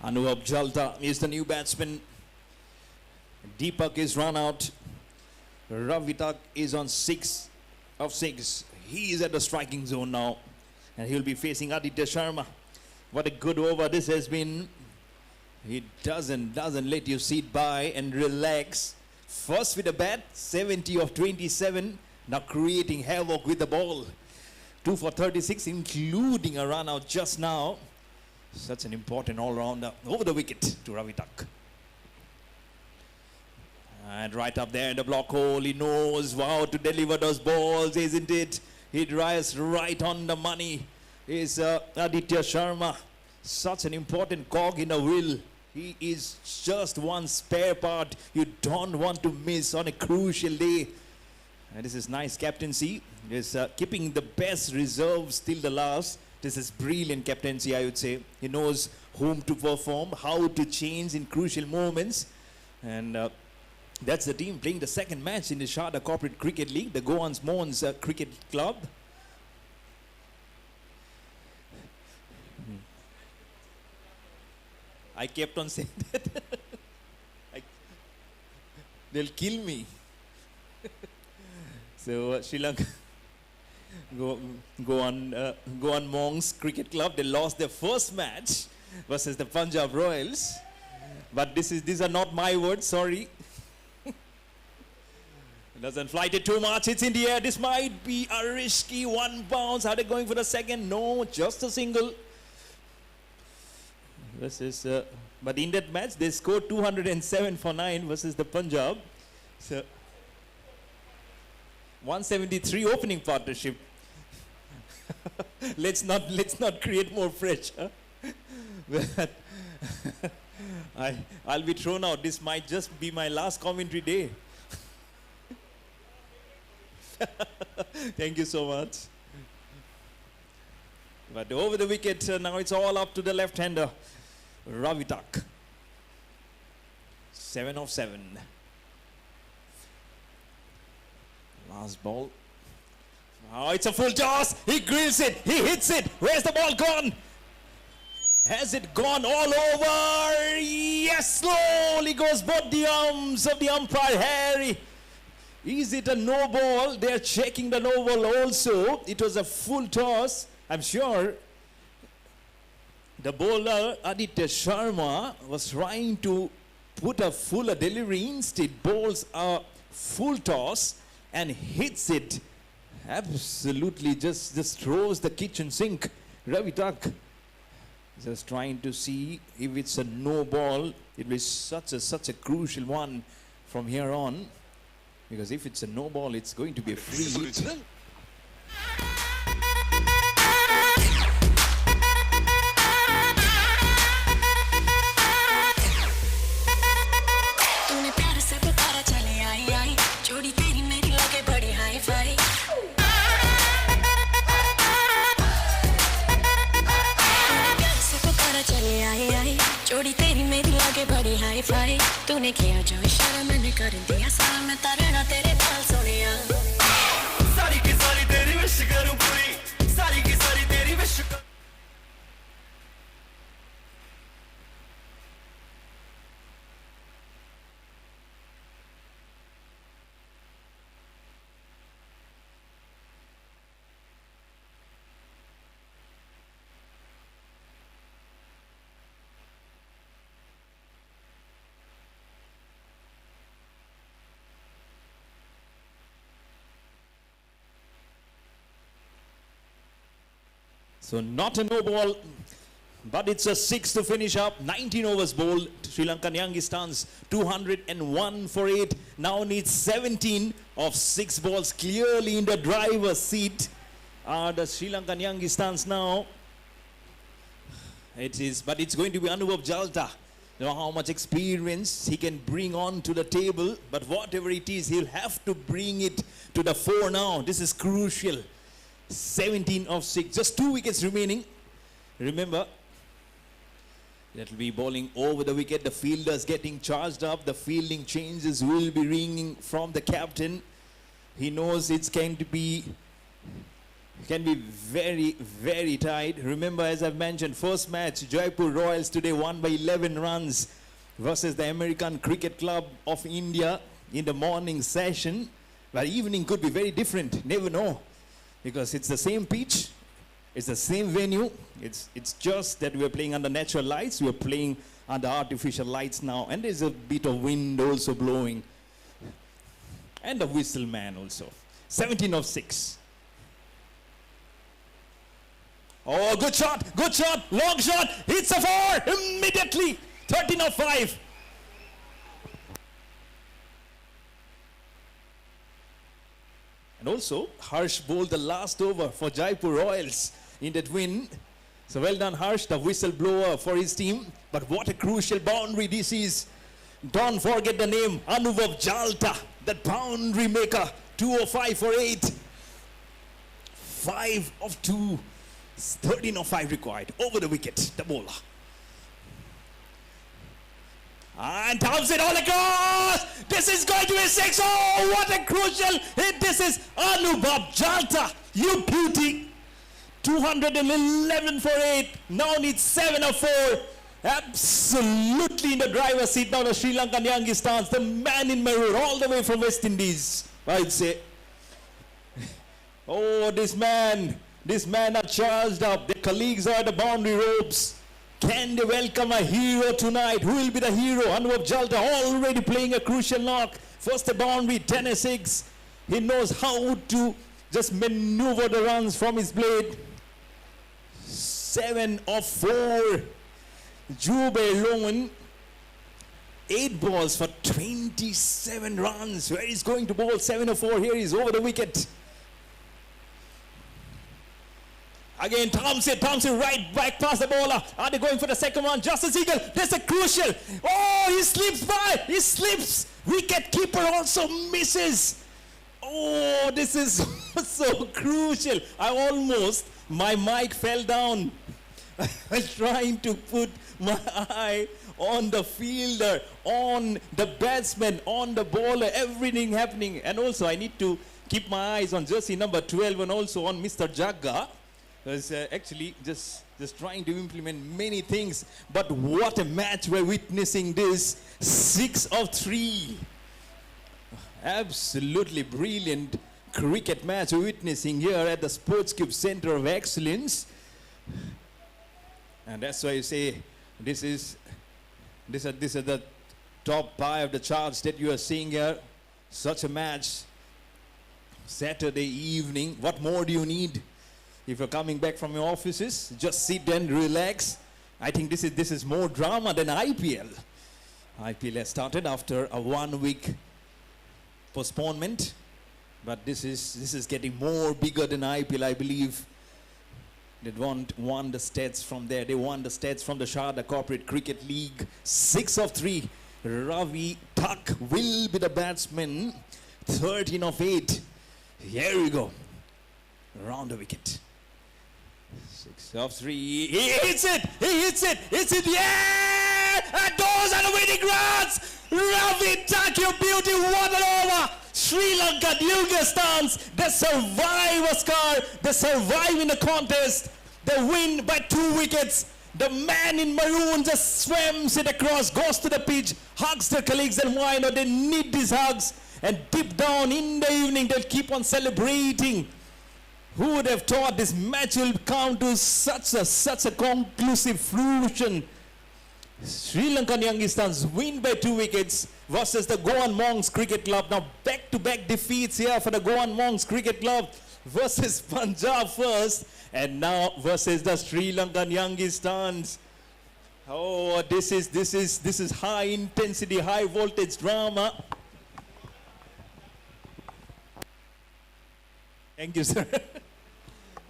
H: Anubhav Jalta is the new batsman. Deepak is run out. Ravitak is on 6 of 6. He is at the striking zone now. And he'll be facing Aditya Sharma. What a good over this has been. He doesn't let you sit by and relax. First with the bat, 70 of 27. Now creating havoc with the ball. 2 for 36, including a run out just now. Such an important all-rounder over the wicket to Ravitak. And right up there in the block hole, he knows how to deliver those balls, isn't it? He drives right on the money. Is Aditya Sharma. Such an important cog in the wheel. He is just one spare part you don't want to miss on a crucial day. And this is nice captaincy. Is keeping the best reserves till the last. This is brilliant captaincy, I would say. He knows whom to perform, how to change in crucial moments. And that's the team playing the second match in the Sarda Corporate Cricket League, the Goan Monks Cricket Club. I kept on saying that. They'll kill me. So Sri Lanka Goan Monks Cricket Club, they lost their first match versus the Punjab Royals. But these are not my words, sorry. Doesn't flight it too much, it's in the air. This might be a risky one bounce. Are they going for the second? No, just a single. This is, but in that match, they scored 207 for 9 versus the Punjab. So 173 opening partnership. let's not create more pressure. But I'll be thrown out. This might just be my last commentary day. Thank you so much. But over the wicket, now it's all up to the left-hander, Ravitak. 7 of 7. Last ball. Oh, it's a full toss. He grills it. He hits it. Where's the ball gone? Has it gone all over? Yes, slowly goes both the arms of the umpire, Harry. Is it a no ball? They are checking the no ball also. It was a full toss. I'm sure the bowler Aditya Sharma was trying to put a fuller delivery. Instead, bowls a full toss and hits it. Absolutely just throws the kitchen sink. Ravi Tak just trying to see if it's a no ball. It was such a crucial one from here on, because if it's a no ball, it's going to be a free hit.
J: जोड़ी तेरी मेरी लागे बड़ी hi fi तूने किया जो इशारा मैंने कर दिया सारा मैं तारना तेरे बाल सोनिया सारी की सारी तेरी विश करूं पूरी सारी की सारी तेरी wish
H: So not a no ball, but it's a 6 to finish up. 19 overs bowled. Sri Lankan Youngistaans 201 for 8. Now needs 17 of 6 balls clearly in the driver's seat. The Sri Lankan Youngistaans now. But it's going to be Anubhav Jalta. You know how much experience he can bring on to the table. But whatever it is, he'll have to bring it to the fore now. This is crucial. 17 of 6, just 2 wickets remaining. Remember, that'll be bowling over the wicket. The fielders getting charged up. The fielding changes will be ringing from the captain. He knows it's going to be, can be very, very tight. Remember, as I've mentioned, first match, Jaipur Royals today won by 11 runs versus the American Cricket Club of India in the morning session. But evening could be very different. Never know. Because it's the same pitch, it's the same venue, it's just that we're playing under natural lights, we're playing under artificial lights now, and there's a bit of wind also blowing. And the whistle man also. 17 of 6. Oh, good shot, long shot, hits a 4, immediately, 13 of 5. And also, Harsh bowled the last over for Jaipur Royals in that win. So well done, Harsh, the whistleblower for his team. But what a crucial boundary this is. Don't forget the name, Anubhav Jalta, that boundary maker. 205 for 8. 5 of 2. 13 of 5 required. Over the wicket, the bowler. And Thompson all across. This is going to be 6. Oh, what a crucial hit. This is Anubhav Jalta. You beauty. 211 for 8. Now needs 7 of 4. Absolutely in the driver's seat now, the Sri Lankan Youngistaans. The man in maroon all the way from West Indies, I'd say. Oh, this man are charged up. Their colleagues are at the boundary ropes. Can they welcome a hero tonight? Who will be the hero? Anubhav Jalta already playing a crucial knock. First the boundary, 10 of 6. He knows how to just maneuver the runs from his blade. 7 of 4. Jube Loman. 8 balls for 27 runs. Where he's going to bowl 7 of 4. Here he's over the wicket. Again, Thompson right back past the bowler. Are they going for the second one? Justice Eagle, there's a crucial. Oh, he slips by. He slips. Wicket keeper also misses. Oh, this is so crucial. My mic fell down. I was trying to put my eye on the fielder, on the batsman, on the bowler, everything happening. And also, I need to keep my eyes on jersey number 12 and also on Mr. Jagga. Was actually just trying to implement many things, but what a match we're witnessing this. 6 of 3. Absolutely brilliant cricket match we're witnessing here at the Sportsmanship Center of Excellence. And that's why you say this is the top 5 of the charts that you are seeing here. Such a match, Saturday evening. What more do you need? If you're coming back from your offices, just sit and relax. I think this is more drama than IPL. IPL has started after a 1-week postponement, but this is getting more bigger than IPL, I believe. They won the stats from there. They won the stats from the Sarda Corporate Cricket League. 6 of 3. Ravi Tuck will be the batsman. 13 of 8. Here we go. Round the wicket. 6 of 3. He hits it! He hits it! Hits it! Yeah! And those are the winning runs! Ravi Tuck, your beauty, what an over! Sri Lankan Youngistaans, they survive, Oscar. They survive in the contest. They win by 2 wickets. The man in maroon just swams it across, goes to the pitch, hugs their colleagues, and why not? They need these hugs. And deep down in the evening, they'll keep on celebrating. Who would have thought this match will come to such a conclusive fruition? Sri Lankan Youngistaans win by 2 wickets versus the Goan Monks Cricket Club. Now back-to-back defeats here for the Goan Monks Cricket Club versus Punjab first, and now versus the Sri Lankan Youngistaans. Oh, this is high intensity, high voltage drama. Thank you, sir.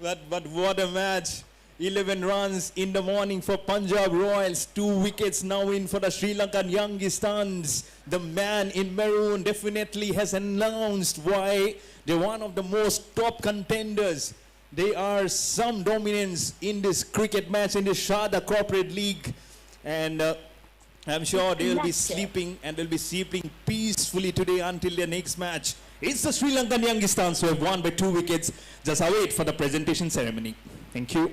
H: But what a match. 11 runs in the morning for Punjab Royals. 2 wickets now in for the Sri Lankan Youngistaans. The man in maroon definitely has announced why they're one of the most top contenders. They are some dominance in this cricket match in the Sarda Corporate League. And I'm sure they'll be sleeping, and they'll be sleeping peacefully today until their next match. It's the Sri Lankan Youngistaans who have won by 2 wickets. Just await for the presentation ceremony. Thank you.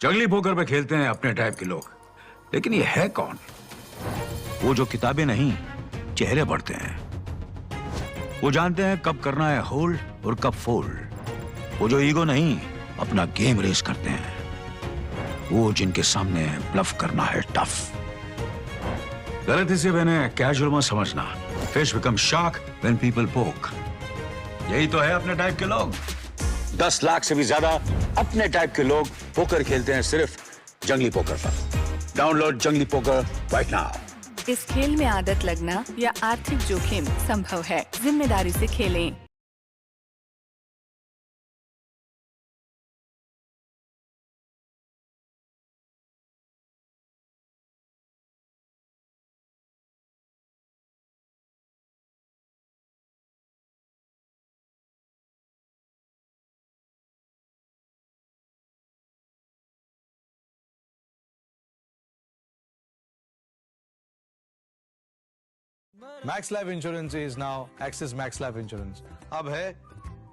D: जंगली poker पे खेलते हैं अपने type के लोग, लेकिन ये है कौन? वो जो किताबें नहीं, चेहरे पढ़ते हैं। वो जानते हैं कब करना है होल्ड और कब फोल्ड। वो जो ईगो नहीं, अपना गेम रेस करते हैं। वो जिनके सामने ब्लफ करना है टफ। गलती से मैंने कैजुअल मत समझना। Fish become shark when people पोक। यही तो है अपने टाइप के लोग। 10 लाख से भी ज्यादा अपने टाइप के लोग पोकर खेलते हैं सिर्फ जंगली पोकर पर। डाउनलोड जंगली पोकर राइट नाउ।
E: इस खेल में आदत लगना या आर्थिक जोखिम संभव है। जिम्मेदारी से खेलें।
C: Max life insurance is now axis max life insurance. अब है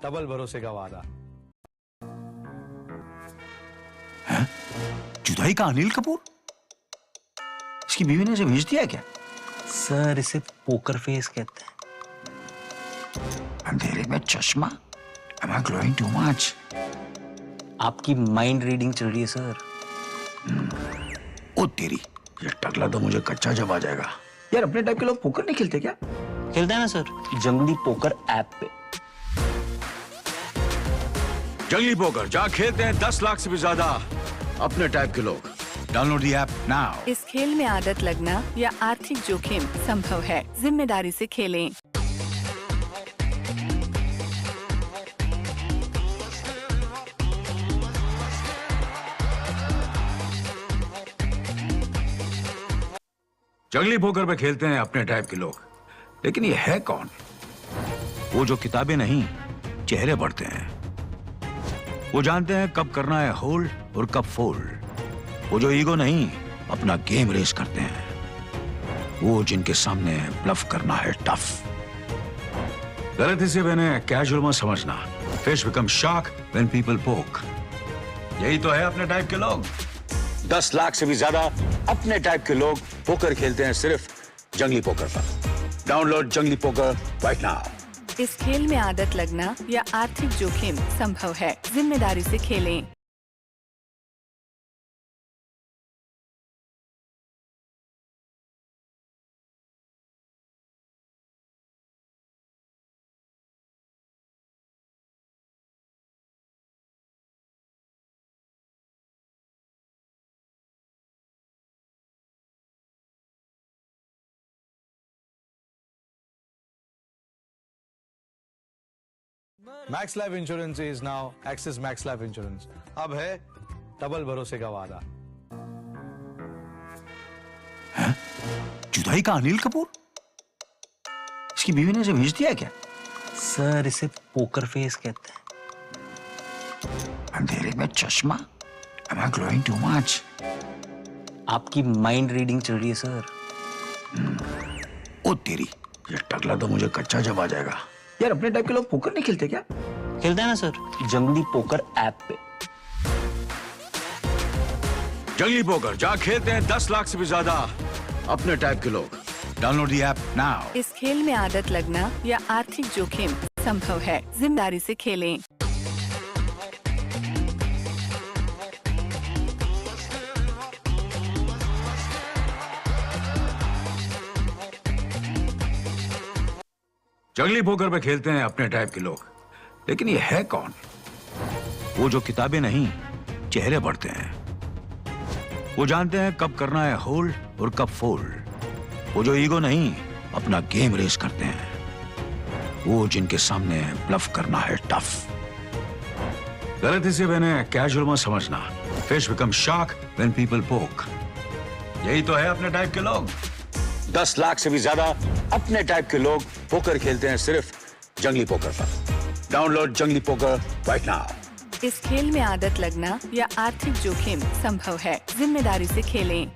C: डबल भरोसे का वादा।
D: जुदाई का अनिल कपूर? इसकी बीवी ने इसे भेज दिया क्या?
F: सर इसे पोकर फेस कहते हैं।
D: अंधेरे में चश्मा? Am I glowing too much?
F: आपकी माइंड रीडिंग चल रही है सर।
D: ओ तेरी, ये टकला तो मुझे कच्चा जब आ जाएगा। यार अपने टाइप के लोग पोकर नहीं खेलते क्या?
F: खेलते हैं ना सर, जंगली पोकर ऐप पे।
D: जंगली पोकर जहाँ खेलते हैं 10 लाख से भी ज्यादा अपने टाइप के लोग। Download the app now.
E: इस खेल में आदत लगना या आर्थिक जोखिम संभव है। जिम्मेदारी से खेलें।
D: जंगली पोकर पे खेलते हैं अपने टाइप के लोग, लेकिन ये है कौन? वो जो किताबें नहीं, चेहरे पढ़ते हैं। वो जानते हैं कब करना है होल्ड और कब फोल्ड। वो जो ईगो नहीं, अपना गेम रेस करते हैं। वो जिनके सामने ब्लफ करना है टफ। गलत इसे मैंने कैजुअल मत समझना। Fish become shark when people पोक। यही तो है अपने टाइप के लोग। 10 लाख से भी ज्यादा अपने टाइप के लोग पोकर खेलते हैं सिर्फ जंगली पोकर पर। डाउनलोड जंगली पोकर राइट नाउ।
E: इस खेल में आदत लगना या आर्थिक जोखिम संभव है। जिम्मेदारी से खेलें।
C: Max life insurance is now axis max life insurance. अब है डबल भरोसे का वादा।
D: जुदाई का अनिल कपूर? इसकी बीवी ने इसे भेज दिया क्या?
F: सर इसे पोकर फेस कहते हैं।
D: अंधेरे में चश्मा? Am I glowing too much?
F: आपकी माइंड रीडिंग चल रही है सर।
D: ओ तेरी, ये टकला तो मुझे कच्चा जब आ जाएगा। यार अपने टाइप के लोग पोकर नहीं खेलते क्या?
F: खेलते हैं ना सर, जंगली पोकर ऐप पे।
D: जंगली पोकर जहाँ खेलते हैं 10 लाख से भी ज्यादा अपने टाइप के लोग। Download the app now.
E: इस खेल में आदत लगना या आर्थिक जोखिम संभव है। जिम्मेदारी से खेलें।
D: जंगली पोकर पे खेलते हैं अपने टाइप के लोग, लेकिन ये है कौन? वो जो किताबें नहीं, चेहरे पढ़ते हैं। वो जानते हैं कब करना है होल्ड और कब फोल्ड। वो जो ईगो नहीं, अपना गेम रेस करते हैं। वो जिनके सामने ब्लफ करना है टफ। गलत इसे मैंने कैजुअल मत समझना। Fish become shark when people पोक। यही तो है अपने टाइप के लोग। 10 लाख से भी ज्यादा अपने टाइप के लोग पोकर खेलते हैं सिर्फ जंगली पोकर पर। डाउनलोड जंगली पोकर राइट नाउ।
E: इस खेल में आदत लगना या आर्थिक जोखिम संभव है। जिम्मेदारी से खेलें।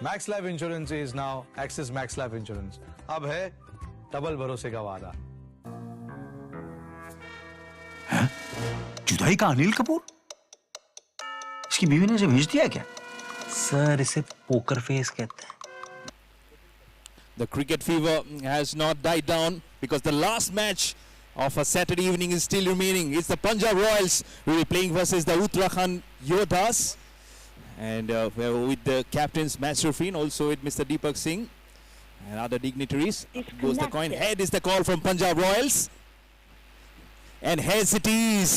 C: Max life insurance is now axis max life insurance. अब है डबल भरोसे का वादा।
D: जुदाई का अनिल कपूर? इसकी बीवी ने इसे भेज दिया क्या?
F: सर इसे पोकर फेस कहते हैं।
A: The cricket fever has not died down because the last match of a Saturday evening is still remaining. It's the Punjab Royals who will be playing versus the Uttarakhand Yoddhas. And we're with the captains, match referee, and also with Mr. Deepak Singh and other dignitaries. Goes the coin. Head is the call from Punjab Royals. And heads it is.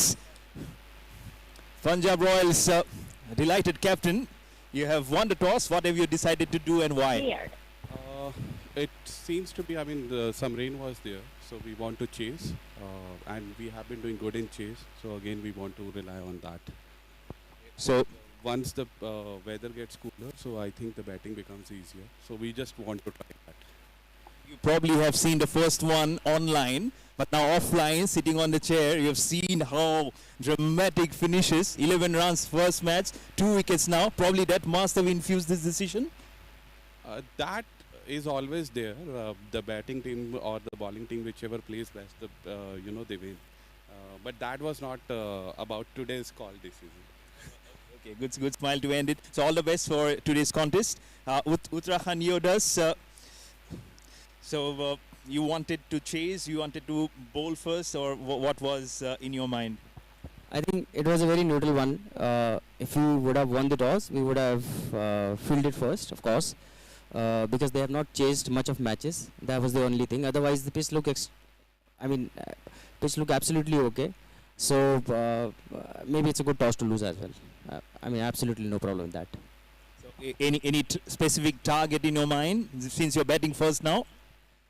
A: Punjab Royals, delighted captain. You have won the toss. What have you decided to do and why?
K: It seems to be, some rain was there, so we want to chase. And we have been doing good in chase. So again, we want to rely on that.
A: So
K: once the weather gets cooler, so I think the batting becomes easier. So we just want to try that.
A: you probably have seen the first one online, but now offline, sitting on the chair, you have seen how dramatic finishes. 11 runs first match, 2 wickets now. Probably that must have infused this decision.
K: That is always there. The batting team or the bowling team, whichever plays best, they win. But that was not about today's call decision.
A: Okay, good smile to end it. So all the best for today's contest. Uttarakhand Yoddhas. So you wanted to chase, you wanted to bowl first, or what was in your mind?
L: I think it was a very neutral one. If we would have won the toss, we would have fielded first, of course, because they have not chased much of matches. That was the only thing. Otherwise, the pitch looked, pitch looked absolutely okay. So maybe it's a good toss to lose as well. Absolutely no problem with that.
A: any specific target in your mind since you're batting first now?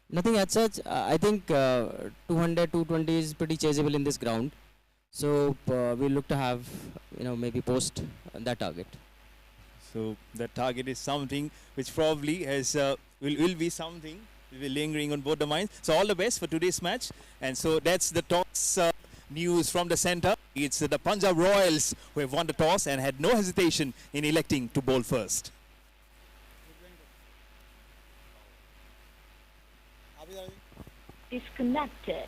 L: Nothing as such. I think 200, 220 is pretty chaseable in this ground. So we look to have, maybe post that target.
A: So the target is something which probably has will be something will be lingering on both the minds. So all the best for today's match. And so that's the toss news from the centre. It's the Punjab Royals who have won the toss and had no hesitation in electing to bowl first.
J: Disconnected.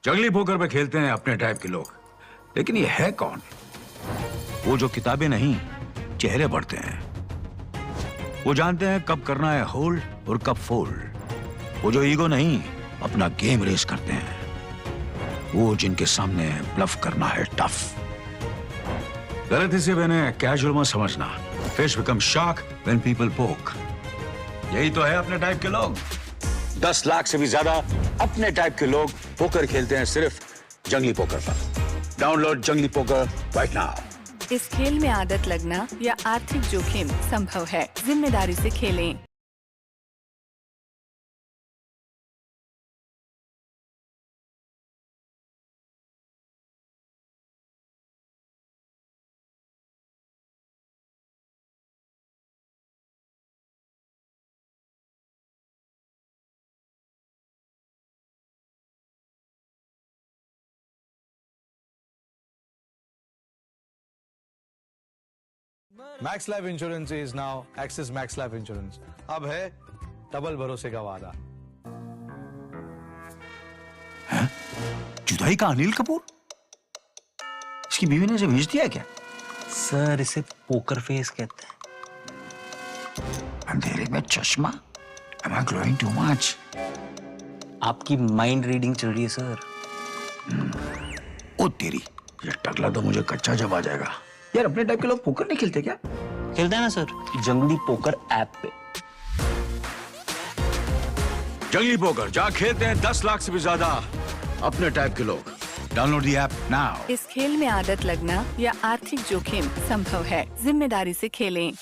D: जंगली poker पे खेलते हैं अपने type के लोग, लेकिन ये है कौन? वो जो किताबें नहीं, चेहरे पढ़ते हैं। वो जानते हैं कब करना है होल्ड और कब फोल्ड। वो जो ईगो नहीं, अपना गेम रेस करते हैं। वो जिनके सामने ब्लफ करना है टफ। गलती से मैंने कैजुअल मत समझना। Fish become shark when people पोक। यही तो है अपने टाइप के लोग। 10 लाख से भी ज्यादा अपने टाइप के लोग पोकर खेलते हैं सिर्फ जंगली पोकर पर। डाउनलोड जंगली पोकर राइट नाउ।
E: इस खेल में आदत लगना या आर्थिक जोखिम संभव है। जिम्मेदारी से खेलें।
C: Max life insurance is now axis max life insurance. अब है डबल भरोसे का वादा।
D: जुदाई का अनिल कपूर? इसकी बीवी ने इसे भेज दिया है क्या?
F: सर इसे पोकर फेस कहते हैं।
D: अंधेरे में चश्मा? Am I glowing too much?
F: आपकी माइंड रीडिंग चल रही है सर।
D: ओ तेरी, ये टकला तो मुझे कच्चा जब आ जाएगा। यार अपने टाइप के लोग पोकर नहीं खेलते क्या?
F: खेलते हैं ना सर, जंगली पोकर ऐप पे।
D: जंगली पोकर जहाँ खेलते हैं 10 लाख से भी ज्यादा अपने टाइप के लोग। Download the app now.
E: इस खेल में आदत लगना या आर्थिक जोखिम संभव है। जिम्मेदारी से खेलें।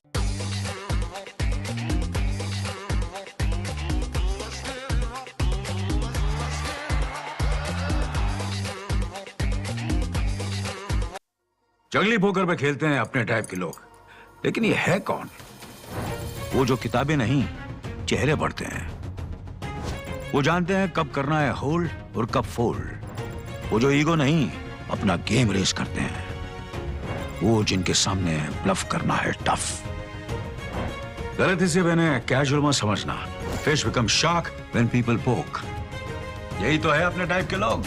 D: जंगली पोकर पे खेलते हैं अपने टाइप के लोग, लेकिन ये है कौन? वो जो किताबें नहीं, चेहरे पढ़ते हैं। वो जानते हैं कब करना है होल्ड और कब फोल्ड। वो जो ईगो नहीं, अपना गेम रेस करते हैं। वो जिनके सामने ब्लफ करना है टफ। गलती से मैंने कैजुअल मत समझना। Fish become shark when people पोक। यही तो है अपने टाइप के लोग।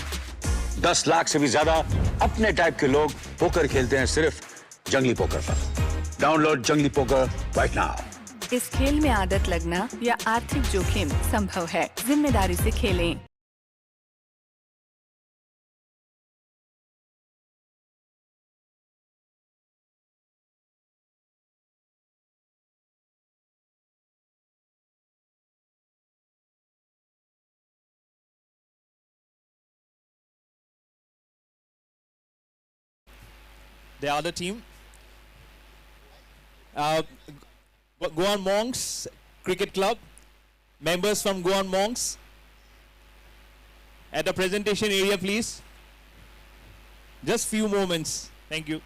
D: 10 लाख से भी ज्यादा अपने टाइप के लोग पोकर खेलते हैं सिर्फ जंगली पोकर पर। डाउनलोड जंगली पोकर राइट नाउ।
E: इस खेल में आदत लगना या आर्थिक जोखिम संभव है। जिम्मेदारी से खेलें।
A: The other team, Goan Monks Cricket Club, members from Goan Monks, at the presentation area please. Just few moments. Thank you.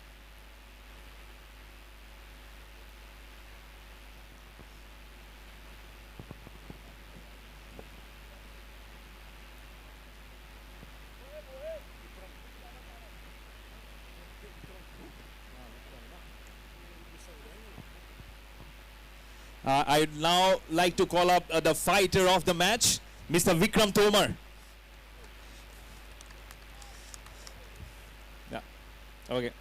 A: I'd now like to call up the fighter of the match, Mr. Vikram Tomar. Okay.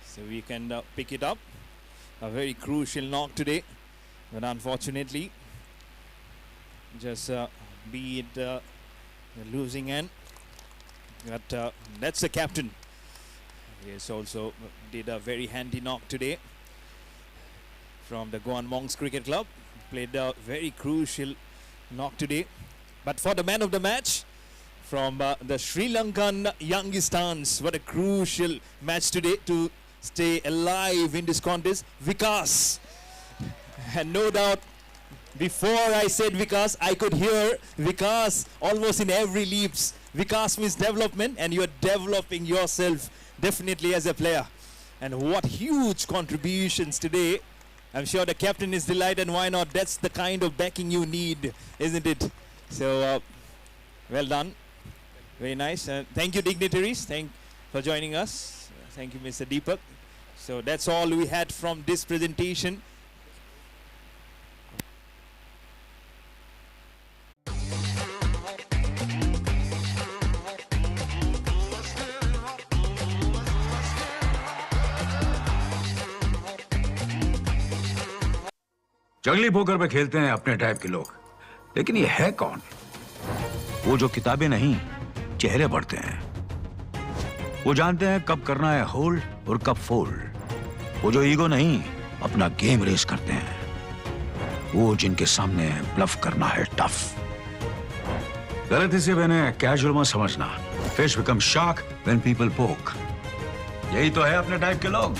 A: So we can pick it up. A very crucial knock today. But unfortunately, just be it the losing end. But that's the captain. Yes, also did a very handy knock today from the Goan Monks Cricket Club. Played a very crucial knock today. But for the man of the match, from the Sri Lankan Youngistaans, what a crucial match today to stay alive in this contest. Vikas. And no doubt, before I said Vikas, I could hear Vikas almost in every leaps. Vikas means development, and you're developing yourself definitely as a player. And what huge contributions today. I'm sure the captain is delighted. Why not? That's the kind of backing you need, isn't it? So, well done. Very nice. Thank you, dignitaries. Thank for joining us. Thank you, Mr. Deepak. So that's all we had from this presentation.
D: जंगली poker पे खेलते हैं अपने type के लोग, लेकिन ये है कौन? वो जो किताबें नहीं, चेहरे पढ़ते हैं। वो जानते हैं कब करना है होल्ड और कब फोल्ड। वो जो ईगो नहीं, अपना गेम रेस करते हैं। वो जिनके सामने ब्लफ करना है टफ। गलती से मैंने कैजुअल मत समझना। Fish become shark when people पोक। यही तो है अपने टाइप के लोग।